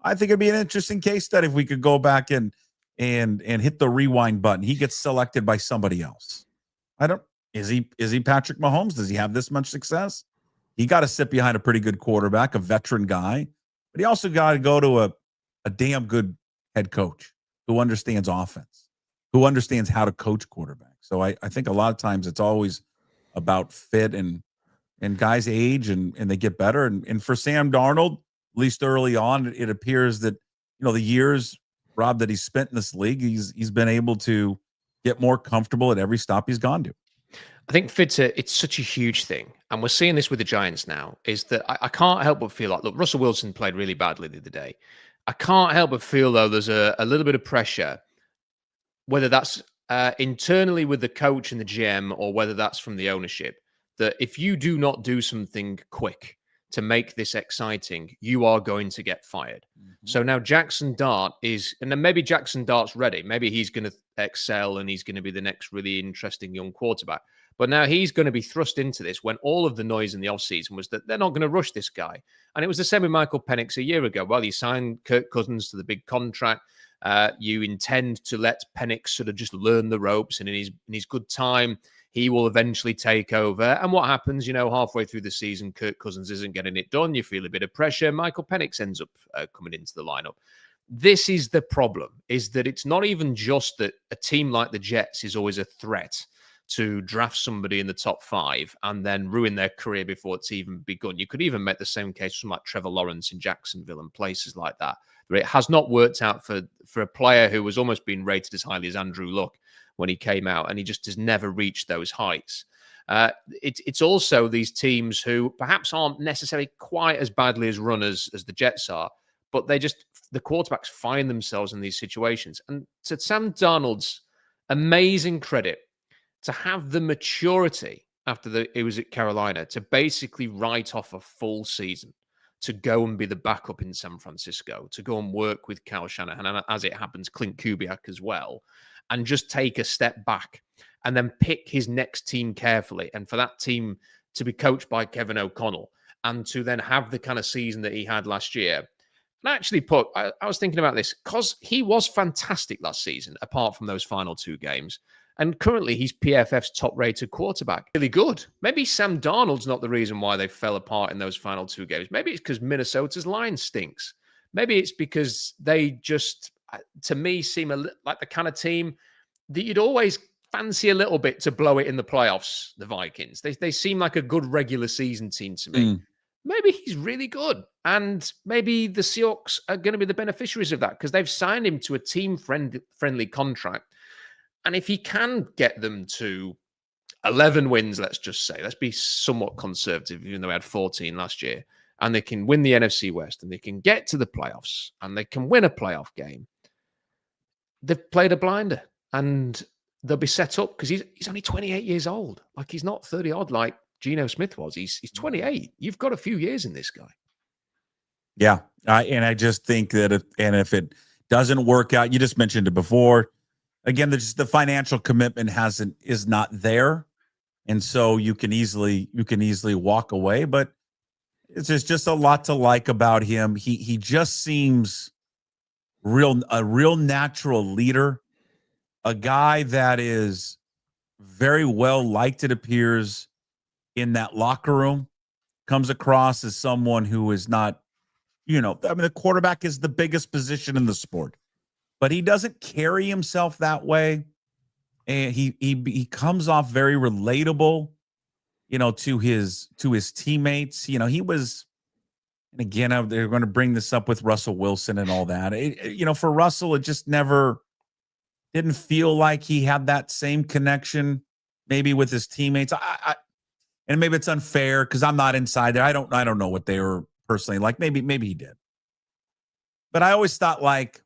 I think it'd be an interesting case study if we could go back and hit the rewind button. He gets selected by somebody else. Is he Patrick Mahomes? Does he have this much success? He got to sit behind a pretty good quarterback, a veteran guy, but he also got to go to a damn good head coach who understands offense, who understands how to coach quarterbacks. So I think a lot of times it's always about fit and guys age and they get better. And for Sam Darnold, at least early on, it appears that, the years Rob, that he's spent in this league, he's been able to get more comfortable at every stop he's gone to. I think, Fitz, it's such a huge thing. And we're seeing this with the Giants now, is that I can't help but feel like, look, Russell Wilson played really badly the other day. I can't help but feel, though, there's a little bit of pressure, whether that's internally with the coach and the GM or whether that's from the ownership, that if you do not do something quick to make this exciting, you are going to get fired. So now Jackson Dart is, and then maybe Jackson Dart's ready. Maybe he's going to excel and he's going to be the next really interesting young quarterback. But now he's going to be thrust into this when all of the noise in the offseason was that they're not going to rush this guy. And it was the same with Michael Penix a year ago. Well, you signed Kirk Cousins to the big contract. You intend to let Penix sort of just learn the ropes, and in his good time, he will eventually take over. And what happens, halfway through the season, Kirk Cousins isn't getting it done. You feel a bit of pressure. Michael Penix ends up coming into the lineup. This is the problem, is that it's not even just that a team like the Jets is always a threat to draft somebody in the top 5 and then ruin their career before it's even begun. You could even make the same case from like Trevor Lawrence in Jacksonville and places like that, where it has not worked out for a player who was almost being rated as highly as Andrew Luck when he came out, and he just has never reached those heights. It's also these teams who perhaps aren't necessarily quite as badly as runners as the Jets are, but the quarterbacks find themselves in these situations. And to Sam Darnold's amazing credit, to have the maturity after it was at Carolina to basically write off a full season, to go and be the backup in San Francisco, to go and work with Kyle Shanahan, and as it happens, Clint Kubiak as well, and just take a step back and then pick his next team carefully. And for that team to be coached by Kevin O'Connell and to then have the kind of season that he had last year. And actually, I was thinking about this because he was fantastic last season, apart from those final 2 games. And currently, he's PFF's top-rated quarterback. Really good. Maybe Sam Darnold's not the reason why they fell apart in those final 2 games. Maybe it's because Minnesota's line stinks. Maybe it's because they just, to me, seem like the kind of team that you'd always fancy a little bit to blow it in the playoffs, the Vikings. They seem like a good regular season team to me. Maybe he's really good. And maybe the Seahawks are going to be the beneficiaries of that because they've signed him to a team-friendly contract. And if he can get them to 11 wins, let's just say, let's be somewhat conservative, even though we had 14 last year, and they can win the NFC West and they can get to the playoffs and they can win a playoff game, they've played a blinder and they'll be set up because he's only 28 years old. Like, he's not 30 odd like Geno Smith was. He's 28. You've got a few years in this guy. Yeah. And I just think that if it doesn't work out, you just mentioned it before, again, the financial commitment is not there, and so you can easily walk away. But it's just a lot to like about him. He just seems a real natural leader, a guy that is very well liked. It appears in that locker room, comes across as someone who is not, the quarterback is the biggest position in the sport. But he doesn't carry himself that way. And he comes off very relatable, to his teammates. He was, and again, they're going to bring this up with Russell Wilson and all that. For Russell, it just never didn't feel like he had that same connection maybe with his teammates. And maybe it's unfair because I'm not inside there. I don't know what they were personally like. Maybe he did. But I always thought like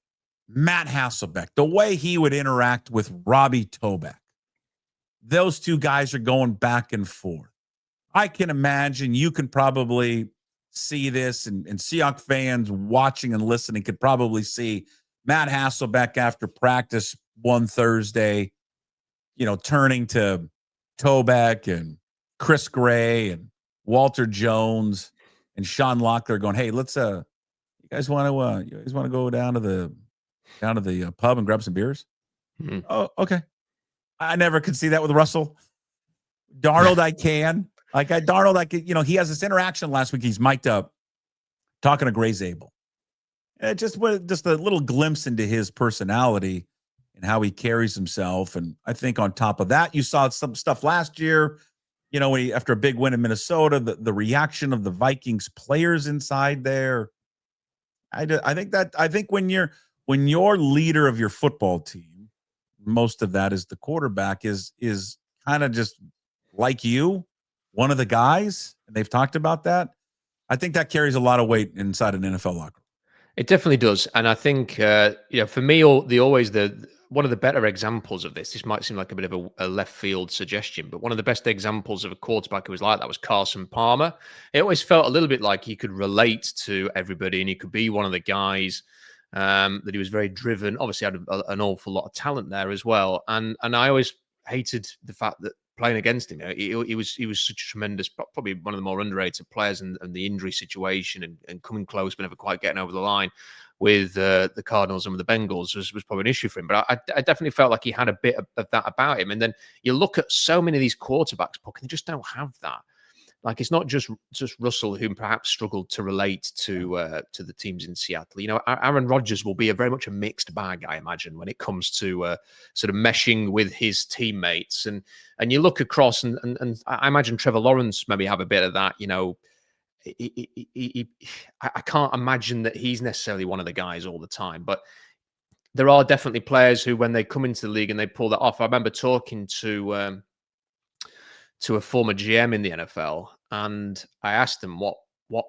Matt Hasselbeck, the way he would interact with Robbie Toback, those two guys are going back and forth. I can imagine you can probably see this, and Seahawks fans watching and listening could probably see Matt Hasselbeck after practice one Thursday, turning to Toback and Chris Gray and Walter Jones and Sean Locklear going, "Hey, let's you guys want to go down to the pub and grab some beers?" Mm-hmm. Oh, okay. I never could see that with Russell. Darnold, I can. Darnold, I could, he has this interaction last week. He's mic'd up talking to Gray Zabel. Just a little glimpse into his personality and how he carries himself. And I think on top of that, you saw some stuff last year, when after a big win in Minnesota, the reaction of the Vikings players inside there. I think when when your leader of your football team, most of that is the quarterback, is kind of just like you, one of the guys, and they've talked about that, I think that carries a lot of weight inside an NFL locker room. It definitely does. And I think, for me, one of the better examples of this might seem like a bit of a left field suggestion, but one of the best examples of a quarterback who was like that was Carson Palmer. It always felt a little bit like he could relate to everybody and he could be one of the guys that he was very driven. Obviously had an awful lot of talent there as well. And I always hated the fact that playing against him, he was such a tremendous, probably one of the more underrated players, and the injury situation and coming close but never quite getting over the line with the Cardinals and with the Bengals was probably an issue for him. But I definitely felt like he had a bit of that about him. And then you look at so many of these quarterbacks, Puck, and they just don't have that. Like, it's not just Russell who perhaps struggled to relate to the teams in Seattle. You know, Aaron Rodgers will be very much a mixed bag, I imagine, when it comes to sort of meshing with his teammates. And you look across, and I imagine Trevor Lawrence maybe have a bit of that. You know, I can't imagine that he's necessarily one of the guys all the time, but there are definitely players who, when they come into the league and they pull that off. I remember talking to a former GM in the NFL, and I asked him, what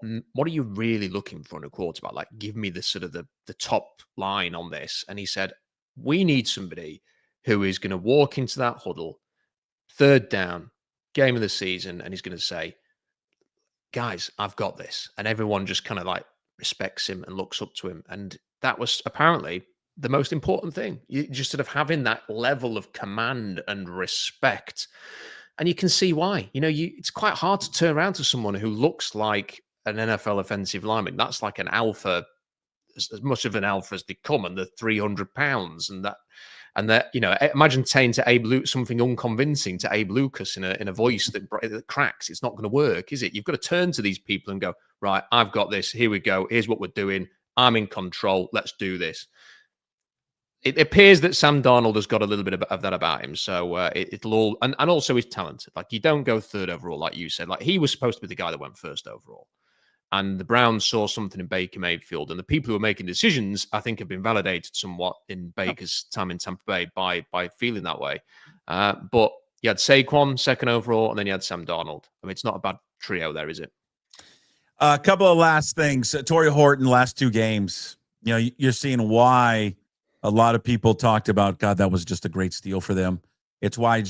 are you really looking for in a quarterback? Like, give me the sort of the top line on this. And he said, we need somebody who is going to walk into that huddle, third down, game of the season, and he's going to say, guys, I've got this. And everyone just kind of like respects him and looks up to him. And that was apparently the most important thing. You just sort of having that level of command and respect. And you can see why. You know, it's quite hard to turn around to someone who looks like an NFL offensive lineman. That's like an alpha, as much of an alpha as they come, and they're 300 pounds. And that, you know, imagine saying to Abe Lucas something unconvincing to Abe Lucas in a voice that cracks. It's not going to work, is it? You've got to turn to these people and go, right, I've got this. Here we go. Here's what we're doing. I'm in control. Let's do this. It appears that Sam Darnold has got a little bit of that about him. So it'll all, and also he's talented. Like, you don't go third overall, like you said. Like, he was supposed to be the guy that went first overall. And the Browns saw something in Baker Mayfield. And the people who are making decisions, I think, have been validated somewhat in Baker's time in Tampa Bay by feeling that way. But you had Saquon second overall, and then you had Sam Darnold. I mean, it's not a bad trio there, is it? A couple of last things. Torrey Horton, last two games. You know, you're seeing why a lot of people talked about, God, that was just a great steal for them. It's why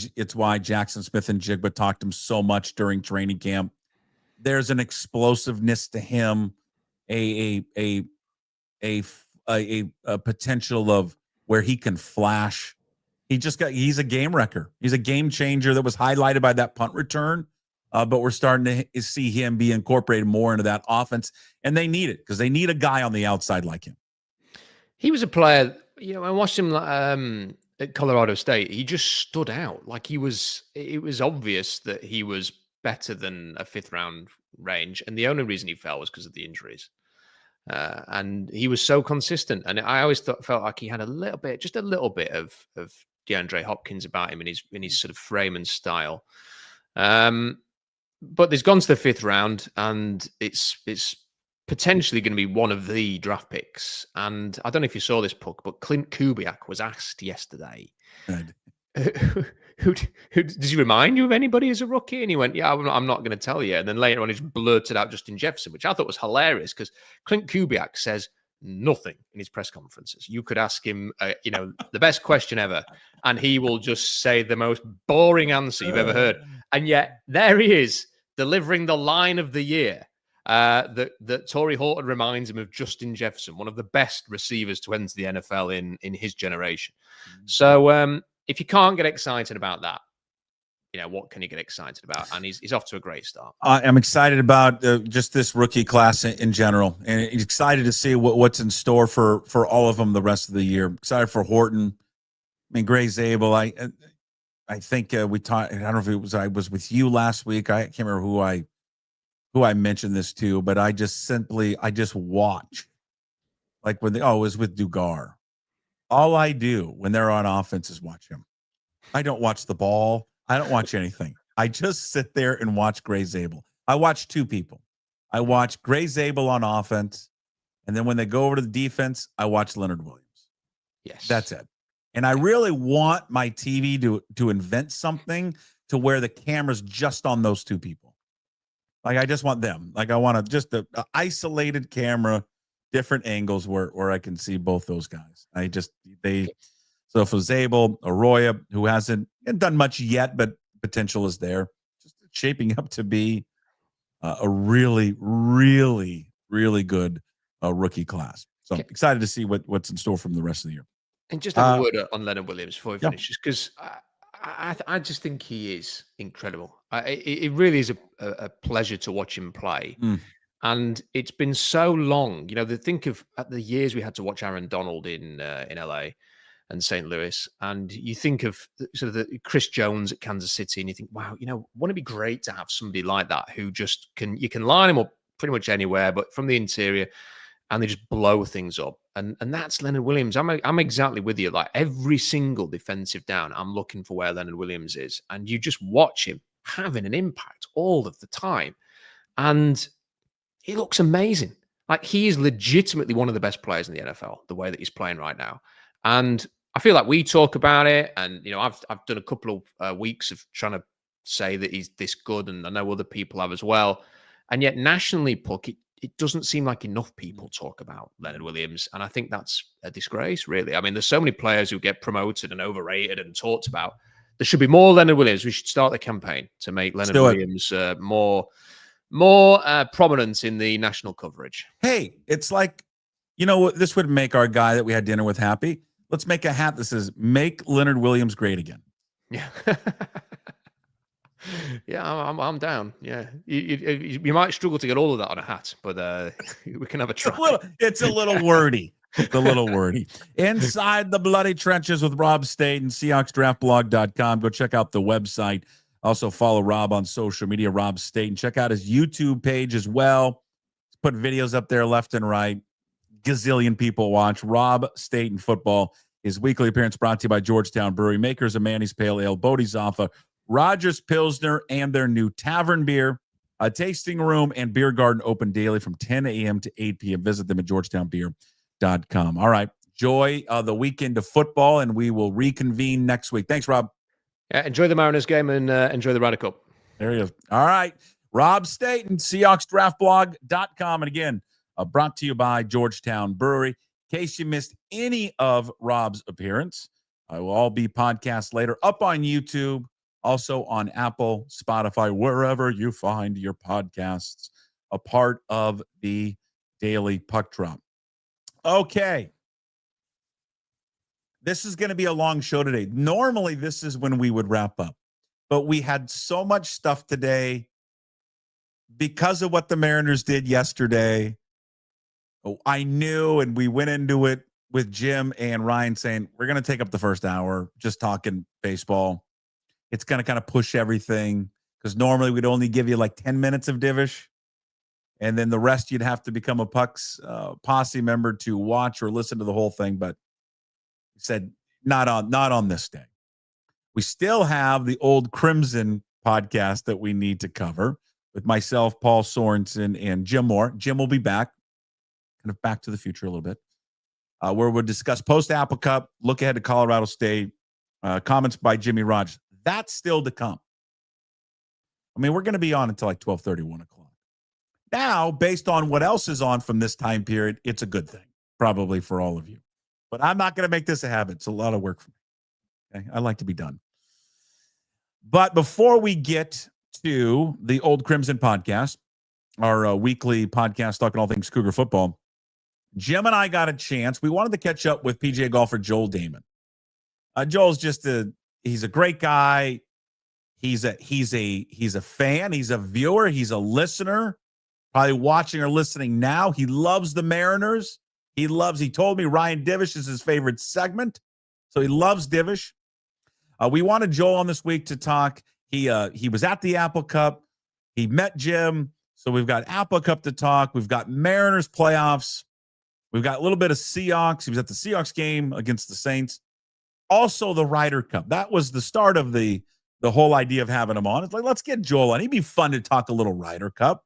Jackson Smith and Jigba talked him so much during training camp. There's an explosiveness to him, a potential of where he can flash. He's a game wrecker. He's a game changer that was highlighted by that punt return. But we're starting to see him be incorporated more into that offense, and they need it because they need a guy on the outside like him. He was a player, you know, I watched him at Colorado State. He just stood out. Like, it was obvious that he was better than a fifth round range. And the only reason he fell was because of the injuries. And he was so consistent. And I always felt like he had just a little bit of DeAndre Hopkins about him in his sort of frame and style. But he's gone to the fifth round, and it's potentially going to be one of the draft picks. And I don't know if you saw this, Puck, but Clint Kubiak was asked yesterday, who does he remind you of anybody as a rookie? And he went, yeah, I'm not going to tell you. And then later on, he just blurted out Justin Jefferson, which I thought was hilarious because Clint Kubiak says nothing in his press conferences. You could ask him, the best question ever, and he will just say the most boring answer you've ever heard. And yet there he is delivering the line of the year. That Torrey Horton reminds him of Justin Jefferson, one of the best receivers to enter the NFL in his generation. So if you can't get excited about that, what can you get excited about? And he's off to a great start. I'm excited about just this rookie class in general, and excited to see what's in store for all of them the rest of the year. Excited for Horton. I mean, Gray Zabel. I think we talked. I don't know if I was with you last week. I can't remember who I mentioned this to, but I just watch, like when it was with Dugar. All I do when they're on offense is watch him. I don't watch the ball. I don't watch anything. I just sit there and watch Gray Zabel. I watch two people. I watch Gray Zabel on offense, and then when they go over to the defense, I watch Leonard Williams. Yes. That's it. And I really want my TV to invent something to where the camera's just on those two people. Like, I just want them. Like, I want just a isolated camera, different angles where I can see both those guys. So for Zabel, Arroyo, who hasn't done much yet, but potential is there, just shaping up to be a really, really, really good rookie class. So I'm excited to see what's in store from the rest of the year. And just have a word on Leonard Williams before we finish, just because I just think he is incredible. It really is a pleasure to watch him play. And it's been so long, think of the years we had to watch Aaron Donald in LA and St. Louis, and you think of sort of the Chris Jones at Kansas City, and you think, wow, wouldn't it be great to have somebody like that who just you can line him up pretty much anywhere, but from the interior, and they just blow things up. And that's Leonard Williams. I'm exactly with you. Like, every single defensive down, I'm looking for where Leonard Williams is, and you just watch him having an impact all of the time, and he looks amazing. Like, he is legitimately one of the best players in the NFL, the way that he's playing right now. And I feel like we talk about it, and I've done a couple of weeks of trying to say that he's this good, and I know other people have as well. And yet, nationally, Puck, it doesn't seem like enough people talk about Leonard Williams, and I think that's a disgrace, really. I mean, there's so many players who get promoted and overrated and talked about. There should be more Leonard Williams. We should start the campaign to make Leonard Williams more prominent in the national coverage. Hey, it's like, this would make our guy that we had dinner with happy. Let's make a hat that says, "Make Leonard Williams great again." Yeah. Yeah, I'm down. Yeah. You might struggle to get all of that on a hat, but we can have a try. It's a little wordy. It's a little wordy. Inside the Bloody Trenches with Rob Staton, SeahawksDraftBlog.com. Go check out the website. Also follow Rob on social media, Rob Staton. Check out his YouTube page as well. Put videos up there left and right. Gazillion people watch. Rob Staton Football. His weekly appearance brought to you by Georgetown Brewery, makers of Manny's Pale Ale, Bodhisattva, Rogers Pilsner, and their new Tavern Beer. A tasting room and beer garden open daily from 10 a.m. to 8 p.m. Visit them at georgetownbeer.com. All right. Enjoy the weekend of football, and we will reconvene next week. Thanks, Rob. Yeah, enjoy the Mariners game and enjoy the Ryder Cup. There you go. All right. Rob Staton, SeahawksDraftBlog.com. And again, brought to you by Georgetown Brewery. In case you missed any of Rob's appearance, I will all be podcast later up on YouTube, also on Apple, Spotify, wherever you find your podcasts, a part of the Daily Puck Drop. Okay. This is going to be a long show today. Normally, this is when we would wrap up, but we had so much stuff today because of what the Mariners did yesterday. I knew, and we went into it with Jim and Ryan saying, we're going to take up the first hour just talking baseball. It's going to kind of push everything because normally we'd only give you like 10 minutes of Divish, and then the rest you'd have to become a Pucks posse member to watch or listen to the whole thing. But he said, not on this day. We still have the Old Crimson podcast that we need to cover with myself, Paul Sorensen, and Jim Moore. Jim will be back, kind of back to the future a little bit, where we'll discuss post-Apple Cup, look ahead to Colorado State, comments by Jimmy Rogers. That's still to come. I mean, we're going to be on until like 12:30, 1 o'clock. Now, based on what else is on from this time period, it's a good thing, probably for all of you. But I'm not going to make this a habit. It's a lot of work for me. Okay? I like to be done. But before we get to the Old Crimson podcast, our weekly podcast talking all things Cougar football, Jim and I got a chance. We wanted to catch up with PGA golfer Joel Dahmen. Joel's just he's a great guy. He's a fan. He's a viewer. He's a listener, probably watching or listening now. He loves the Mariners. He told me Ryan Divish is his favorite segment. So he loves Divish. We wanted Joel on this week to talk. He was at the Apple Cup. He met Jim. So we've got Apple Cup to talk. We've got Mariners playoffs. We've got a little bit of Seahawks. He was at the Seahawks game against the Saints. Also the Ryder Cup. That was the start of the whole idea of having him on. It's like, let's get Joel on. He'd be fun to talk a little Ryder Cup.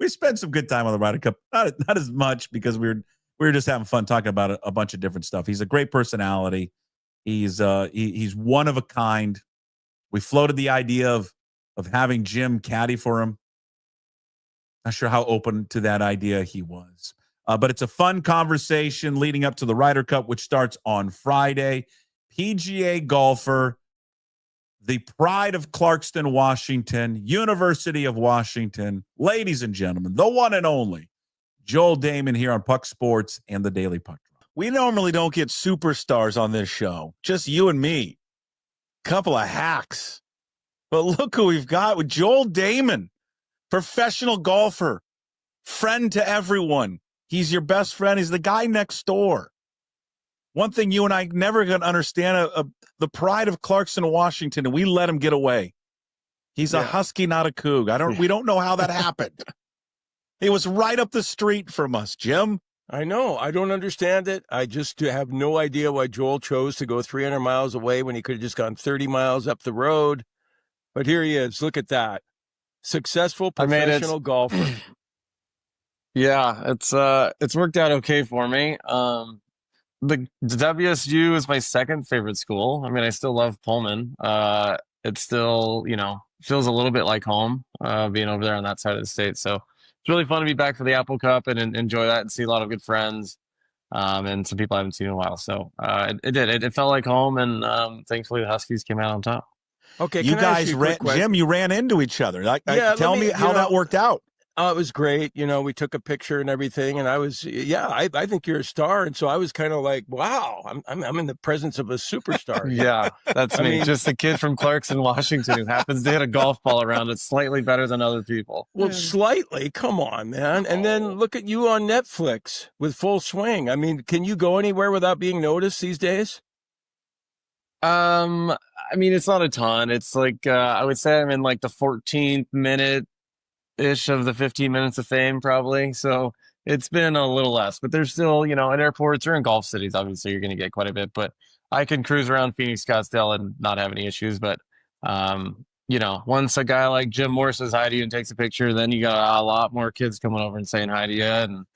We spent some good time on the Ryder Cup. Not as much because we were we were just having fun talking about a bunch of different stuff. He's a great personality. He's one of a kind. We floated the idea of having Jim caddy for him. Not sure how open to that idea he was. But it's a fun conversation leading up to the Ryder Cup, which starts on Friday. PGA golfer, the pride of Clarkston, Washington, University of Washington. Ladies and gentlemen, the one and only Joel Dahmen here on Puck Sports and the Daily Puck Drop. We normally don't get superstars on this show, just you and me. Couple of hacks. But look who we've got with Joel Dahmen, professional golfer, friend to everyone. He's your best friend. He's the guy next door. One thing you and I never going to understand, the pride of Clarkston, Washington, and we let him get away. He's a Husky, not a Coug. We don't know how that happened. He was right up the street from us, Jim. I know. I don't understand it. I just have no idea why Joel chose to go 300 miles away when he could have just gone 30 miles up the road. But here he is. Look at that. Successful professional golfer. Yeah, it's worked out okay for me. The WSU is my second favorite school. I mean, I still love Pullman. It still, feels a little bit like home, being over there on that side of the state. So it's really fun to be back for the Apple Cup and enjoy that and see a lot of good friends, and some people I haven't seen in a while. So it felt like home, and thankfully the Huskies came out on top. Okay, you guys Jim, you ran into each other. Tell me how that worked out. It was great. We took a picture and everything, and I was, I think you're a star. And so I was kind of like, wow, I'm in the presence of a superstar. Yeah, that's me. Just a kid from Clarkston, Washington, who happens to hit a golf ball around it slightly better than other people. Well, slightly. Come on, man. And then look at you on Netflix with Full Swing. I mean, can you go anywhere without being noticed these days? It's not a ton. It's like, I would say I'm in like the 14th minute ish of the 15 minutes of fame, probably. So it's been a little less, but there's still, in airports or in golf cities, obviously you're going to get quite a bit, but I can cruise around Phoenix, Scottsdale and not have any issues. But, once a guy like Jim Moore says hi to you and takes a picture, then you got a lot more kids coming over and saying hi to you. And,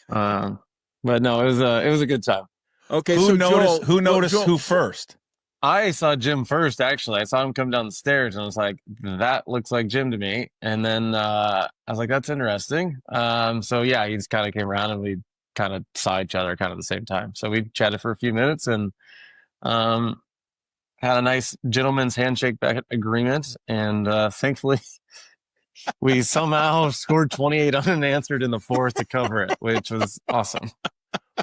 but no, it was a good time. Okay. Who noticed who first? I saw Jim first, actually. I saw him come down the stairs, and I was like, that looks like Jim to me. And then I was like, that's interesting. So, yeah, he just kind of came around, and we kind of saw each other kind of at the same time. So we chatted for a few minutes and had a nice gentleman's handshake back agreement. And thankfully, we somehow scored 28 unanswered in the fourth to cover it, which was awesome.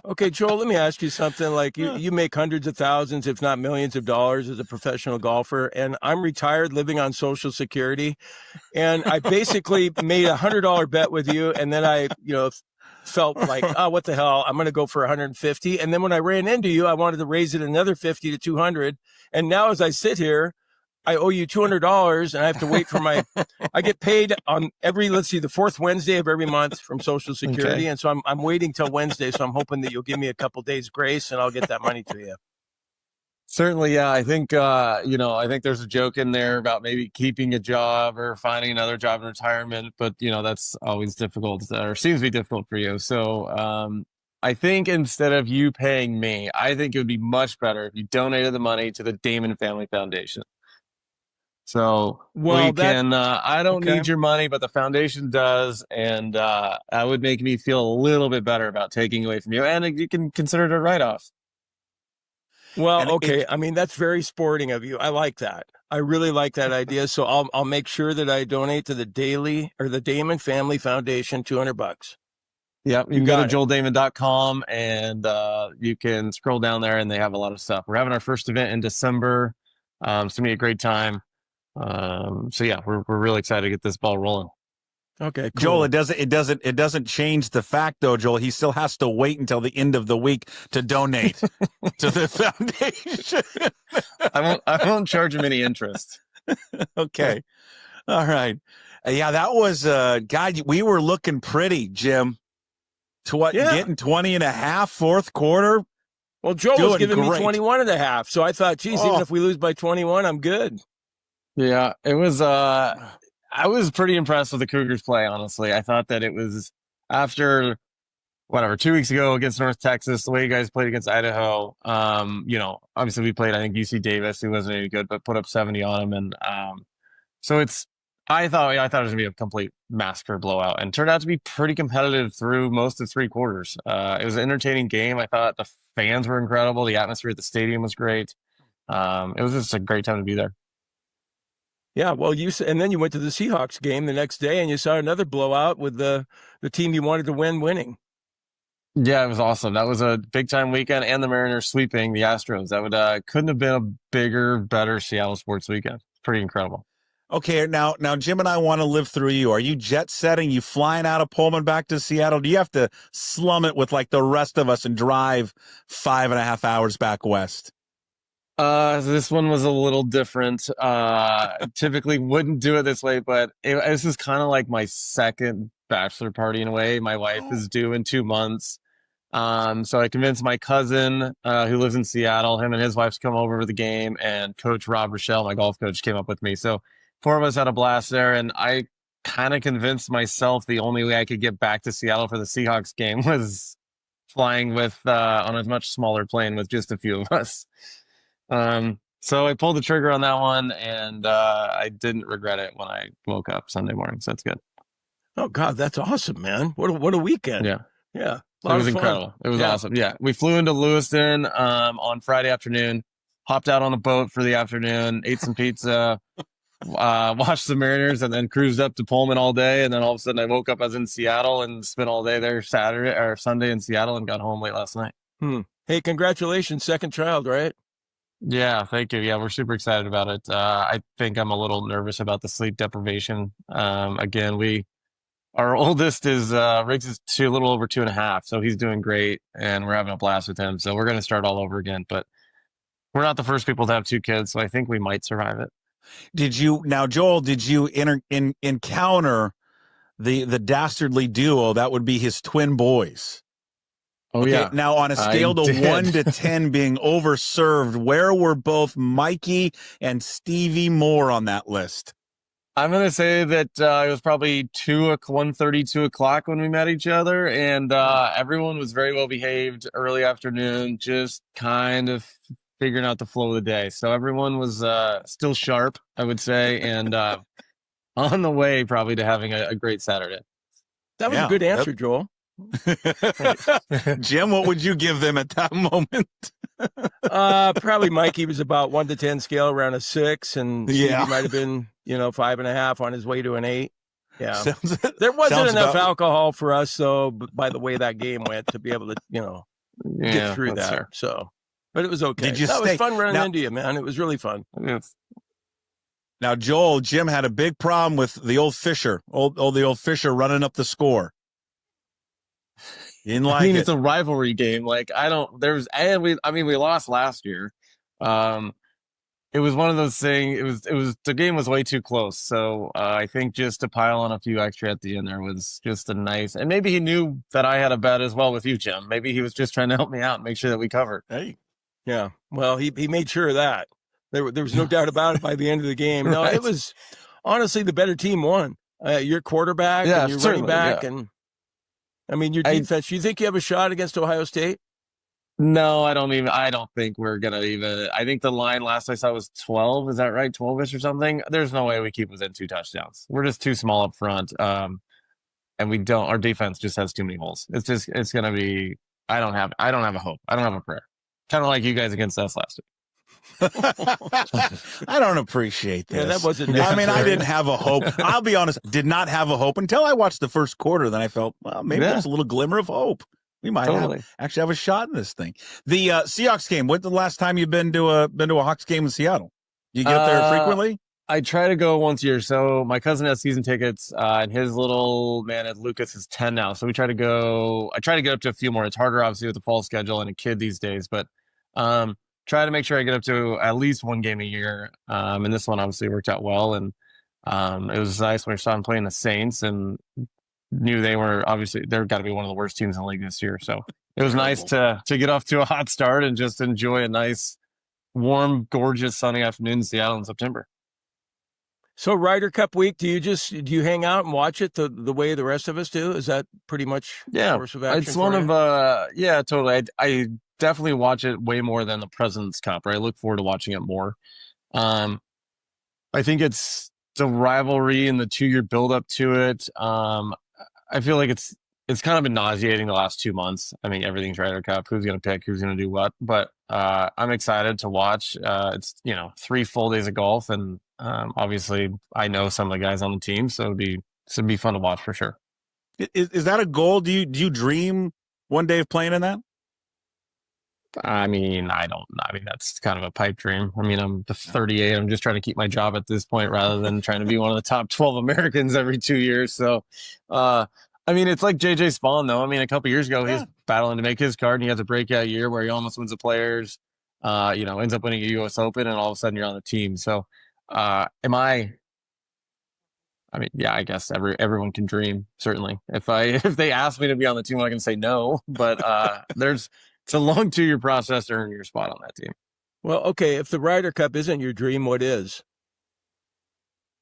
Okay, Joel, let me ask you something. Like you make hundreds of thousands, if not millions of dollars as a professional golfer, and I'm retired living on Social Security, and I basically made $100 bet with you, and then I, felt like, oh, what the hell, I'm going to go for 150, and then when I ran into you, I wanted to raise it another 50 to 200, and now as I sit here, I owe you $200 and I have to wait for I get paid on the fourth Wednesday of every month from Social Security. Okay. And so I'm waiting till Wednesday. So I'm hoping that you'll give me a couple days grace and I'll get that money to you. Certainly. Yeah. I think, I think there's a joke in there about maybe keeping a job or finding another job in retirement, but that's always difficult or seems to be difficult for you. So, I think instead of you paying me, I think it would be much better if you donated the money to the Dahmen Family Foundation. So I don't need your money, but the foundation does. And that would make me feel a little bit better about taking away from you. And you can consider it a write-off. Well, that's very sporting of you. I like that. I really like that idea. So I'll make sure that I donate to the Dahmen Family Foundation, $200. Yeah, you can go to joeldahmen.com and you can scroll down there and they have a lot of stuff. We're having our first event in December. It's going to be a great time. So yeah, we're really excited to get this ball rolling. Okay, cool. Joel, it doesn't change the fact though, Joel, he still has to wait until the end of the week to donate to the foundation. I won't charge him any interest. Okay. All right. Yeah, that was God, we were looking pretty, Jim. Getting 20 and a half, fourth quarter. Well, Joel was giving me 21 and a half. So I thought, geez, even if we lose by 21, I'm good. Yeah, it was, I was pretty impressed with the Cougars play, honestly. I thought that it was after whatever, 2 weeks ago against North Texas, the way you guys played against Idaho. Obviously we played, I think, UC Davis, who wasn't any good, but put up 70 on them. And so I thought it was going to be a complete massacre blowout, and turned out to be pretty competitive through most of 3 quarters. It was an entertaining game. I thought the fans were incredible. The atmosphere at the stadium was great. It was just a great time to be there. Yeah, well, and then you went to the Seahawks game the next day, and you saw another blowout with the team you wanted to win winning. Yeah, it was awesome. That was a big time weekend, and the Mariners sweeping the Astros. That would couldn't have been a bigger, better Seattle sports weekend. Pretty incredible. Okay, now Jim and I want to live through you. Are you jet setting? You flying out of Pullman back to Seattle? Do you have to slum it with like the rest of us and drive 5.5 hours back west? This one was a little different. Typically wouldn't do it this way, but this is kind of like my second bachelor party in a way. My wife is due in 2 months. So I convinced my cousin, who lives in Seattle, him and his wife to come over for the game, and Coach Rob Rochelle, my golf coach, came up with me. So 4 of us had a blast there, and I kind of convinced myself the only way I could get back to Seattle for the Seahawks game was flying with on a much smaller plane with just a few of us. So I pulled the trigger on that one, and I didn't regret it when I woke up Sunday morning. So that's good. Oh God, that's awesome, man! What a weekend! Yeah. It was incredible. It was awesome. Yeah, we flew into Lewiston on Friday afternoon, hopped out on a boat for the afternoon, ate some pizza, watched the Mariners, and then cruised up to Pullman all day. And then all of a sudden, I woke up, I was in Seattle, and spent all day there Sunday in Seattle, and got home late last night. Hey, congratulations, second child, right? Yeah, thank you. Yeah, we're super excited about it. I think I'm a little nervous about the sleep deprivation. Again, our oldest is Riggs is a little over 2.5, so he's doing great, and we're having a blast with him. So we're going to start all over again, but we're not the first people to have 2 kids, so I think we might survive it. Joel, did you encounter the dastardly duo that would be his twin boys? Oh, okay, yeah. Now, on a scale of 1 to 10 being overserved, where were both Mikey and Stevie Moore on that list? I'm going to say that it was probably 1:30, 2 o'clock when we met each other, and everyone was very well behaved early afternoon, just kind of figuring out the flow of the day. So everyone was still sharp, I would say, and on the way probably to having a great Saturday. That was a good answer, Joel. Jim, what would you give them at that moment? Probably Mikey was about 1 to 10 scale, around a 6, and Stevie might have been 5.5 on his way to an 8. Yeah, there wasn't enough alcohol for us, though. By the way that game went, to be able to get through that. Fair. So, but it was okay. It was fun running into you, man. It was really fun. Now, Joel, Jim had a big problem with the old Fisher, the old Fisher running up the score. It's a rivalry game. Like we lost last year. It was one of those things. The game was way too close. So I think just to pile on a few extra at the end there was just a nice. And maybe he knew that I had a bet as well with you, Jim. Maybe he was just trying to help me out and make sure that we covered. Hey, yeah. Well, he made sure of that. There was no doubt about it by the end of the game. No, it was honestly the better team won. Your quarterback and your running back and. I mean, your defense, do you think you have a shot against Ohio State? No, I don't think we're going to even. I think the line last I saw was 12. Is that right? 12-ish or something? There's no way we keep within 2 touchdowns. We're just too small up front. And our defense just has too many holes. It's going to be, I don't have a hope. I don't have a prayer. Kind of like you guys against us last week. I don't appreciate this. Yeah, that wasn't necessary. I mean, I didn't have a hope. I'll be honest, did not have a hope until I watched the first quarter. Then I felt, well, maybe there's a little glimmer of hope. We might actually have a shot in this thing. The Seahawks game. When's the last time you've been to a Hawks game in Seattle? You get there frequently? I try to go once a year. So my cousin has season tickets, and his little man at Lucas is 10 now. So we try to go. I try to get up to a few more. It's harder, obviously, with the fall schedule and a kid these days, but try to make sure I get up to at least one game a year. And this one obviously worked out well. And it was nice when we saw him playing the Saints and knew they've got to be one of the worst teams in the league this year. So it was nice to get off to a hot start and just enjoy a nice, warm, gorgeous, sunny afternoon in Seattle in September. So Ryder Cup week, do you hang out and watch it the way the rest of us do? Is that pretty much course of action? It's one of yeah, totally. I definitely watch it way more than the President's Cup. Right? I look forward to watching it more. I think it's the rivalry and the 2-year build up to it. I feel like it's kind of been nauseating the last 2 months. I mean, everything's Ryder Cup. Who's going to pick? Who's going to do what? But I'm excited to watch. It's 3 full days of golf, and obviously I know some of the guys on the team, so it'd be fun to watch for sure. Is that a goal? Do you dream one day of playing in that? I mean, that's kind of a pipe dream. I mean, I'm 38. I'm just trying to keep my job at this point rather than trying to be one of the top 12 Americans every 2 years. So, I mean, it's like JJ Spawn, though. I mean, a couple years ago, he's battling to make his card, and he has a breakout year where he almost wins the Players, ends up winning a U.S. Open, and all of a sudden you're on the team. So, I mean, yeah, I guess everyone can dream, certainly. If they ask me to be on the team, I can say no. But it's a long 2-year process to earn your spot on that team. Well, okay, if the Ryder Cup isn't your dream, what is?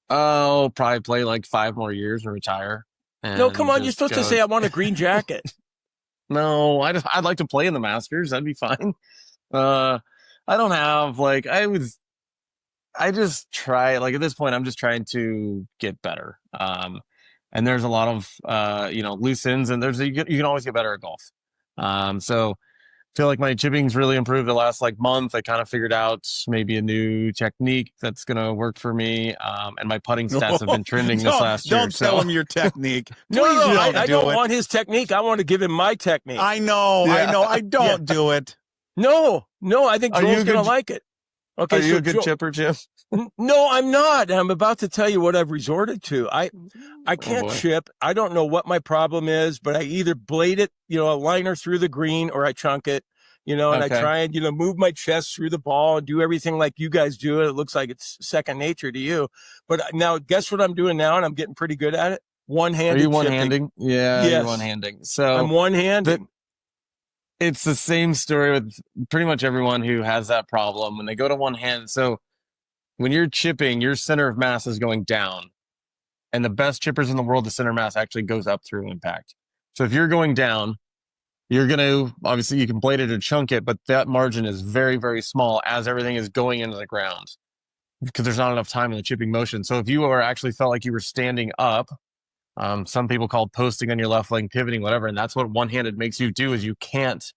I'll probably play like 5 more years and retire. No, come on. You're supposed to say I want a green jacket. No, I'd like to play in the Masters. That'd be fine. I don't have I just try, like, at this point, I'm just trying to get better. And there's a lot of, loose ends, and you can always get better at golf. So I feel like my chipping's really improved the last month. I kind of figured out maybe a new technique that's going to work for me. And my putting stats have been trending this last year. Don't tell him your technique. No, I don't want his technique. I want to give him my technique. I know. I don't do it. No, I think Joel's going to like it. Okay, are you a good chipper, Jim? No, I'm not. I'm about to tell you what I've resorted to. I can't chip. I don't know what my problem is, but I either blade it, a liner through the green, or I chunk it, and I try and, move my chest through the ball and do everything like you guys do it. It looks like it's second nature to you. But now guess what I'm doing now, and I'm getting pretty good at it? One-handed. Are you one-handing? Yeah, yes. You're one-handing. So I'm one-handed. It's the same story with pretty much everyone who has that problem when they go to one hand. So when you're chipping, your center of mass is going down, and the best chippers in the world, the center of mass actually goes up through impact. So if you're going down, you're going to, obviously you can blade it or chunk it, but that margin is very, very small as everything is going into the ground because there's not enough time in the chipping motion. So if you actually felt like you were standing up, some people call posting on your left leg, pivoting, whatever. And that's what one-handed makes you do, is you can't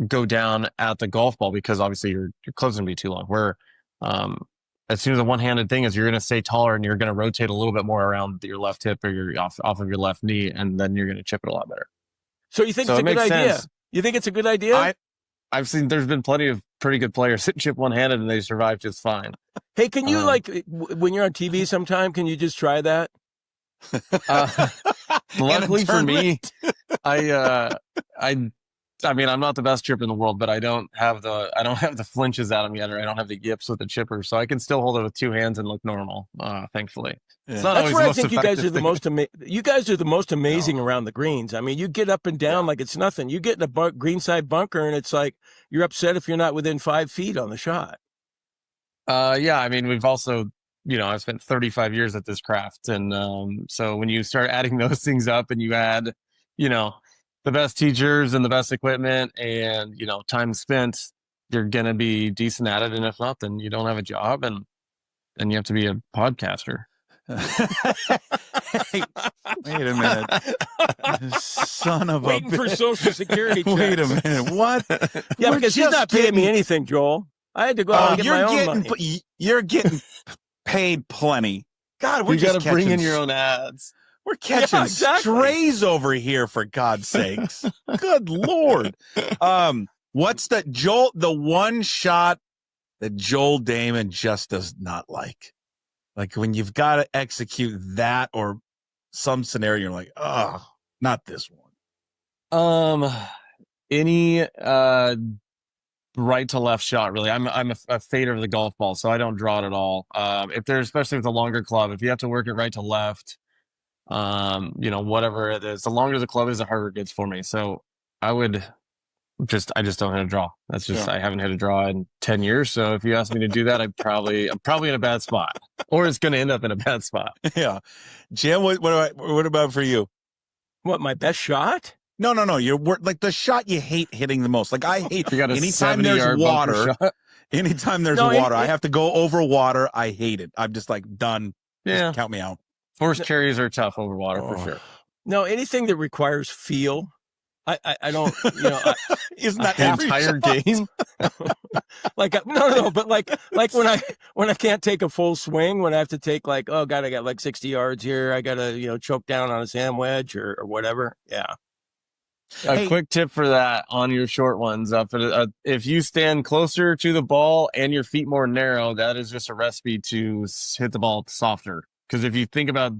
go down at the golf ball because obviously your clothes going to be too long. Where as soon as a one-handed thing is, you're going to stay taller and you're going to rotate a little bit more around your left hip or your off of your left knee, and then you're going to chip it a lot better. So you think it's a good idea? You think it's a good idea? I've seen there's been plenty of pretty good players that chip one-handed and they survive just fine. Hey, can you when you're on TV sometime, can you just try that? Luckily for me, I mean, I'm not the best chipper in the world, but I don't have the flinches out of me yet, or I don't have the yips with the chipper, so I can still hold it with 2 hands and look normal. Thankfully, yeah. That's where I think you guys are the most you guys are the most amazing around the greens. I mean, you get up and down like it's nothing. You get in a greenside bunker, and it's like you're upset if you're not within 5 feet on the shot. Yeah, I mean, we've also, I've spent 35 years at this craft, and so when you start adding those things up, and you add, the best teachers and the best equipment and, time spent, you're going to be decent at it. And if not, then you don't have a job, and then you have to be a podcaster. Hey, wait a minute. Son of Waiting for Social Security checks. Wait a minute. What? Yeah, because he's not paying me anything, Joel. I had to go out and get my own money. You're getting paid plenty. God, we're just got to bring in your own ads. We're catching strays over here, for God's sakes. Good Lord. What's the one shot that Joel Dahmen just does not like? Like when you've got to execute that or some scenario, you're like, oh, not this one. Any right to left shot, really. I'm a fader of the golf ball, so I don't draw it at all. If there's, especially with a longer club, if you have to work it right to left, whatever it is, the longer the club is, the harder it gets for me. So I would I just don't hit a draw. That's just I haven't hit a draw in 10 years. So if you ask me to do that, I'm probably in a bad spot, or it's going to end up in a bad spot. Yeah, Jim, what about for you? What, my best shot? No. You're like the shot you hate hitting the most. Like I hate you got a anytime there's water. Anytime there's water, I have to go over water. I hate it. I'm just like done. Yeah, just count me out. Forced cherries are tough over water for sure. No, anything that requires feel. I don't, isn't that the entire game? Like, no, but like when I can't take a full swing, when I have to take like, oh God, I got like 60 yards here. I got to, choke down on a sand wedge or whatever. Yeah. A quick tip for that on your short ones. If you stand closer to the ball and your feet more narrow, that is just a recipe to hit the ball softer. Because if you think about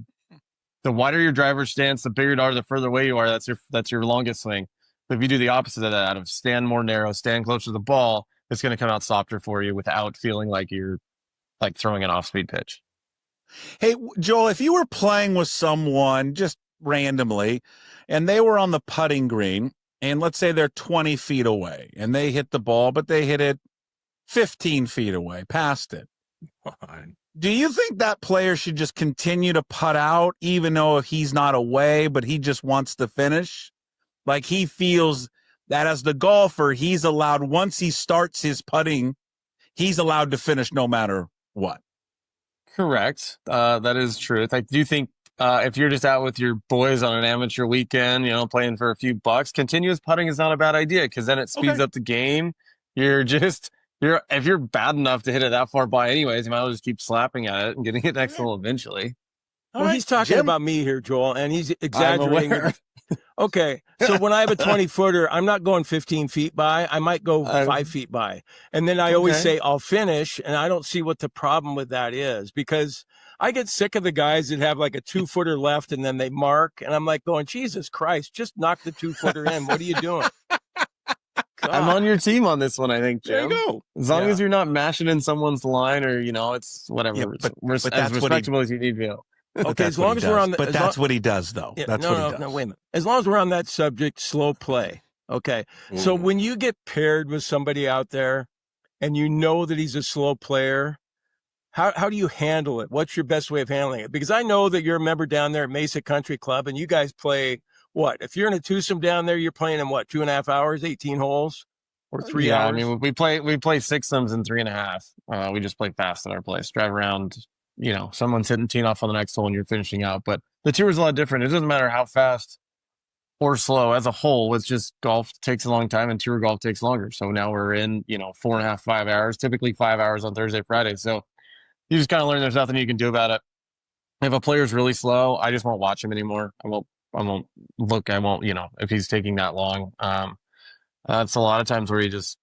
the wider your driver's stance, the bigger you are, the further away you are. That's your longest swing. But if you do the opposite of that, of stand more narrow, stand closer to the ball, it's going to come out softer for you without feeling like you're like throwing an off-speed pitch. Hey, Joel, if you were playing with someone just randomly and they were on the putting green, and let's say they're 20 feet away and they hit the ball, but they hit it 15 feet away, past it. Do you think that player should just continue to putt out even though he's not away, but he just wants to finish? Like he feels that as the golfer, he's allowed, once he starts his putting, he's allowed to finish no matter what. Correct. That is true. I do think if you're just out with your boys on an amateur weekend, playing for a few bucks, continuous putting is not a bad idea because then it speeds up the game. If you're bad enough to hit it that far by anyways, you might as well just keep slapping at it and getting it next hole eventually. Well, he's talking about me here, Joel, and he's exaggerating. Okay, so when I have a 20-footer, I'm not going 15 feet by. I might go 5 feet by. And then I always say, I'll finish, and I don't see what the problem with that is because I get sick of the guys that have like a 2-footer left and then they mark, and I'm like going, Jesus Christ, just knock the 2-footer in. What are you doing? I'm on your team on this one, I think, Jim. There you go. As long as you're not mashing in someone's line or, it's whatever. Yeah, but as respectable as you need to be. Okay, as long as we're on the... But that's what he does, though. Yeah, that's what he does. No, wait a minute. As long as we're on that subject, slow play. Okay. So when you get paired with somebody out there and you know that he's a slow player, how do you handle it? What's your best way of handling it? Because I know that you're a member down there at Mesa Country Club and you guys play... What? If you're in a twosome down there, you're playing in what, 2.5 hours, 18 holes, or 3 hours? I mean, we play sixsomes in 3.5. We just play fast at our place. Drive around, someone's hitting teeing off on the next hole and you're finishing out. But the tour is a lot different. It doesn't matter how fast or slow as a whole. It's just golf takes a long time and tour golf takes longer. So now we're in, 4.5, 5 hours, typically 5 hours on Thursday, Friday. So you just kind of learn there's nothing you can do about it. If a player's really slow, I just won't watch him anymore. I won't look. I won't, if he's taking that long. That's a lot of times where you just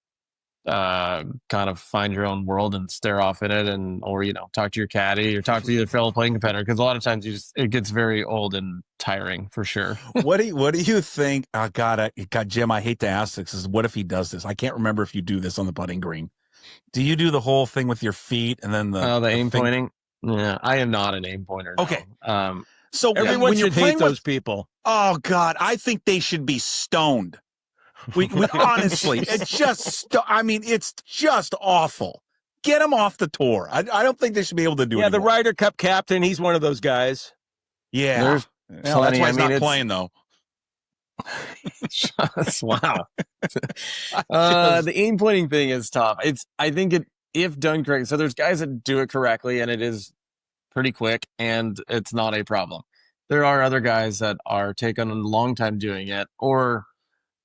kind of find your own world and stare off in it or talk to your caddy or talk to your fellow playing competitor. Because a lot of times it gets very old and tiring for sure. What do you think? Oh, God, Jim, I hate to ask this. Is what if he does this? I can't remember if you do this on the putting green. Do you do the whole thing with your feet and then the aim pointing? Yeah, I am not an aim pointer. No. Okay. So everyone should hate those people. Oh God, I think they should be stoned. We honestly, it's just awful. Get them off the tour. I don't think they should be able to do it. Yeah, the Ryder Cup captain, he's one of those guys. Yeah, that's why he's not playing though. Wow. The aim pointing thing is tough. I think if done correctly. So there's guys that do it correctly, and it is pretty quick, and it's not a problem. There are other guys that are taking a long time doing it, or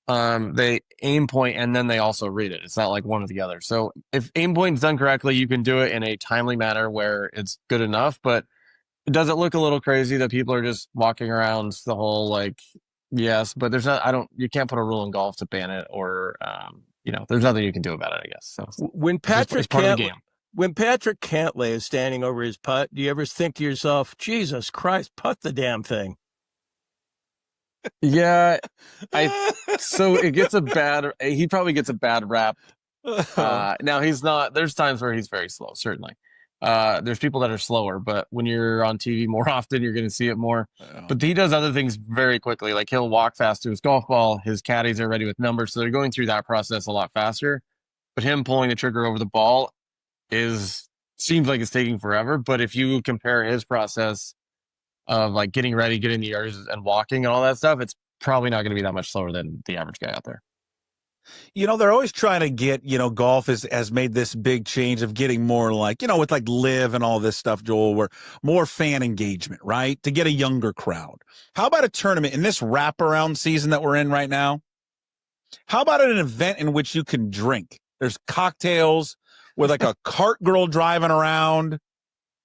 they aim point and then they also read it. It's not like one or the other. So if aim point is done correctly, you can do it in a timely manner where it's good enough. But does it look a little crazy that people are just walking around the whole yes, but there's not. You can't put a rule in golf to ban it, or there's nothing you can do about it, I guess. So when Patrick Cantlay is standing over his putt, do you ever think to yourself, Jesus Christ, putt the damn thing? Yeah, so it gets he probably gets a bad rap. Now he's not, there's times where he's very slow, certainly. There's people that are slower, but when you're on TV more often, you're going to see it more. But he does other things very quickly. Like he'll walk fast to his golf ball. His caddies are ready with numbers. So they're going through that process a lot faster. But him pulling the trigger over the ball seems like it's taking forever. But if you compare his process of like getting ready, getting the yards and walking and all that stuff, it's probably not going to be that much slower than the average guy out there. You know, they're always trying to get, golf has made this big change of getting more like, with like Live and all this stuff, Joel, where more fan engagement, right? To get a younger crowd. How about a tournament in this wraparound season that we're in right now? How about an event in which you can drink? There's cocktails with like a cart girl driving around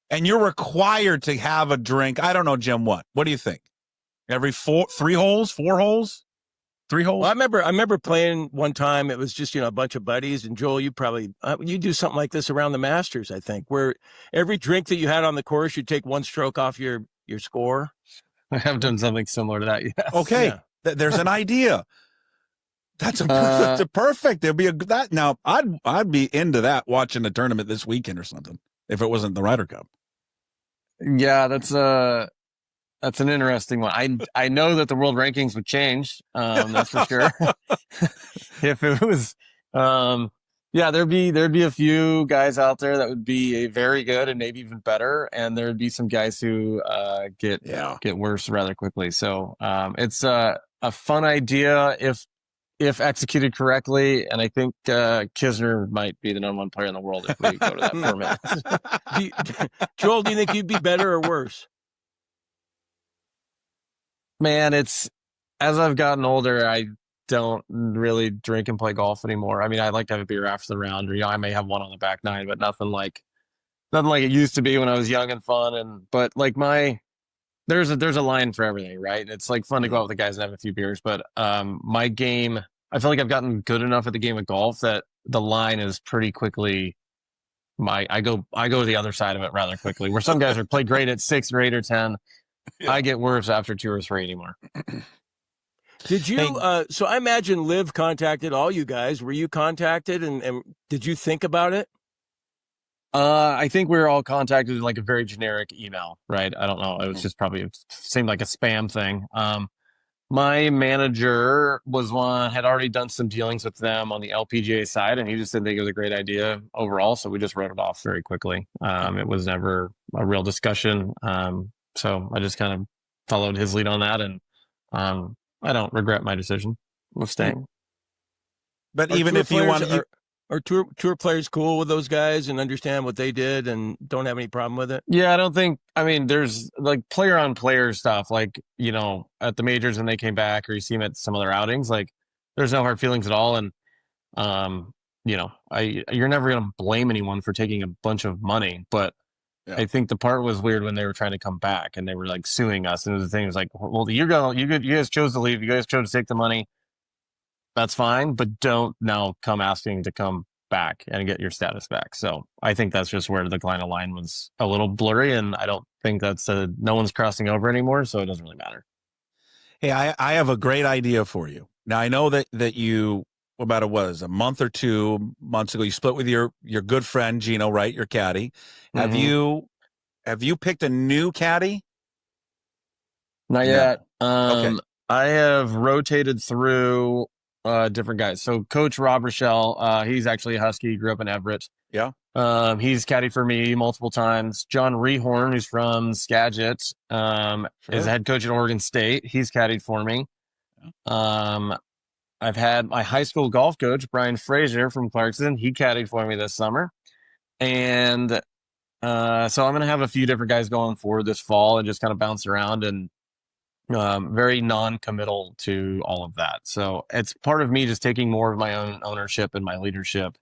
and you're required to have a drink. I don't know, Jim, what do you think? Every 4 holes? Well, I remember playing one time. It was just, a bunch of buddies. And Joel, you probably, you do something like this around the Masters, I think, where every drink that you had on the course, you take one stroke off your score. I have done something similar to that. Yes. Okay. Yeah. There's an idea. That's a perfect. There'd be that. Now I'd be into that, watching a tournament this weekend or something, if it wasn't the Ryder Cup. Yeah, that's an interesting one. I know that the world rankings would change. That's for sure. If it was, there'd be a few guys out there that would be very good and maybe even better, and there'd be some guys who get worse rather quickly. So it's a fun idea if executed correctly, and I think Kisner might be the #1 player in the world if we go to that format. Joel, do you think you'd be better or worse? Man, as I've gotten older, I don't really drink and play golf anymore. I mean, I like to have a beer after the round, or I may have one on the back nine, but nothing like it used to be when I was young and fun. But like there's a line for everything, right? And it's like fun to go out with the guys and have a few beers. But my game, I feel like I've gotten good enough at the game of golf that the line is pretty quickly. I go to the other side of it rather quickly. Where some guys are play great at 6 or 8 or 10. Yeah. I get worse after 2 or 3 anymore. Did you? So I imagine Liv contacted all you guys. Were you contacted, and did you think about it? I think we were all contacted in like a very generic email, right? I don't know. It was just seemed like a spam thing. My manager had already done some dealings with them on the LPGA side, and he just didn't think it was a great idea overall. So we just wrote it off very quickly. It was never a real discussion. So I just kind of followed his lead on that, and I don't regret my decision of staying. But even if you want to, are tour players cool with those guys and understand what they did and don't have any problem with it? Yeah, I don't think. I mean, there's like player on player stuff, like at the majors when they came back, or you see them at some other outings. Like, there's no hard feelings at all, and you're never gonna blame anyone for taking a bunch of money, but. Yeah. I think the part was weird when they were trying to come back and they were like suing us. And the thing was like, well, you guys chose to leave. You guys chose to take the money. That's fine, but don't now come asking to come back and get your status back. So I think that's just where the line was a little blurry, and I don't think no one's crossing over anymore, so it doesn't really matter. Hey, I have a great idea for you. Now I know that you about a month or 2 months ago, you split with your good friend Gino, right? Your caddy. Mm-hmm. Have you picked a new caddy? Not yet. Okay. I have rotated through different guys. So Coach Rob Rochelle, he's actually a Husky. He grew up in Everett. Yeah. He's caddied for me multiple times. John Rehorn, who's from Skagit, is a head coach at Oregon State. He's caddied for me. I've had my high school golf coach, Brian Frazier from Clarkson. He caddied for me this summer. And so I'm going to have a few different guys going forward this fall and just kind of bounce around, and very non-committal to all of that. So it's part of me just taking more of my own ownership and my leadership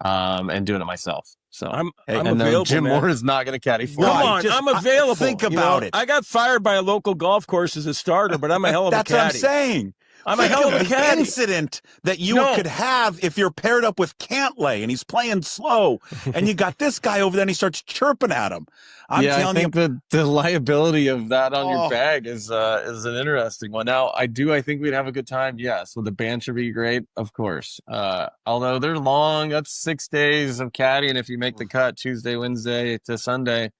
and doing it myself. So I'm available. Jim Moore is not going to caddy for me. Come on, I'm available. Think about it. I got fired by a local golf course as a starter, but I'm a hell of a caddy. That's what I'm saying. I'm a hell of a caddy. Incident that you could have if you're paired up with Cantlay and he's playing slow, and you got this guy over there and he starts chirping at him. I think the liability of that on your bag is an interesting one. Now, I think we'd have a good time. Yes, would the band should be great, of course. Although they're long, that's 6 days of caddy, and if you make the cut Tuesday, Wednesday to Sunday,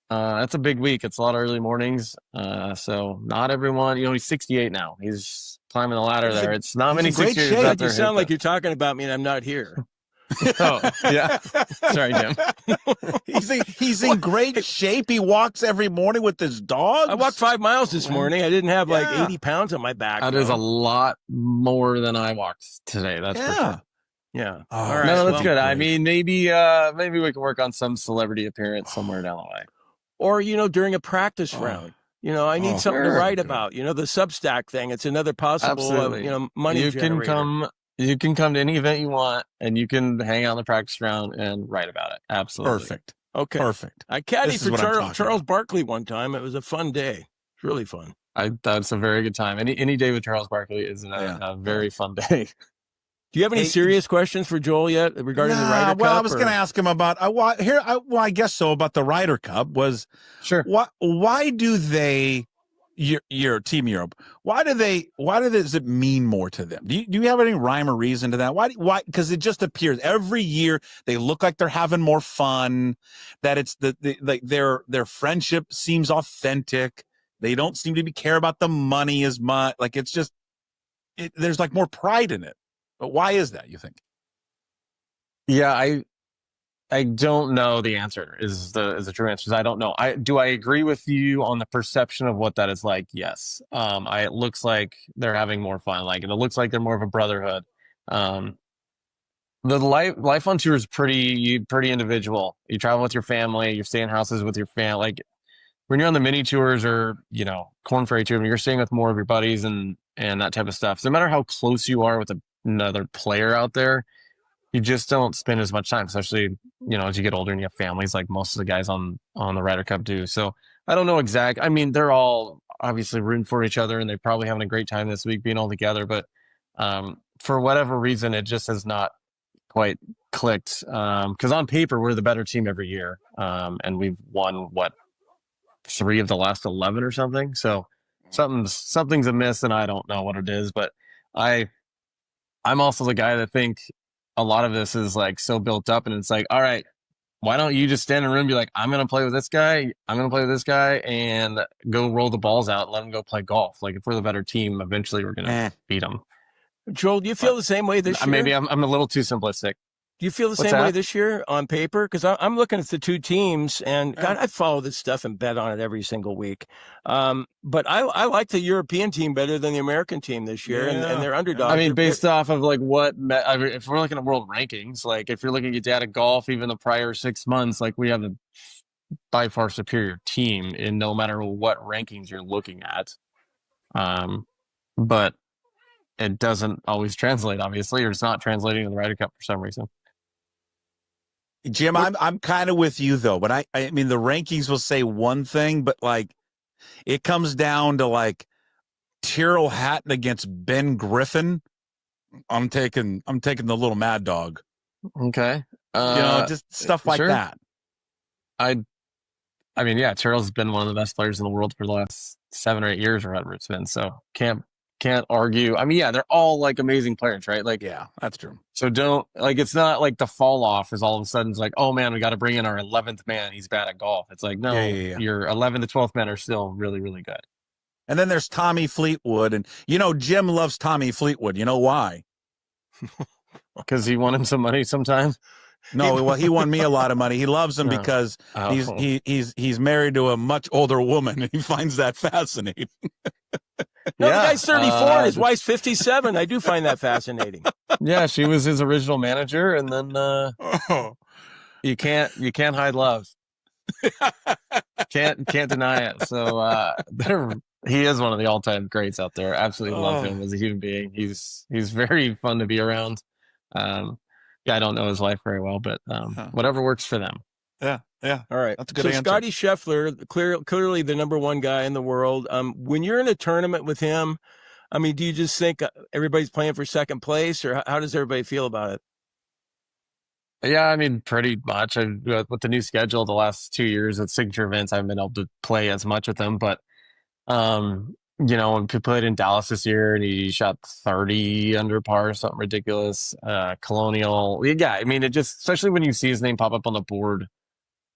that's a big week. It's a lot of early mornings. So not everyone, he's 68 now. He's climbing the ladder there. It's not many 68s out there. You sound like you're talking about me and I'm not here. Oh, yeah. Sorry, Jim. He's in great shape. He walks every morning with his dog. I walked 5 miles this morning. I didn't have like 80 pounds on my back. That is a lot more than I walked today. That's for sure. Yeah. All right. No, that's good. Great. I mean, maybe we can work on some celebrity appearance somewhere down the way. Or, during a practice round. I need something to write about. The Substack thing. It's another possible, money generator. You can come to any event you want, and you can hang out in the practice round and write about it. Absolutely. Perfect. Okay. Perfect. I caddied for Charles Barkley one time. It was a fun day. It's really fun. That's a very good time. Any day with Charles Barkley is a very fun day. Do you have any serious questions for Joel yet regarding the Ryder Cup? Well, I was going to ask him about I guess so, about the Ryder Cup. Sure. Why do they? Your Team Europe. Why does it mean more to them? Do you have any rhyme or reason to that? Why? Because it just appears every year they look like they're having more fun. That it's their friendship seems authentic. They don't seem to care about the money as much. Like it's just there's like more pride in it. But why is that, you think? Yeah, I don't know the answer is the true answer. I don't know. Do I agree with you on the perception of what that is like? Yes. It looks like they're having more fun. Like, and it looks like they're more of a brotherhood. The life on tour is pretty individual. You travel with your family, you're staying in houses with your family. Like when you're on the mini tours or, Corn Ferry Tour, you're staying with more of your buddies and that type of stuff. So no matter how close you are with another player out there, you just don't spend as much time, especially, as you get older and you have families like most of the guys on the Ryder Cup do. So I don't know I mean, they're all obviously rooting for each other and they're probably having a great time this week being all together. But for whatever reason, it just has not quite clicked. Because on paper, we're the better team every year. And we've won, 3 of the last 11 or something. So something's amiss and I don't know what it is. But I'm also the guy that think a lot of this is like so built up and it's like, all right, why don't you just stand in a room and be like, I'm going to play with this guy. I'm going to play with this guy and go roll the balls out and let them go play golf. Like if we're the better team, eventually we're going to beat them. Joel, do you feel the same way this year? Maybe I'm a little too simplistic. Do you feel the same way this year on paper? Because I'm looking at the two teams, and God, I follow this stuff and bet on it every single week. But I like the European team better than the American team this year, and they're underdogs. I mean, based off of like if we're looking at world rankings, like if you're looking at data golf, even the prior 6 months, like we have a by far superior team in no matter what rankings you're looking at. But it doesn't always translate, obviously, or it's not translating in the Ryder Cup for some reason. Jim, I'm kind of with you though, but I mean the rankings will say one thing, but like it comes down to like Tyrrell Hatton against Ben Griffin. I'm taking the little Mad Dog. Okay, just stuff like that. I mean, yeah, Tyrrell's been one of the best players in the world for the last 7 or 8 years, or whatever it's been. So can't argue. I mean, yeah, they're all like amazing players, right? Like, yeah, that's true. So it's not like the fall off is all of a sudden it's like, oh man, we got to bring in our 11th man. He's bad at golf. It's like, no, your 11th to 12th men are still really, really good. And then there's Tommy Fleetwood. And, Jim loves Tommy Fleetwood. You know why? Because he won him some money sometimes. No, well, he won me a lot of money. He loves him because he's married to a much older woman, and he finds that fascinating. No, the guy's 34 and his wife's 57. I do find that fascinating. Yeah, she was his original manager, and then you can't hide love. Can't deny it. So he is one of the all-time greats out there. Absolutely love him as a human being. He's very fun to be around. I don't know his life very well, but whatever works for them. Yeah. All right. That's a good answer. Scotty Scheffler, clearly the number one guy in the world. When you're in a tournament with him, I mean, do you just think everybody's playing for second place, or how does everybody feel about it? Yeah, I mean, pretty much. With the new schedule, the last 2 years at signature events, I haven't been able to play as much with them. But, when he played in Dallas this year and he shot 30 under par, something ridiculous. Colonial. Yeah, I mean, it just, especially when you see his name pop up on the board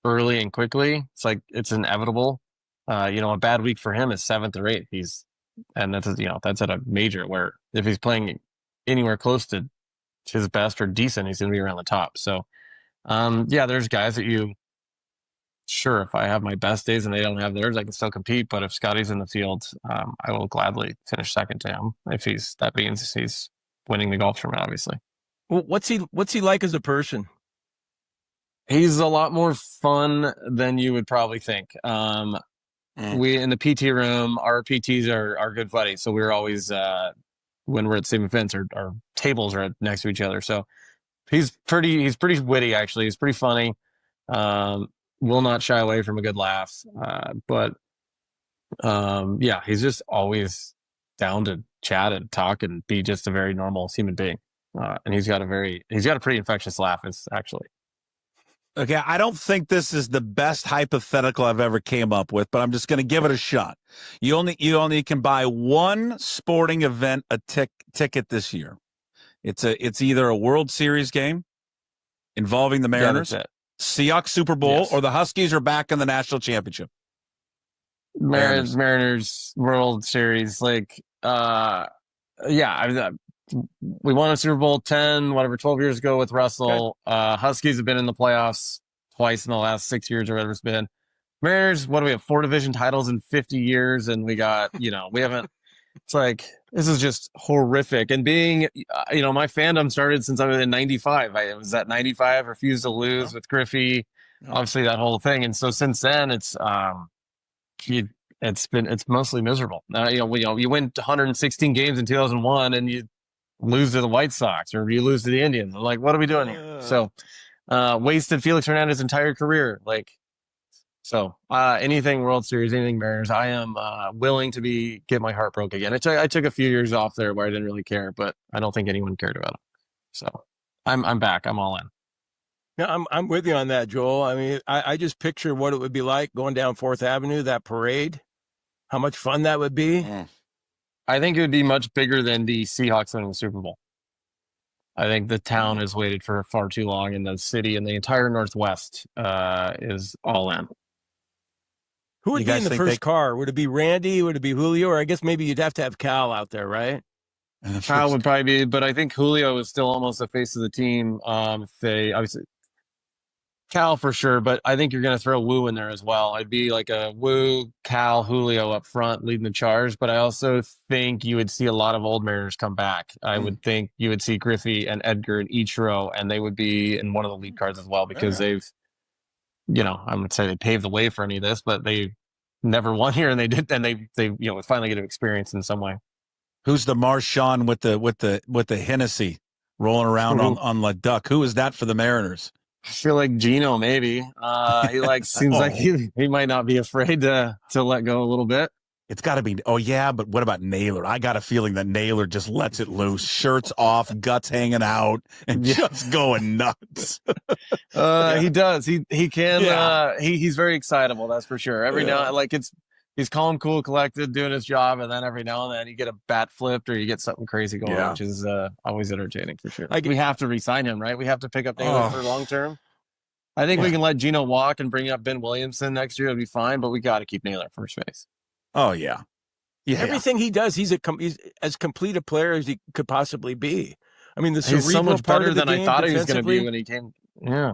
early and quickly, it's like it's inevitable. A bad week for him is 7th or 8th. That's at a major where if he's playing anywhere close to his best or decent, he's going to be around the top. So, there's guys that sure, if I have my best days and they don't have theirs, I can still compete. But if Scotty's in the field, I will gladly finish second to him that means he's winning the golf tournament, obviously. Well, what's he like as a person? He's a lot more fun than you would probably think. We in the PT room, our PTs are good buddies. So we're always, when we're at the same events, our tables are next to each other. So he's pretty witty, actually. He's pretty funny. Will not shy away from a good laugh. He's just always down to chat and talk and be just a very normal human being. And he's got a pretty infectious laugh. It's actually. Okay, I don't think this is the best hypothetical I've ever came up with, but I'm just going to give it a shot. You only can buy one sporting event ticket this year. It's either a World Series game involving the Mariners, Seahawks Super Bowl, or the Huskies are back in the national championship. Mariners World Series, we won a Super Bowl 12 years ago with Russell. Okay. Huskies have been in the playoffs twice in the last 6 years or whatever it's been. Mariners, what do we have? 4 division titles in 50 years. And we got, we haven't, it's like, this is just horrific. And being, my fandom started since I was in 95. I was at 95, refused to lose with Griffey, obviously that whole thing. And so since then it's mostly miserable. You win 116 games in 2001 and you lose to the White Sox or you lose to the Indians. Like, what are we doing here? So, wasted Felix Hernandez's entire career. Anything World Series, anything Mariners, I am willing to get my heart broke again. I took a few years off there where I didn't really care, but I don't think anyone cared about it. So, I'm back. I'm all in. Yeah, I'm with you on that, Joel. I mean, I just picture what it would be like going down 4th Avenue, that parade, how much fun that would be. I think it would be much bigger than the Seahawks winning the Super Bowl. I think the town has waited for far too long, and the city and the entire Northwest is all in. Who would be in the first car? Would it be Randy? Would it be Julio? Or I guess maybe you'd have to have Cal out there, right? Cal would probably be, but I think Julio is still almost the face of the team. Obviously Cal for sure, but I think you're going to throw Woo in there as well. I'd be like a Woo, Cal, Julio up front leading the charge, but I also think you would see a lot of old Mariners come back. I would think you would see Griffey and Edgar in each row, and they would be in one of the lead cards as well because they've, I would say they paved the way for any of this, but they never won here, and they did, and they finally get to experience in some way. Who's the Marchand with the Hennessy rolling around on La Duck? Who is that for the Mariners? I feel like Gino, maybe. He seems like he might not be afraid to let go a little bit. It's got to be. Oh yeah, but what about Naylor? I got a feeling that Naylor just lets it loose, shirts off, guts hanging out, and just going nuts. He does. He can. Yeah. He's very excitable. That's for sure. Every now, he's calm, cool, collected, doing his job, and then every now and then you get a bat flipped or you get something crazy going, which is always entertaining for sure. We have to re-sign him, right? We have to pick up Naylor for long term. I think we can let Gino walk and bring up Ben Williamson next year. It'll be fine, but we got to keep Naylor first base. Oh yeah. Everything he does, he's as complete a player as he could possibly be. I mean, the he's so much better than I thought he was going to be when he came. Yeah,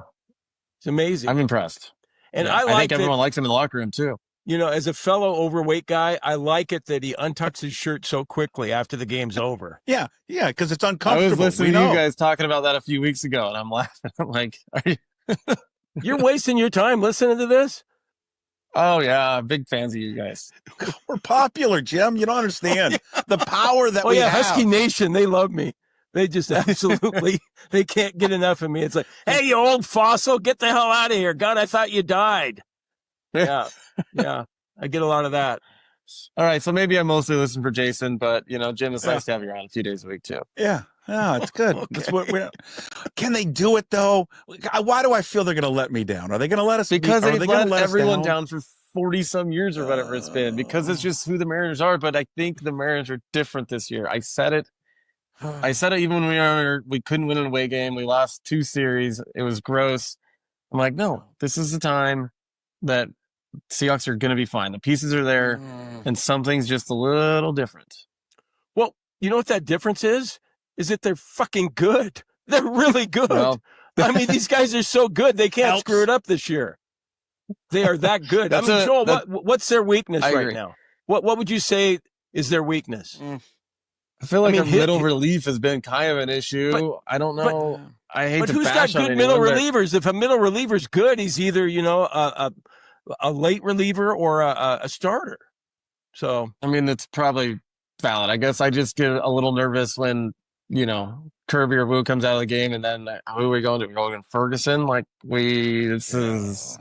it's amazing. I'm impressed, and I think everyone likes him in the locker room too. As a fellow overweight guy, I like it that he untucks his shirt so quickly after the game's over. Yeah, because it's uncomfortable. I was listening to you guys talking about that a few weeks ago, and I'm laughing. I'm like, are you? You're wasting your time listening to this? Oh, yeah. Big fans of you guys. We're popular, Jim. You don't understand the power that we have. Husky Nation, they love me. They just absolutely, they can't get enough of me. It's like, hey, you old fossil, get the hell out of here. God, I thought you died. Yeah. I get a lot of that. All right, so maybe I mostly listen for Jason, but Jim, it's nice to have you around a few days a week too. Yeah, it's good. Okay. That's what can they do it though? Why do I feel they're going to let me down? Are they going to let us? Because they've let everyone down for 40 some years or whatever it's been. Because it's just who the Mariners are. But I think the Mariners are different this year. I said it. Even when we couldn't win an away game. We lost 2 series. It was gross. I'm like, no, this is the time that Seahawks are going to be fine. The pieces are there, and something's just a little different. Well, you know what that difference is? Is that they're fucking good. They're really good. Well, I mean, these guys are so good. They can't screw it up this year. They are that good. Joel, what's their weakness right now? What would you say is their weakness? I feel like our middle relief has been kind of an issue. I don't know. I hate to who's bash got on good middle anyone, relievers? If a middle reliever's good, he's either a late reliever or a starter. So I mean, it's probably valid. I guess I just get a little nervous when Kirby or Wu comes out of the game, and then who are we going to? We're going to Ferguson.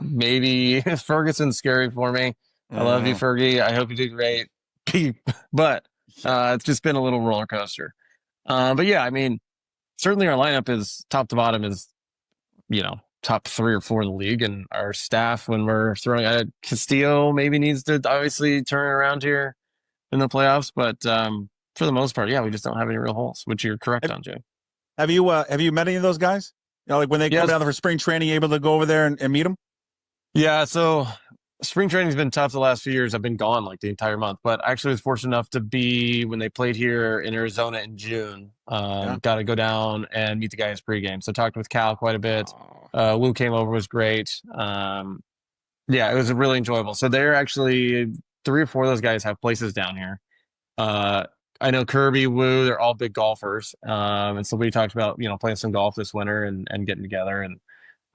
Maybe Ferguson's scary for me. I love you, Fergie. I hope you do great. But it's just been a little roller coaster. But yeah, I mean, certainly our lineup is top to bottom is, top 3 or 4 in the league, and our staff when we're throwing at Castillo maybe needs to obviously turn around here in the playoffs, but for the most part, yeah, we just don't have any real holes, which you're correct on, Jay. Have you met any of those guys? Like when they come down for spring training, able to go over there and meet them? Yeah, so spring training's been tough the last few years. I've been gone like the entire month, but I actually was fortunate enough to be when they played here in Arizona in June. Got to go down and meet the guys pregame. So talked with Cal quite a bit. Wu came over, was great. Yeah, it was really enjoyable. So they're actually 3 or 4 of those guys have places down here. I know Kirby, Wu, they're all big golfers. And so we talked about, playing some golf this winter and getting together. And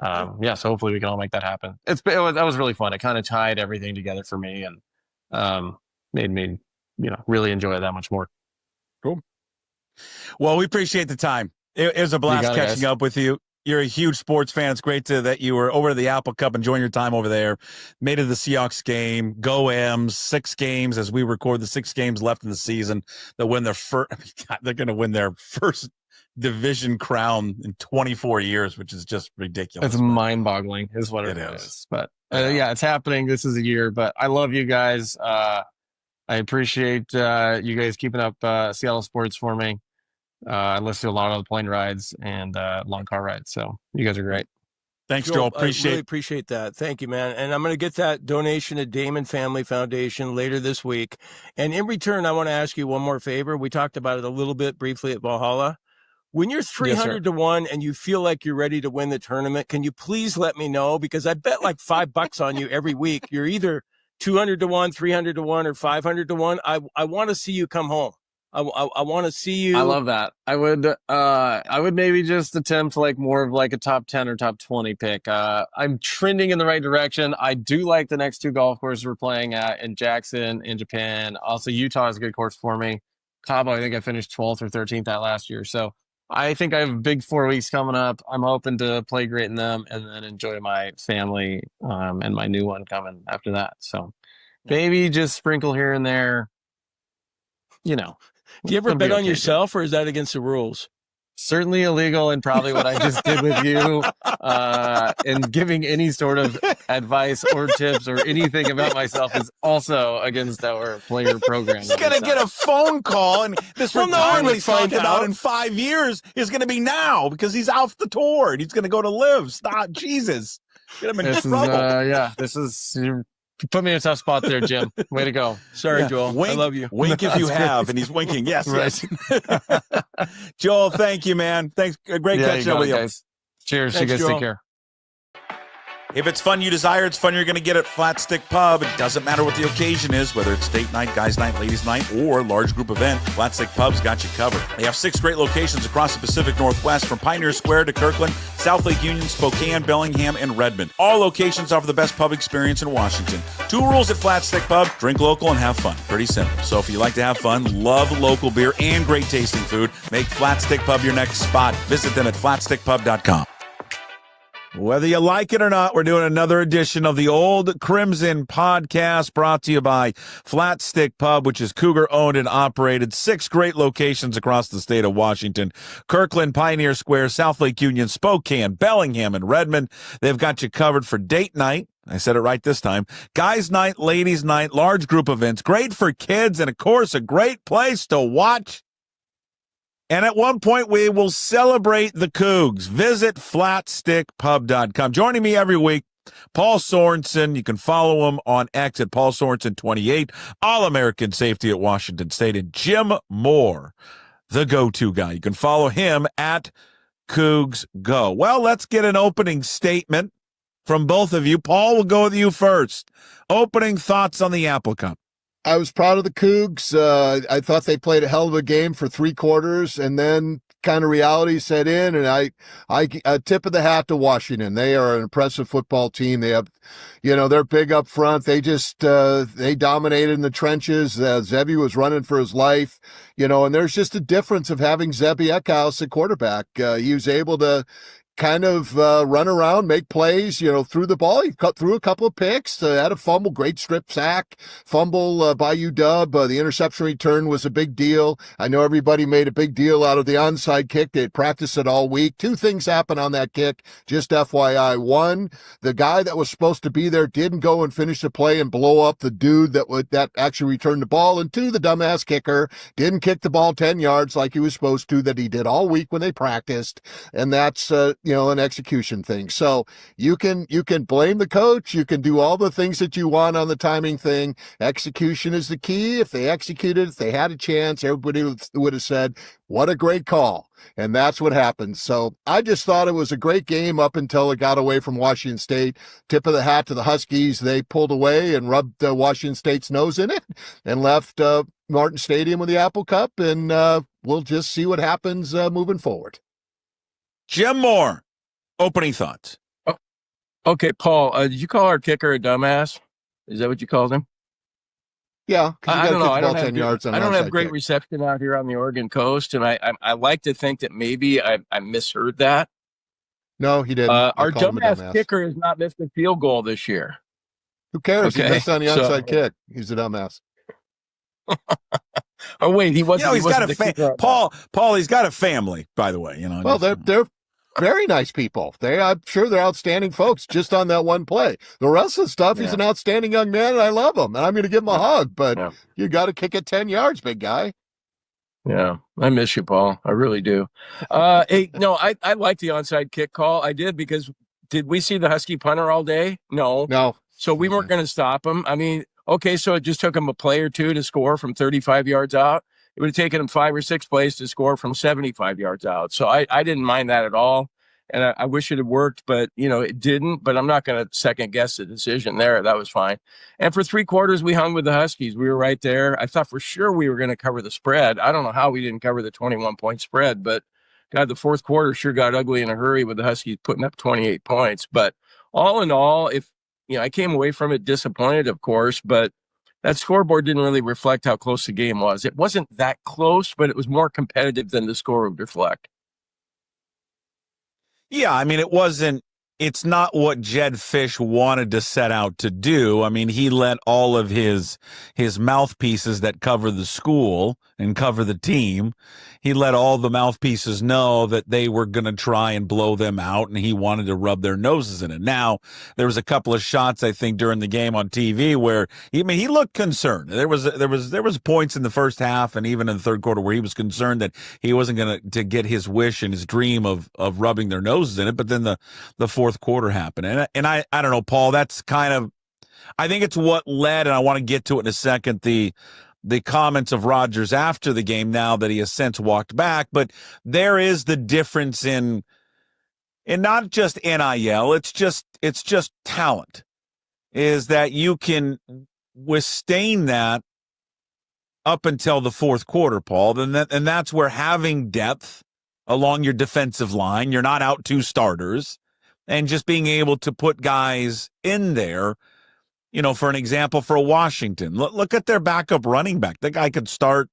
so hopefully we can all make that happen. That was really fun. It kind of tied everything together for me and made me, really enjoy it that much more. Cool. Well, we appreciate the time. It was a blast catching up with you. You're a huge sports fan. It's great that you were over to the Apple Cup, enjoying your time over there. Made it the Seahawks game. Go M's. 6 games as we record, the 6 games left in the season. They'll win their first. They're going to win their first division crown in 24 years, which is just ridiculous. It's mind-boggling, is what it is. But it's happening. This is a year. But I love you guys. I appreciate you guys keeping up Seattle sports for me. I listen to a lot of the plane rides and long car rides. So you guys are great. Thanks, Joel. I really appreciate that. Thank you, man. And I'm going to get that donation to Dahmen Family Foundation later this week. And in return, I want to ask you one more favor. We talked about it a little bit briefly at Valhalla. When you're 300 to 1 and you feel like you're ready to win the tournament, can you please let me know? Because I bet like $5 on you every week. You're either 200 to 1, 300 to 1, or 500 to 1. I want to see you come home. I want to see you. I love that. I would maybe just attempt like more of like a top 10 or top 20 pick. I'm trending in the right direction. I do like the next 2 golf courses we're playing at in Jackson, in Japan. Also, Utah is a good course for me. Cabo, I think I finished 12th or 13th that last year. So I think I have a big 4 weeks coming up. I'm hoping to play great in them and then enjoy my family and my new one coming after that. So maybe just sprinkle here and there, Do you ever bet on yourself, or is that against the rules? Certainly illegal, and probably what I just did with you. And giving any sort of advice or tips or anything about myself is also against our player program. He's going to get a phone call, and this retirement he's talking about in 5 years is going to be now because he's off the tour and he's going to go to live. Stop, Jesus. Get him in trouble. This is... You put me in a tough spot there, Jim. Way to go. Sorry, Joel. Wink, I love you. Wink if you have, and he's winking. Yes, right. Yes. Joel, thank you, man. Thanks. Great catching up with you. Guys. Cheers. Thanks, you guys Joel. take care. If it's fun you desire, it's fun you're going to get at Flat Stick Pub. It doesn't matter what the occasion is, whether it's date night, guys night, ladies night, or large group event, Flat Stick Pub's got you covered. They have 6 great locations across the Pacific Northwest, from Pioneer Square to Kirkland, South Lake Union, Spokane, Bellingham, and Redmond. All locations offer the best pub experience in Washington. 2 rules at Flat Stick Pub: drink local and have fun. Pretty simple. So if you like to have fun, love local beer, and great tasting food, make Flat Stick Pub your next spot. Visit them at flatstickpub.com. Whether you like it or not, we're doing another edition of the Old Crimson podcast, brought to you by Flat Stick Pub, which is Cougar-owned and operated. 6 great locations across the state of Washington: Kirkland, Pioneer Square, South Lake Union, Spokane, Bellingham, and Redmond. They've got you covered for date night. I said it right this time. Guys' night, ladies' night, large group events. Great for kids, and, of course, a great place to watch. And at one point, we will celebrate the Cougs. Visit flatstickpub.com. Joining me every week, Paul Sorensen. You can follow him on X at Paul Sorensen28, All-American Safety at Washington State, and Jim Moore, the go-to guy. You can follow him at Cougs Go. Well, let's get an opening statement from both of you. Paul, we'll go with you first. Opening thoughts on the Apple Cup. I was proud of the Cougs. I thought they played a hell of a game for 3 quarters, and then kind of reality set in, and I tip of the hat to Washington. They are an impressive football team. They have, they're big up front. They just, they dominated in the trenches. Zebby was running for his life, and there's just a difference of having Zebby Eckhouse at quarterback. He was able to kind of run around, make plays, threw the ball. He cut through a couple of picks, had a fumble, great strip sack, fumble by UW. The interception return was a big deal. I know everybody made a big deal out of the onside kick. They had practiced it all week. 2 things happened on that kick, just FYI. 1, the guy that was supposed to be there didn't go and finish the play and blow up the dude that actually returned the ball. And 2, the dumbass kicker didn't kick the ball 10 yards like he was supposed to, that he did all week when they practiced. And that's, an execution thing. So you can blame the coach. You can do all the things that you want on the timing thing. Execution is the key. If they executed, if they had a chance, everybody would have said, what a great call. And that's what happened. So I just thought it was a great game up until it got away from Washington State. Tip of the hat to the Huskies. They pulled away and rubbed Washington State's nose in it and left Martin Stadium with the Apple Cup. And we'll just see what happens moving forward. Jim Moore, opening thoughts. Oh, okay, Paul, did you call our kicker a dumbass? Is that what you called him? Yeah, I don't know. I don't have great kick. reception out here on the Oregon coast, and I like to think that maybe I misheard that. No, he didn't. Our dumbass kicker has not missed a field goal this year. Who cares? Okay, he missed on the onside kick. He's a dumbass. Oh wait, he wasn't. He's got a Paul. He's got a family, by the way. Well, they're very nice people. I'm sure they're outstanding folks. Just on that one play, the rest of the stuff, he's an outstanding young man, and I love him, and I'm going to give him a hug. But you got to kick it 10 yards, big guy. Yeah, I miss you, Paul. I really do. Hey, no, I like the onside kick call. I did, because did we see the Husky punter all day? No. So we weren't going to stop him. I mean, okay, so it just took him a play or 2 to score from 35 yards out. It would have taken him 5 or 6 plays to score from 75 yards out. So I didn't mind that at all. And I wish it had worked, but, it didn't. But I'm not going to second guess the decision there. That was fine. And for 3 quarters, we hung with the Huskies. We were right there. I thought for sure we were going to cover the spread. I don't know how we didn't cover the 21-point spread, but God, the 4th quarter sure got ugly in a hurry with the Huskies putting up 28 points. But all in all, I came away from it disappointed, of course, but that scoreboard didn't really reflect how close the game was. It wasn't that close, but it was more competitive than the score would reflect. Yeah, I mean, it's not what Jed Fish wanted to set out to do. I mean, he let all of his mouthpieces that cover the school and cover the team, he let all the mouthpieces know that they were going to try and blow them out, and he wanted to rub their noses in it. Now, there was a couple of shots, I think, during the game on TV where he looked concerned. There was points in the first half and even in the 3rd quarter where he was concerned that he wasn't going to get his wish and his dream of rubbing their noses in it. But then the 4th quarter happened, and I don't know, Paul. That's kind of, I think it's what led, and I want to get to it in a second, the comments of Rodgers after the game, now that he has since walked back. But there is the difference in not just NIL, it's just talent, is that you can withstand that up until the 4th quarter, Paul. And that's where having depth along your defensive line, you're not out 2 starters, and just being able to put guys in there. For an example, for Washington, look at their backup running back. That guy could start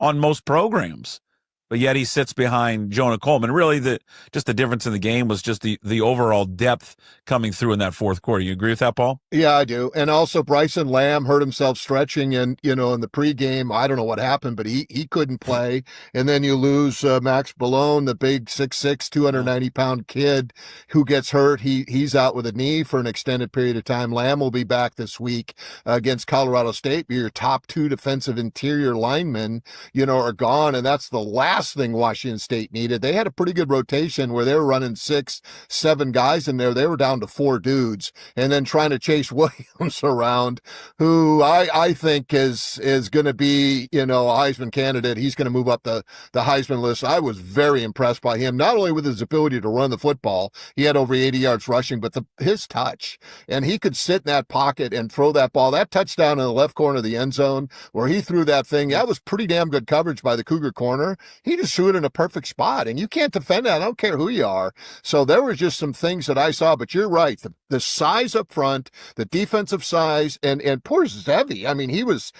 on most programs. but yet he sits behind Jonah Coleman. Really, the difference in the game was just the overall depth coming through in that fourth quarter. You agree with that, Paul? Yeah, I do. And also Bryson Lamb hurt himself stretching, and in the pregame, I don't know what happened, but he couldn't play. And then you lose Max Ballone, the big 6'6", 290-pound kid who gets hurt. He's out with a knee for an extended period of time. Lamb will be back this week against Colorado State. Your top two defensive interior linemen, are gone, and that's the last thing Washington State needed. They had a pretty good rotation where they were running 6, 7 guys in there. They were down to 4 dudes, and then trying to chase Williams around, who I think is going to be, a Heisman candidate. He's going to move up the Heisman list. I was very impressed by him, not only with his ability to run the football. He had over 80 yards rushing, but his touch, and he could sit in that pocket and throw that ball. That touchdown in the left corner of the end zone where he threw that thing, that was pretty damn good coverage by the Cougar corner. He just threw it in a perfect spot, and you can't defend that. I don't care who you are. So there were just some things that I saw, but you're right. The size up front, the defensive size, and poor Zevi. I mean, he was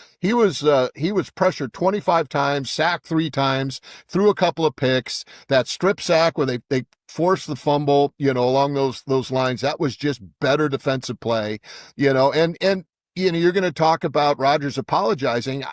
pressured 25 times, sacked 3 times, threw a couple of picks. That strip sack where they forced the fumble, along those lines. That was just better defensive play, and you're going to talk about Rodgers apologizing.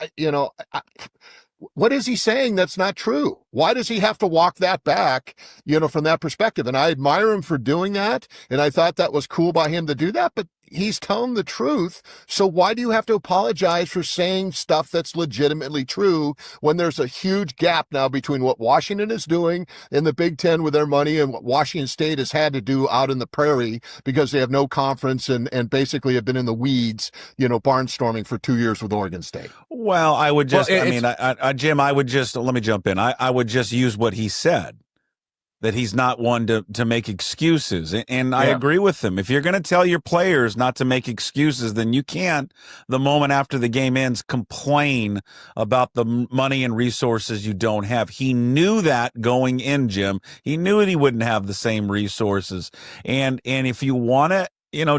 What is he saying that's not true? Why does he have to walk that back, from that perspective? And I admire him for doing that. And I thought that was cool by him to do that, but he's telling the truth. So why do you have to apologize for saying stuff that's legitimately true when there's a huge gap now between what Washington is doing in the Big Ten with their money and what Washington State has had to do out in the prairie because they have no conference and basically have been in the weeds, barnstorming for 2 years with Oregon State? Well, I would just, Jim, I would just, let me jump in. I would just use what he said, that he's not one to make excuses. And I agree with him. If you're going to tell your players not to make excuses, then you can't, the moment after the game ends, complain about the money and resources you don't have. He knew that going in, Jim. He knew that he wouldn't have the same resources. And if you want to,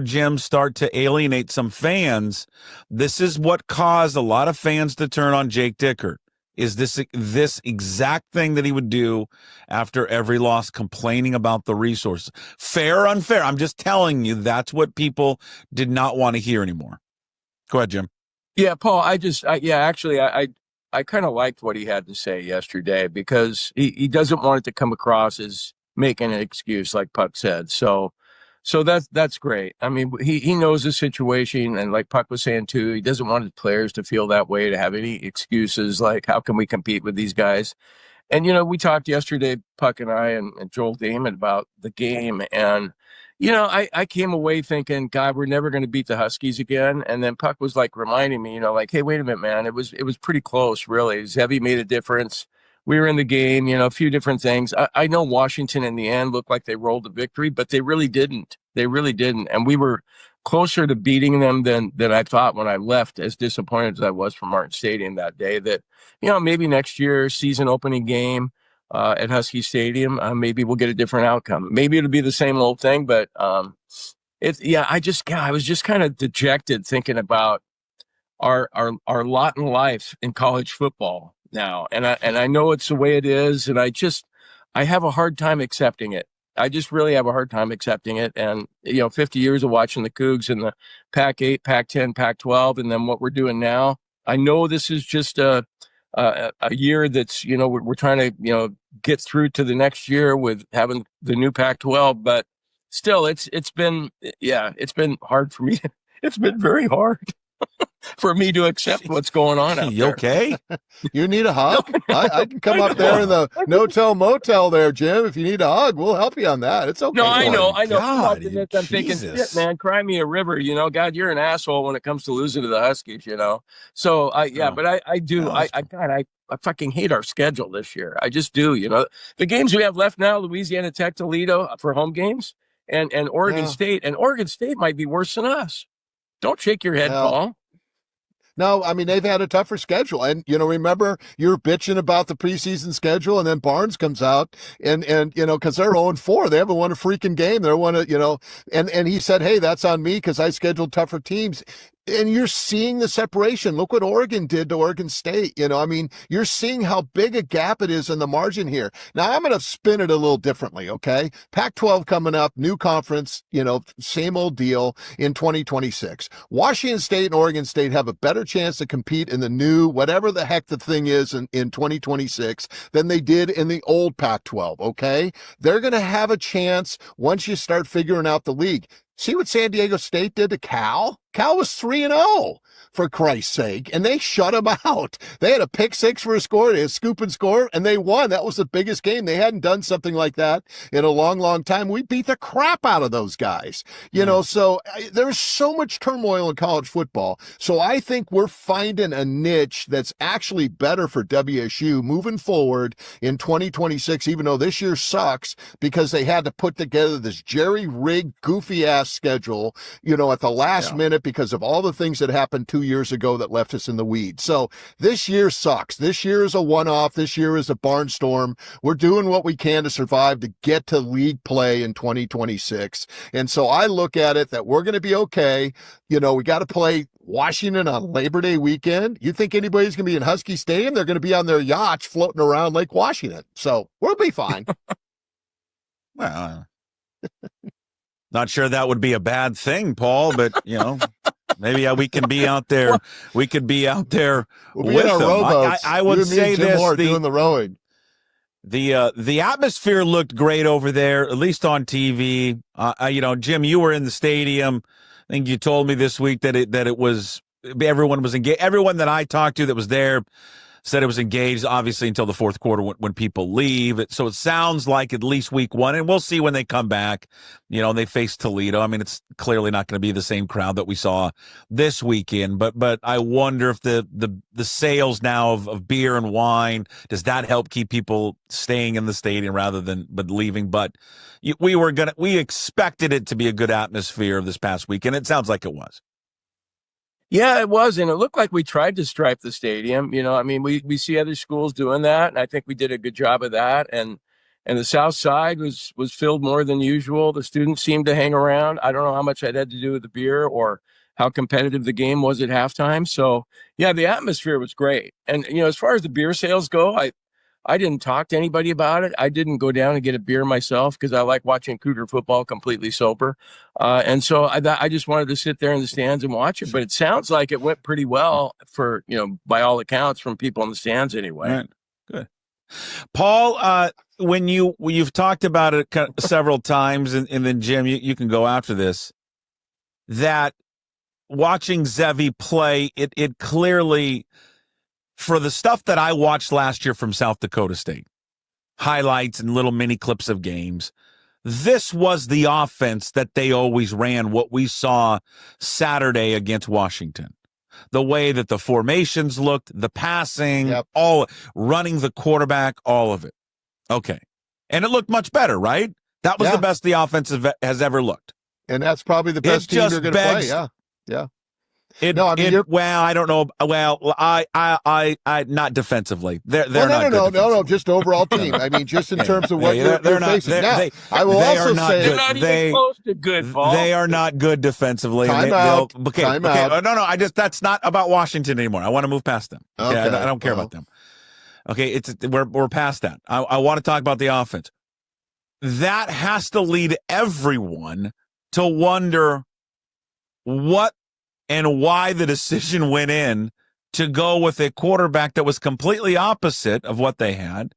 Jim, start to alienate some fans, this is what caused a lot of fans to turn on Jake Dickert. Is this exact thing that he would do after every loss, complaining about the resources? Fair or unfair? I'm just telling you, that's what people did not want to hear anymore. Go ahead, Jim. Yeah, Paul, I kind of liked what he had to say yesterday because he doesn't want it to come across as making an excuse, like Puck said. So that's great. I mean, he knows the situation, and like Puck was saying too, he doesn't want his players to feel that way, to have any excuses like, how can we compete with these guys? And, we talked yesterday, Puck and I and Joel Dahmen, about the game. And, I came away thinking, God, we're never going to beat the Huskies again. And then Puck was like reminding me, hey, wait a minute, man, it was pretty close, really. Zevi made a difference. We were in the game, a few different things. I know Washington in the end looked like they rolled a victory, but they really didn't. They really didn't. And we were closer to beating them than I thought when I left, as disappointed as I was from Martin Stadium that day, that, maybe next year, season opening game at Husky Stadium, maybe we'll get a different outcome. Maybe it'll be the same old thing, but I was just kind of dejected thinking about our lot in life in college football now. And I know it's the way it is. And I have a hard time accepting it. I just really have a hard time accepting it. And, 50 years of watching the Cougs in the Pac-8, Pac-10, Pac-12, and then what we're doing now, I know this is just a year that's, we're trying to, get through to the next year with having the new Pac-12, but still it's been hard for me. It's been very hard for me to accept what's going on out you there. Okay? You need a hug? I can come up there in the no-tell motel there, Jim. If you need a hug, we'll help you on that. It's okay. No, I know. God, I'm thinking, shit, man, cry me a river. God, you're an asshole when it comes to losing to the Huskies, So but I do. I fucking hate our schedule this year. I just do. The games we have left now: Louisiana Tech, Toledo for home games, and Oregon State. And Oregon State might be worse than us. Don't shake your head, Paul. No, I mean, they've had a tougher schedule. And, remember, you were bitching about the preseason schedule, and then Barnes comes out and because they're 0-4. They haven't won a freaking game. They're and he said, hey, that's on me because I scheduled tougher teams. And you're seeing the separation. Look what Oregon did to Oregon State. I mean, you're seeing how big a gap it is in the margin here. Now, I'm going to spin it a little differently, okay? Pac-12 coming up, new conference, same old deal in 2026. Washington State and Oregon State have a better chance to compete in the new, whatever the heck the thing is in 2026 than they did in the old Pac-12, okay? They're going to have a chance once you start figuring out the league. See what San Diego State did to Cal? Cal was 3-0, for Christ's sake, and they shut them out. They had a pick six for a score, they had a scoop and score, and they won. That was the biggest game. They hadn't done something like that in a long, long time. We beat the crap out of those guys. So there's so much turmoil in college football. So I think we're finding a niche that's actually better for WSU moving forward in 2026, even though this year sucks because they had to put together this jerry-rigged, goofy-ass schedule, at the last minute because of all the things that happened 2 years ago that left us in the weeds. So this year sucks. This year is a one-off. This year is a barnstorm. We're doing what we can to survive to get to league play in 2026. And so I look at it that we're going to be okay. We got to play Washington on Labor Day weekend. You think anybody's going to be in Husky Stadium? They're going to be on their yachts floating around Lake Washington. So we'll be fine. Well, not sure that would be a bad thing, Paul, but maybe we can be out there. We could be out there with them. I would say this: doing the rowing. The atmosphere looked great over there, at least on TV. Jim, you were in the stadium. I think you told me this week that it was everyone was engaged. Everyone that I talked to that was there said it was engaged, obviously, until the fourth quarter when people leave. So it sounds like at least week one, and we'll see when they come back. They face Toledo. I mean, it's clearly not going to be the same crowd that we saw this weekend. But I wonder if the sales now of beer and wine, does that help keep people staying in the stadium rather than leaving? But we expected it to be a good atmosphere this past week, and it sounds like it was. Yeah, it was. And it looked like we tried to stripe the stadium. We see other schools doing that. And I think we did a good job of that. And the South Side was filled more than usual. The students seemed to hang around. I don't know how much that had to do with the beer or how competitive the game was at halftime. So, yeah, the atmosphere was great. And, as far as the beer sales go, I didn't talk to anybody about it. I didn't go down and get a beer myself because I like watching Cougar football completely sober. And so I just wanted to sit there in the stands and watch it. But it sounds like it went pretty well for, by all accounts from people in the stands anyway. Right. Good. Paul, when you've talked about it several times, and then Jim, you can go after this, that watching Zevi play, it clearly, for the stuff that I watched last year from South Dakota State, highlights and little mini clips of games, this was the offense that they always ran, what we saw Saturday against Washington. The way that the formations looked, the passing, all running the quarterback, all of it. Okay. And it looked much better, right? That was the best the offense has ever looked. And that's probably the best team you're going to play. Yeah. Yeah. Well, I don't know. Well, I not defensively. They're not. No. Just overall team. I mean, just in terms of what they're facing. Now, I will also say they're not even close to good. Paul. They are not good defensively. Time out. Okay. No. That's not about Washington anymore. I want to move past them. Okay. I don't care about them. Okay, we're past that. I want to talk about the offense. That has to lead everyone to wonder what and why the decision went in to go with a quarterback that was completely opposite of what they had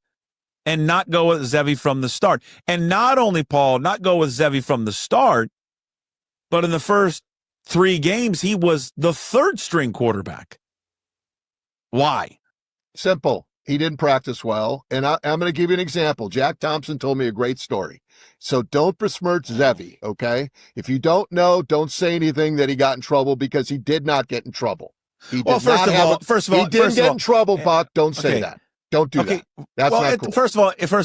and not go with Zevi from the start. And not only, Paul, not go with Zevi from the start, but in the first 3 games, he was the third-string quarterback. Why? Simple. He didn't practice well. And I'm going to give you an example. Jack Thompson told me a great story. So don't besmirch Zevi, okay? If you don't know, don't say anything that he got in trouble because he did not get in trouble. He did first of all, he didn't get in trouble, Buck. Don't say that. Don't do that. That's not cool. First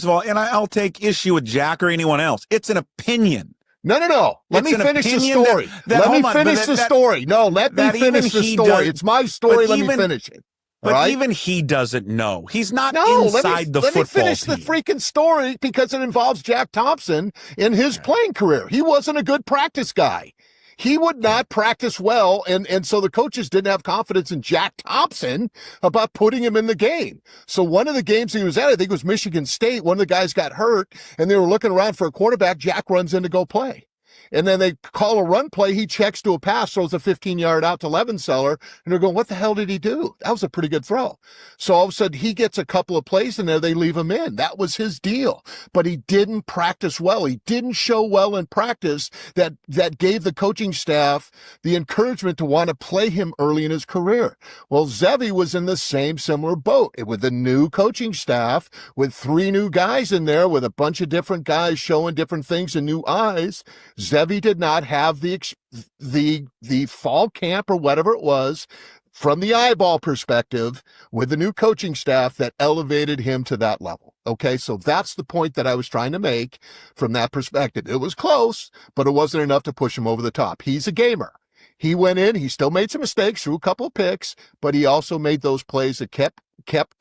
of all, and I'll take issue with Jack or anyone else. It's an opinion. No. Let me finish the story. Let me finish the story. No, let me finish the story. It's my story. Let me finish it. But even he doesn't know. He's not inside the football team. Let me finish the freaking story because it involves Jack Thompson in his playing career. He wasn't a good practice guy. He would not practice well, and so the coaches didn't have confidence in Jack Thompson about putting him in the game. So one of the games he was at, I think it was Michigan State, one of the guys got hurt, and they were looking around for a quarterback. Jack runs in to go play. And then they call a run play. He checks to a pass, throws a 15-yard out to Levenseller, and they're going, what the hell did he do? That was a pretty good throw. So all of a sudden, he gets a couple of plays in there. They leave him in. That was his deal. But he didn't practice well. He didn't show well in practice that gave the coaching staff the encouragement to want to play him early in his career. Well, Zevi was in the same similar boat with the new coaching staff, with 3 new guys in there, with a bunch of different guys showing different things and new eyes. Zevi did not have the fall camp or whatever it was from the eyeball perspective with the new coaching staff that elevated him to that level. Okay, so that's the point that I was trying to make from that perspective. It was close, but it wasn't enough to push him over the top. He's a gamer. He went in, he still made some mistakes, threw a couple of picks, but he also made those plays that kept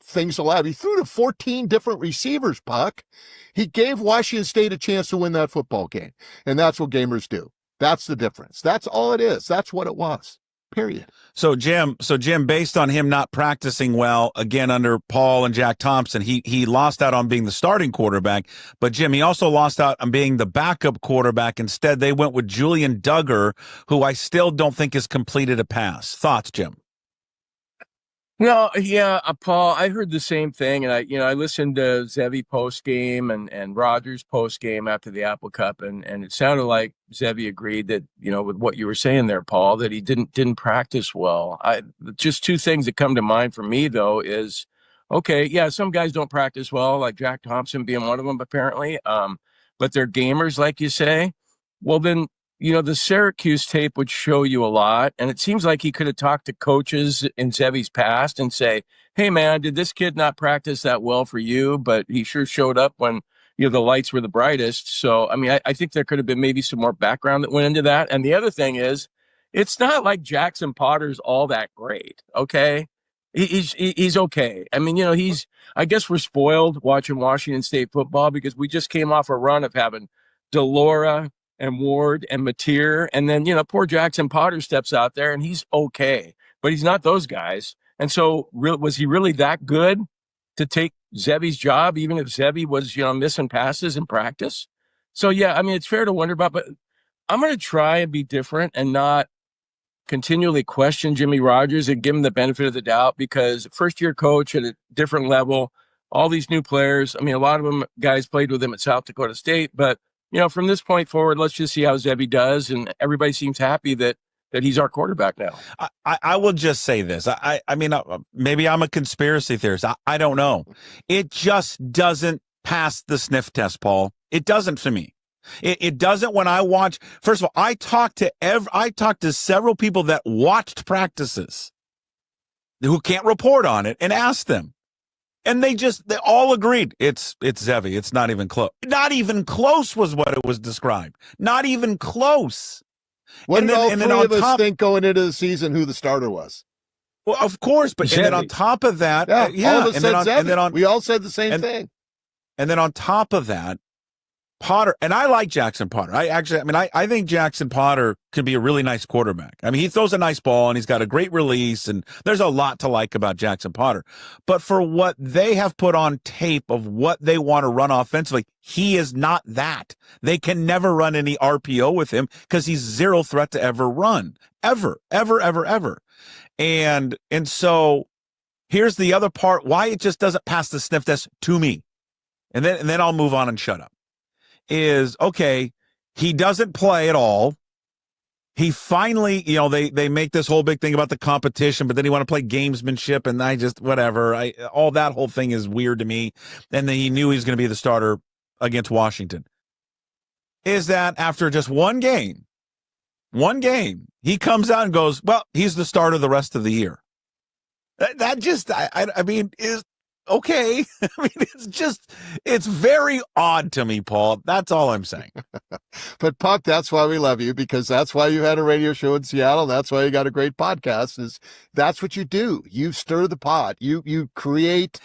things alive. He threw to 14 different receivers, Puck. He gave Washington State a chance to win that football game, and that's what gamers do. That's the difference. That's all it is. That's what it was, period. So Jim, based on him not practicing well, again, under Paul and Jack Thompson, he lost out on being the starting quarterback. But, Jim, he also lost out on being the backup quarterback. Instead, they went with Julian Duggar, who I still don't think has completed a pass. Thoughts, Jim? No, yeah, Paul, I heard the same thing, and I listened to Zevi post game and Rogers post game after the Apple Cup, and it sounded like Zevi agreed that, with what you were saying there, Paul, that he didn't practice well. Just 2 things that come to mind for me though is, okay, yeah, some guys don't practice well, like Jack Thompson being one of them apparently, but they're gamers, like you say. Well, then, the Syracuse tape would show you a lot. And it seems like he could have talked to coaches in Zevi's past and say, hey, man, did this kid not practice that well for you? But he sure showed up when, the lights were the brightest. So, I think there could have been maybe some more background that went into that. And the other thing is, it's not like Jackson Potter's all that great. Okay. He's okay. I guess we're spoiled watching Washington State football because we just came off a run of having Delora and Ward and Mateer. And then, poor Jackson Potter steps out there and he's okay, but he's not those guys. And so was he really that good to take Zevi's job, even if Zevi was, missing passes in practice? So, yeah, it's fair to wonder about, but I'm going to try and be different and not continually question Jimmy Rogers and give him the benefit of the doubt, because first-year coach at a different level, all these new players, a lot of them guys played with him at South Dakota State, but from this point forward, let's just see how Zevi does. And everybody seems happy that he's our quarterback now. I will just say this. Maybe I'm a conspiracy theorist. I don't know. It just doesn't pass the sniff test, Paul. It doesn't for me. It doesn't when I watch. First of all, I talked to several people that watched practices who can't report on it and asked them. And they all agreed it's Zevi. It's not even close. Not even close was what it was described. Not even close. What did all 3 of us think going into the season who the starter was? Well, of course, but and then on top of that, all of us said Zevi. We all said the same thing. And then on top of that, Potter, and I like Jackson Potter. I think Jackson Potter could be a really nice quarterback. He throws a nice ball and he's got a great release, and there's a lot to like about Jackson Potter. But for what they have put on tape of what they want to run offensively, he is not that. They can never run any RPO with him because he's zero threat to ever run. Ever. And so here's the other part, why it just doesn't pass the sniff test to me. And then I'll move on and shut up. Is okay, he doesn't play at all. He finally, they make this whole big thing about the competition, but then he want to play gamesmanship, and all that whole thing is weird to me. And then he knew he was going to be the starter against Washington. Is that after just one game, he comes out and goes, well, he's the starter the rest of the year. That just, is okay. It's very odd to me, Paul. That's all I'm saying. But Puck, that's why we love you, because that's why you had a radio show in Seattle. That's why you got a great podcast. That's what you do. You stir the pot. You create,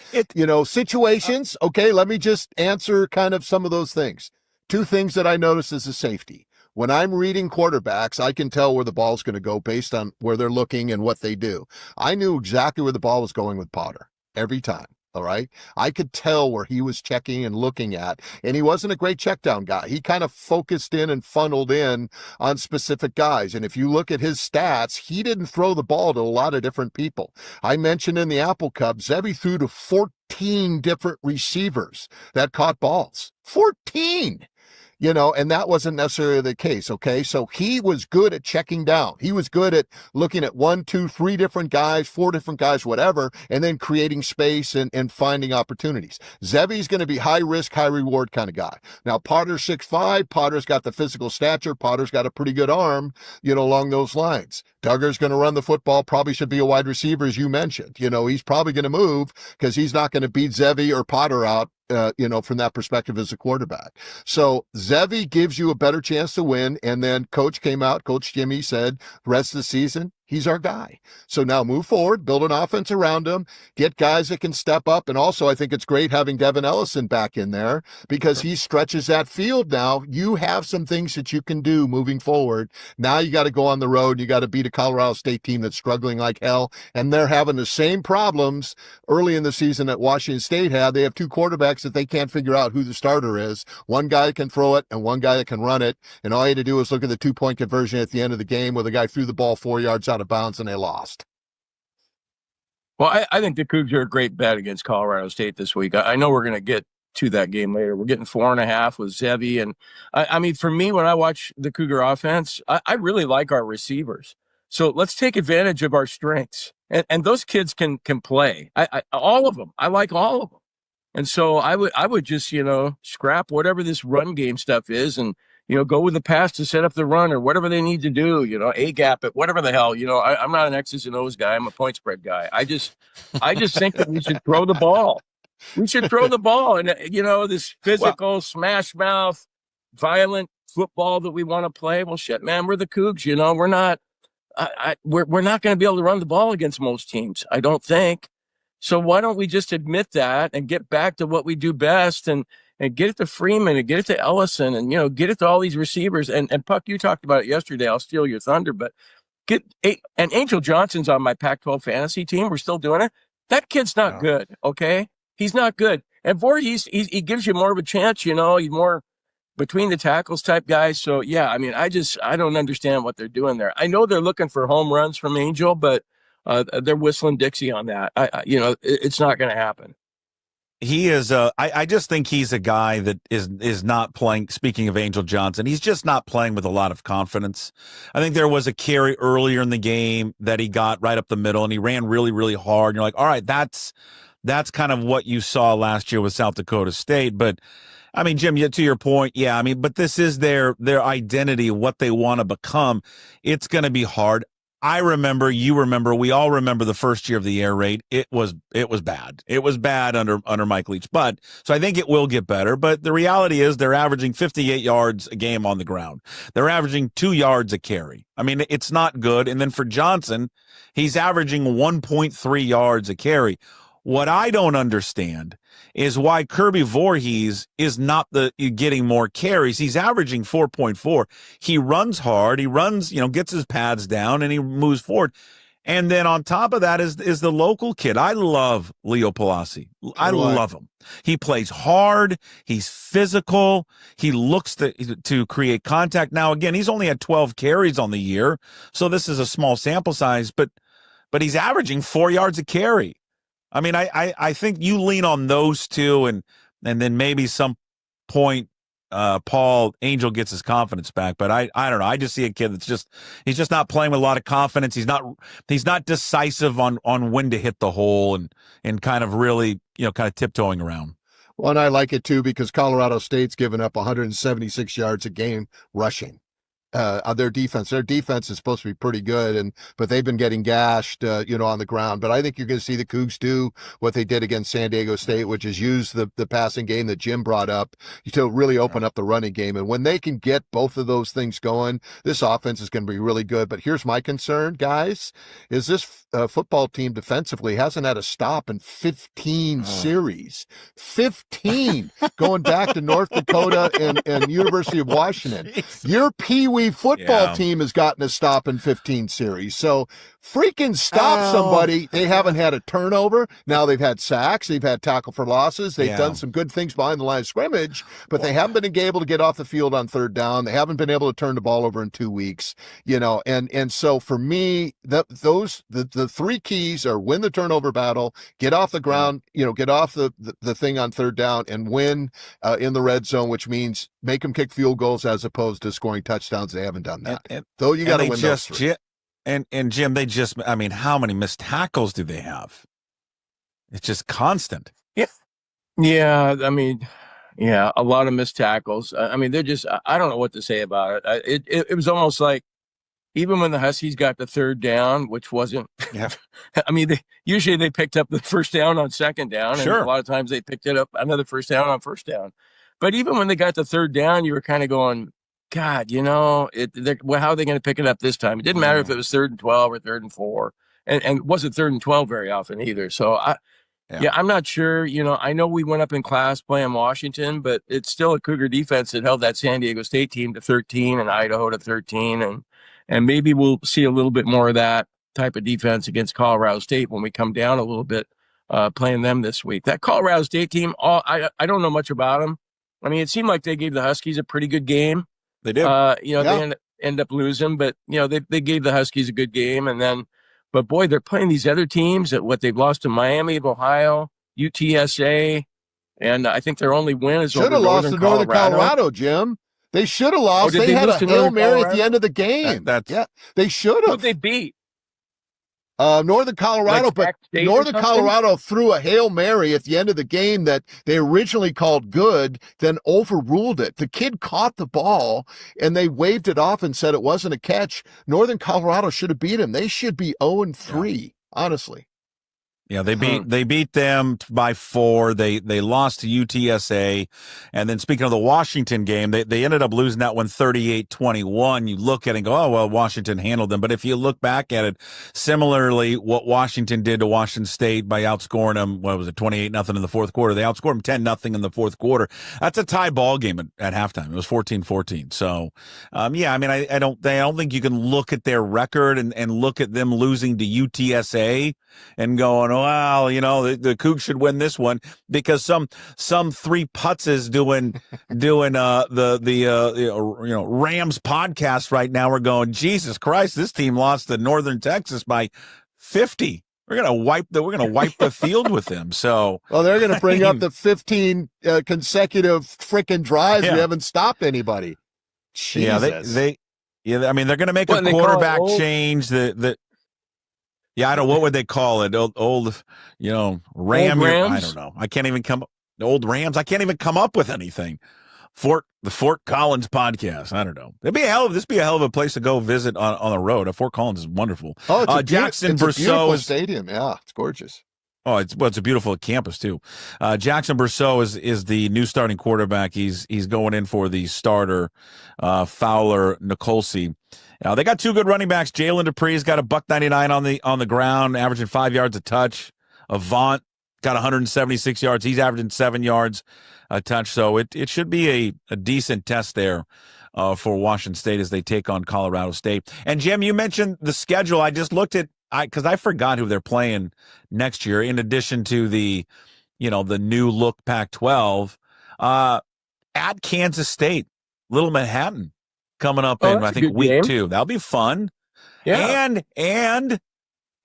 situations. Okay, let me just answer kind of some of those things. 2 things that I noticed as a safety. When I'm reading quarterbacks, I can tell where the ball's going to go based on where they're looking and what they do. I knew exactly where the ball was going with Potter every time. All right. I could tell where he was checking and looking at, and he wasn't a great check down guy. He kind of focused in and funneled in on specific guys. And if you look at his stats, he didn't throw the ball to a lot of different people. I mentioned in the Apple Cup, Zebby threw to 14 different receivers that caught balls. 14. And that wasn't necessarily the case, okay? So he was good at checking down. He was good at looking at 1, 2, 3 different guys, 4 different guys, whatever, and then creating space and finding opportunities. Zebby's going to be high risk, high reward kind of guy. Now, Potter's 6'5", Potter's got the physical stature, Potter's got a pretty good arm, along those lines. Duggar's going to run the football, probably should be a wide receiver, as you mentioned. He's probably going to move because he's not going to beat Zebby or Potter out, from that perspective as a quarterback. So Zebby gives you a better chance to win. And then Coach Jimmy said, rest of the season, he's our guy. So now move forward, build an offense around him, get guys that can step up. And also, I think it's great having Devin Ellison back in there because he stretches that field now. You have some things that you can do moving forward. Now you got to go on the road. You got to beat a Colorado State team that's struggling like hell. And they're having the same problems early in the season that Washington State had. They have 2 quarterbacks that they can't figure out who the starter is. One guy that can throw it and one guy that can run it. And all you had to do was look at the 2-point conversion at the end of the game where the guy threw the ball 4 yards out of bounds and they lost. Well, I think the Cougs are a great bet against Colorado State this week. I know we're going to get to that game later. We're getting 4.5 with Zebby. And I mean, for me, when I watch the Cougar offense, I really like our receivers. So let's take advantage of our strengths. And those kids can play. All of them. I like all of them. And so I would just, scrap whatever this run game stuff is and, go with the pass to set up the run or whatever they need to do, A-gap it, whatever the hell, I'm not an X's and O's guy. I'm a point spread guy. I just think that we should throw the ball. We should throw the ball. And, this physical smash mouth, violent football that we want to play. Well, shit, man, we're the Cougs, we're not, we're not going to be able to run the ball against most teams. I don't think. So why don't we just admit that and get back to what we do best and get it to Freeman and get it to Ellison and, get it to all these receivers. And Puck, you talked about it yesterday. I'll steal your thunder, but and Angel Johnson's on my Pac-12 fantasy team. We're still doing it. That kid's not good. Okay. He's not good. And Voorhees, he gives you more of a chance, he's more between the tackles type guys. So yeah, I mean, I don't understand what they're doing there. I know they're looking for home runs from Angel, but they're whistling Dixie on that. It's not going to happen. He is I just think he's a guy that is not playing. Speaking of Angel Johnson, he's just not playing with a lot of confidence. I think there was a carry earlier in the game that he got right up the middle and he ran really, really hard. And you're like, all right, that's kind of what you saw last year with South Dakota State. But I mean, Jim, to your point, yeah, I mean, but this is their identity, what they want to become. It's going to be hard. I remember, you remember, we all remember the first year of the air raid. It was bad. It was bad under Mike Leach. But so I think it will get better. But the reality is they're averaging 58 yards a game on the ground. They're averaging 2 yards a carry. I mean, it's not good. And then for Johnson, he's averaging 1.3 yards a carry. What I don't understand is why Kirby Voorhees is not getting more carries. He's averaging 4.4. He runs hard. He runs, gets his pads down and he moves forward. And then on top of that is the local kid. I love Leo Palasi. I love him. He plays hard. He's physical. He looks to create contact. Now, again, he's only had 12 carries on the year. So this is a small sample size, but he's averaging 4 yards a carry. I mean, I think you lean on those two, and then maybe some point Paul Angel gets his confidence back. But I don't know. I just see a kid he's just not playing with a lot of confidence. He's not decisive on when to hit the hole and kind of really kind of tiptoeing around. Well, and I like it too because Colorado State's given up 176 yards a game rushing. their defense. Their defense is supposed to be pretty good, but they've been getting gashed, on the ground. But I think you're going to see the Cougs do what they did against San Diego State, which is use the passing game that Jim brought up to really open up the running game. And when they can get both of those things going, this offense is going to be really good. But here's my concern, guys, is this football team defensively hasn't had a stop in 15 series. 15 going back to North Dakota and University of Washington. Your Pee Wee football team has gotten a stop in 15 series. So freaking stop somebody. They haven't had a turnover. Now they've had sacks. They've had tackle for losses. They've done some good things behind the line of scrimmage, but they haven't been able to get off the field on third down. They haven't been able to turn the ball over in 2 weeks, and so for me, the three keys are win the turnover battle, get off the ground, get off the thing on third down, and win in the red zone, which means make them kick field goals as opposed to scoring touchdowns. They haven't done that. Though you got to win those three. And Jim, how many missed tackles do they have? It's just constant. Yeah. A lot of missed tackles. They're just, I don't know what to say about it. It was almost like, even when the Huskies got the third down, which wasn't, usually they picked up the first down on second down. And a lot of times they picked it up another first down on first down. But even when they got the third down, you were kind of going, God, how are they going to pick it up this time? It didn't matter if it was 3rd and 12 or 3rd and 4, and it wasn't 3rd and 12 very often either. So I'm not sure. I know we went up in class playing Washington, but it's still a Cougar defense that held that San Diego State team to 13 and Idaho to 13, and maybe we'll see a little bit more of that type of defense against Colorado State when we come down a little bit playing them this week. That Colorado State team, I don't know much about them. It seemed like they gave the Huskies a pretty good game. They did. They end up losing, but they gave the Huskies a good game, but boy, they're playing these other teams at what they've lost to Miami of Ohio, UTSA, and I think their only win is should have lost to Northern Colorado, Jim. They should have lost. They had a Hail Mary at the end of the game. They should have. Who'd they beat? Northern Colorado, but Northern Colorado threw a Hail Mary at the end of the game that they originally called good, then overruled it. The kid caught the ball and they waved it off and said it wasn't a catch. Northern Colorado should have beat him. They should be 0-3, honestly. Yeah, they beat them by 4. They lost to UTSA. And then speaking of the Washington game, they ended up losing that one 38-21. You look at it and go, oh, well, Washington handled them. But if you look back at it, similarly, what Washington did to Washington State by outscoring them, 28-0 in the fourth quarter. They outscored them 10-0 in the fourth quarter. That's a tie ball game at halftime. It was 14-14. So, I don't think you can look at their record and look at them losing to UTSA and going, well, the Cougs should win this one because some 3 putzes doing the Rams podcast right now are going, Jesus Christ, this team lost to Northern Texas by 50. We're gonna wipe the field with them. So they're gonna bring up the 15 consecutive freaking drives. We haven't stopped anybody. Jesus. They're gonna make a quarterback change. I don't know. What would they call it? Old Ram. I don't know. I can't even come old Rams. I can't even come up with anything. The Fort Collins podcast. I don't know. This would be a hell of a place to go visit on the road. Fort Collins is wonderful. Oh, it's Jackson it's a beautiful Brousseau stadium. Yeah, it's gorgeous. Oh, it's a beautiful campus too. Jackson Brousseau is the new starting quarterback. He's going in for the starter, Fowler Nicolsi. Now they got 2 good running backs. Jalen Dupree's got a $199 on the ground, averaging 5 yards a touch. Avant got 176 yards. He's averaging 7 yards a touch. So it should be a decent test there for Washington State as they take on Colorado State. And Jim, you mentioned the schedule. I just looked at because I forgot who they're playing next year. In addition to the new look Pac-12 at Kansas State, Little Manhattan. Coming up in, I think, week 2. That'll be fun. Yeah.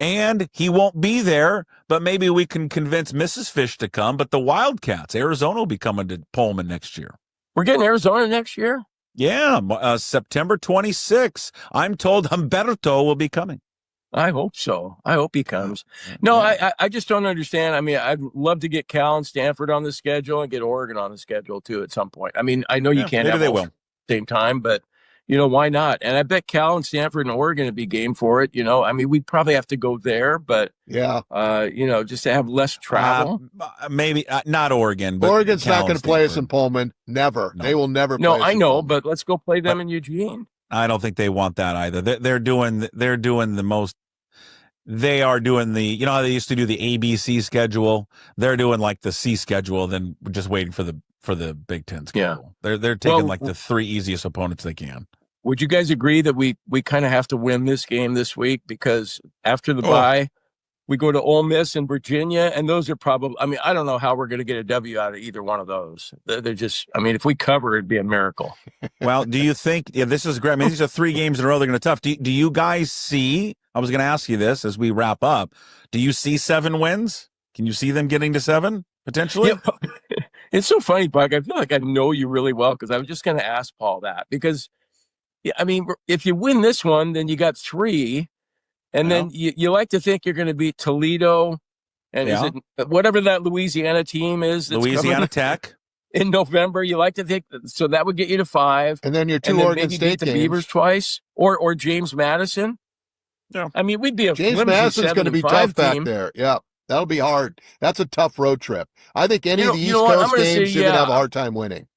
And he won't be there, but maybe we can convince Mrs. Fish to come. But the Wildcats, Arizona will be coming to Pullman next year. We're getting Arizona next year? Yeah, September 26th. I'm told Humberto will be coming. I hope so. I hope he comes. No, I just don't understand. I'd love to get Cal and Stanford on the schedule and get Oregon on the schedule too at some point. I know you can't have they will. Same time, but why not? And I bet Cal and Stanford and Oregon would be game for it. I mean, we'd probably have to go there, but yeah, just to have less travel. Maybe not Oregon, but Oregon's Cal not going to play us in Pullman. Never. No. They will never. No, play us I in know, Pullman. but let's go play them in Eugene. I don't think they want that either. They're doing the most. They are doing the, how they used to do the ABC schedule. They're doing like the C schedule, then just waiting for the Big Ten schedule. Yeah. They're taking like the 3 easiest opponents they can. Would you guys agree that we kind of have to win this game this week, because after the bye, we go to Ole Miss and Virginia, and those are probably, I mean, I don't know how we're going to get a W out of either one of those. They're just, I mean, if we cover, it'd be a miracle. Well, do you think, this is great. I mean, these are 3 games in a row they're going to tough. Do you guys see, I was going to ask you this as we wrap up, do you see 7 wins? Can you see them getting to 7 potentially? Yeah, it's so funny, Buck. I feel like I know you really well, because I was just going to ask Paul that, because, I mean, if you win this one, then you got 3. And then you like to think you're going to beat Toledo, and is it whatever that Louisiana team is? That's Louisiana Tech in November. You like to think so that would get you to 5, and then your 2 Oregon State the games. Beavers twice, or James Madison. Yeah, I mean, we'd be a James Madison's going to be tough back there. Yeah, that'll be hard. That's a tough road trip. I think any of the East Coast games you're going to have a hard time winning.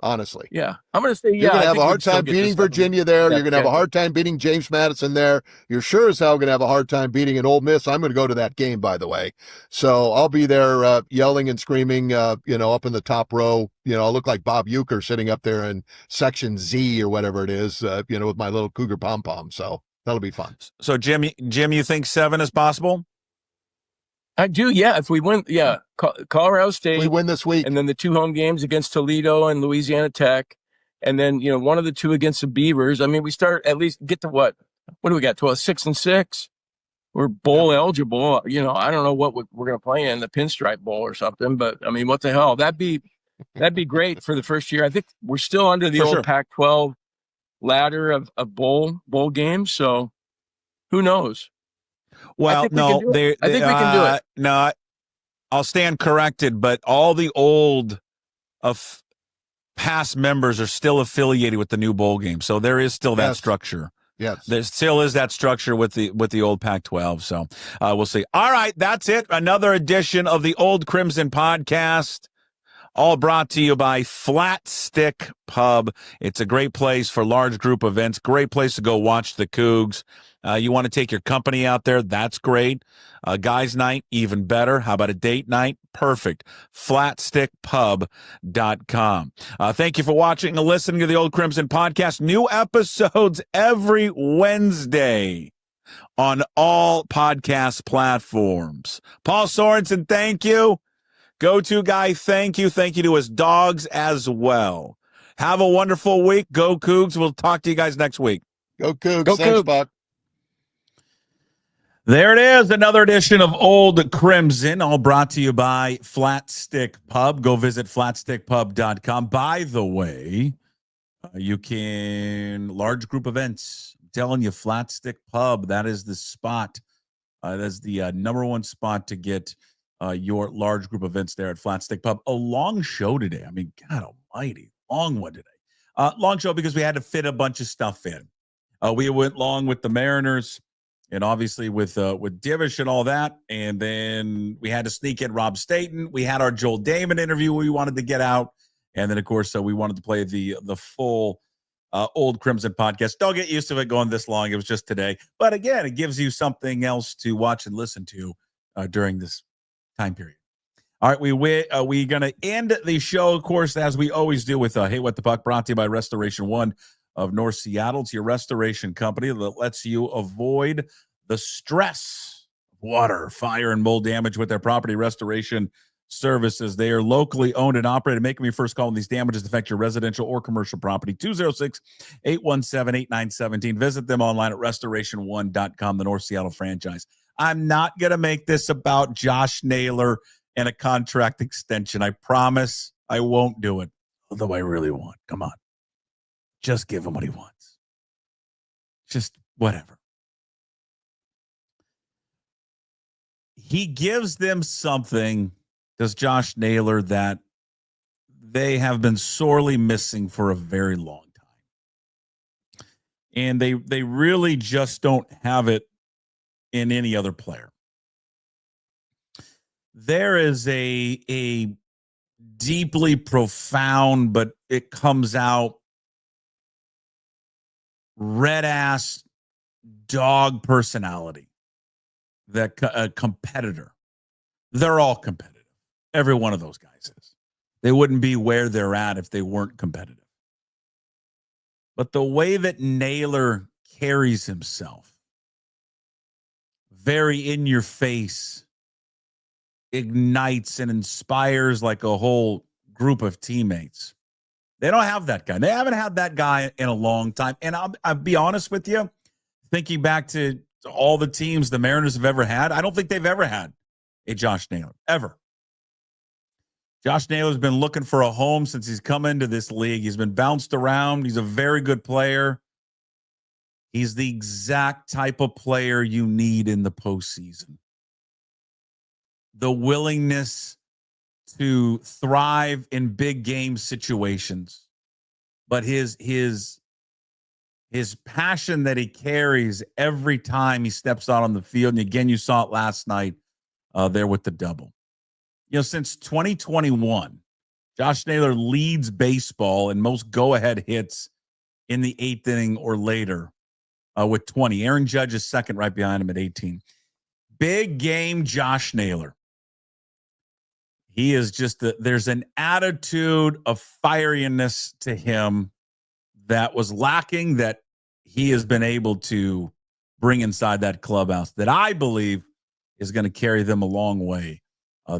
Honestly. Yeah. I'm going to say, you're going to have a hard time beating Virginia there. You're going to have a hard time beating James Madison there. You're sure as hell going to have a hard time beating an Ole Miss. I'm going to go to that game, by the way. So I'll be there yelling and screaming, up in the top row. I'll look like Bob Uecker sitting up there in section Z or whatever it is, with my little Cougar pom-pom. So that'll be fun. So Jim, you think 7 is possible? I do, yeah. If we win, Colorado State. We win this week. And then the 2 home games against Toledo and Louisiana Tech. And then, one of the 2 against the Beavers. I mean, we start at least get to what do we got? 6-6. We're bowl eligible. I don't know what we're going to play in, the Pinstripe Bowl or something. But, I mean, what the hell? That'd be great for the first year. I think we're still under the old Pac-12 ladder of bowl games. So who knows? Well, I think we can do it. No, I'll stand corrected, but all the old past members are still affiliated with the new bowl game, so there is still that structure. Yes, there still is that structure with the old Pac-12. So we'll see. All right, that's it. Another edition of the Old Crimson Podcast. All brought to you by Flat Stick Pub. It's a great place for large group events. Great place to go watch the Cougs. You want to take your company out there? That's great. Guys' night, even better. How about a date night? Perfect. FlatStickPub.com. Thank you for watching and listening to the Old Crimson Podcast. New episodes every Wednesday on all podcast platforms. Paul Sorensen, thank you. Go-to guy, thank you. Thank you to his dogs as well. Have a wonderful week. Go Cougs. We'll talk to you guys next week. Go Cougs. Thanks, Buck. There it is, another edition of Old Crimson, all brought to you by Flat Stick Pub. Go visit flatstickpub.com. By the way, you can, large group events, I'm telling you, Flat Stick Pub, that is the spot. That's the number one spot to get your large group events there at Flat Stick Pub. A long show today. I mean, God almighty, long one today. Long show because we had to fit a bunch of stuff in. We went long with the Mariners and obviously with Divish and all that. And then we had to sneak in Rob Staton. We had our Joel Dahmen interview we wanted to get out. And then, of course, we wanted to play the full Old Crimson Podcast. Don't get used to it going this long. It was just today. But again, it gives you something else to watch and listen to during this time period. All right, we're going to end the show, of course, as we always do with Hey What the Puck, brought to you by Restoration One of North Seattle. It's your restoration company that lets you avoid the stress of water, fire, and mold damage with their property restoration services. They are locally owned and operated. Make them your first call when these damages affect your residential or commercial property. 206-817-8917. Visit them online at restoration1.com, the North Seattle franchise. I'm not going to make this about Josh Naylor and a contract extension. I promise I won't do it. Although I really want. Come on. Just give him what he wants. Just whatever. He gives them something, does Josh Naylor, that they have been sorely missing for a very long time. And they really just don't have it in any other player. There is a deeply profound, but it comes out red ass dog personality, that a competitor. They're all competitive. Every one of those guys is. They wouldn't be where they're at if they weren't competitive. But the way that Naylor carries himself, very in your face, ignites and inspires like a whole group of teammates. They don't have that guy. They haven't had that guy in a long time. And I'll be honest with you, thinking back to all the teams the Mariners have ever had, I don't think they've ever had a Josh Naylor, ever. Josh Naylor's been looking for a home since he's come into this league. He's been bounced around. He's a very good player. He's the exact type of player you need in the postseason. The willingness to thrive in big game situations, but his passion that he carries every time he steps out on the field, and again, you saw it last night there with the double. You know, since 2021, Josh Naylor leads baseball in most go-ahead hits in the 8th inning or later with 20. Aaron Judge is second right behind him at 18. Big game Josh Naylor. He is just there's an attitude of fieriness to him that was lacking, that he has been able to bring inside that clubhouse, that I believe is going to carry them a long way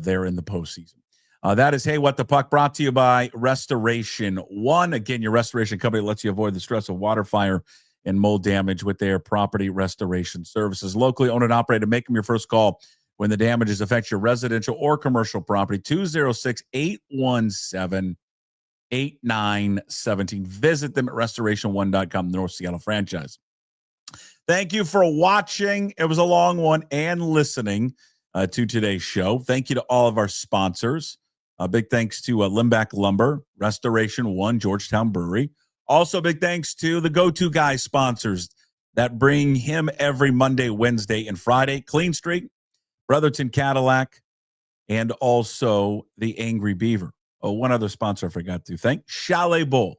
there in the postseason. That is Hey What the Puck, brought to you by Restoration One. Again, your restoration company lets you avoid the stress of water, fire, and mold damage with their property restoration services. Locally owned and operated. Make them your first call when the damages affect your residential or commercial property. 206-817-8917. Visit them at restoration1.com, the North Seattle franchise. Thank you for watching. It was a long one, and listening to today's show. Thank you to all of our sponsors. Big thanks to Limback Lumber, Restoration One, Georgetown Brewery. Also, big thanks to the go-to guy sponsors that bring him every Monday, Wednesday, and Friday. Clean Streak, Brotherton Cadillac, and also the Angry Beaver. Oh, one other sponsor I forgot to thank, Chalet Bowl,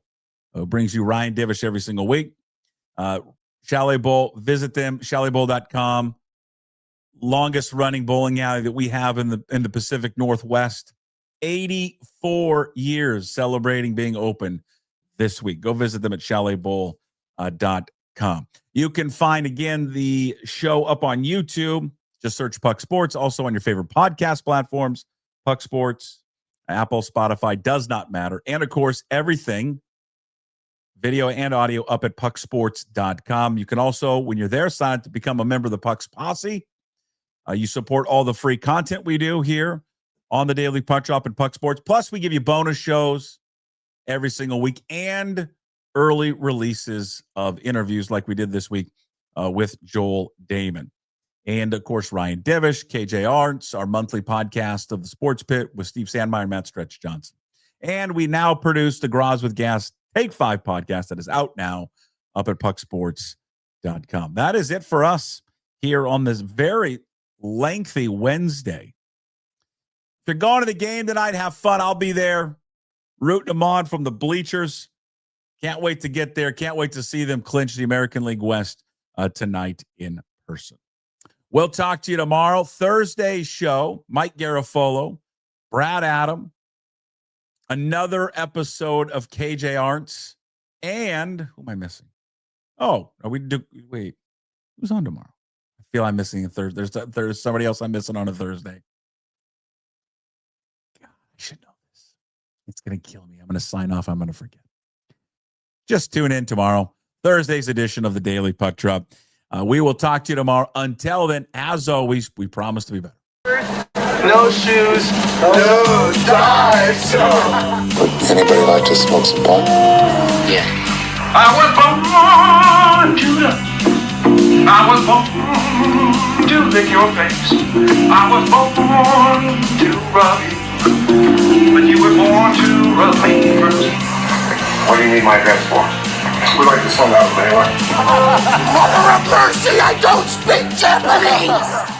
brings you Ryan Divish every single week. Chalet Bowl, visit them, chaletbowl.com. Longest running bowling alley that we have in the Pacific Northwest. 84 years celebrating being open this week. Go visit them at chaletbowl.com. You can find, again, the show up on YouTube. Just search Puck Sports. Also on your favorite podcast platforms, Puck Sports, Apple, Spotify, does not matter. And, of course, everything, video and audio, up at pucksports.com. You can also, when you're there, sign up to become a member of the Pucks Posse. You support all the free content we do here on the Daily Puck Drop and Puck Sports. Plus, we give you bonus shows every single week and early releases of interviews like we did this week with Joel Dahmen. And, of course, Ryan Divish, KJ Arnts, our monthly podcast of the Sports Pit with Steve Sandmeyer and Matt Stretch Johnson. And we now produce the Graz with Gas Take 5 podcast that is out now up at pucksports.com. That is it for us here on this very lengthy Wednesday. If you're going to the game tonight, have fun. I'll be there rooting them on from the bleachers. Can't wait to get there. Can't wait to see them clinch the American League West tonight in person. We'll talk to you tomorrow. Thursday's show, Mike Garofolo, Brad Adam, another episode of KJ Arnts, and who am I missing? Oh, wait, who's on tomorrow? I feel I'm missing a Thursday. There's somebody else I'm missing on a Thursday. God, I should know this. It's going to kill me. I'm going to sign off. I'm going to forget. Just tune in tomorrow. Thursday's edition of the Daily Puck Drop. We will talk to you tomorrow. Until then, as always, we promise to be better. No shoes, no ties. Would anybody like to smoke some pot? Yeah. I was born to lick your face. I was born to rub you, but you were born to rub me first. What do you need my address for? We like the song out of Naylor. Mother of mercy, I don't speak Japanese!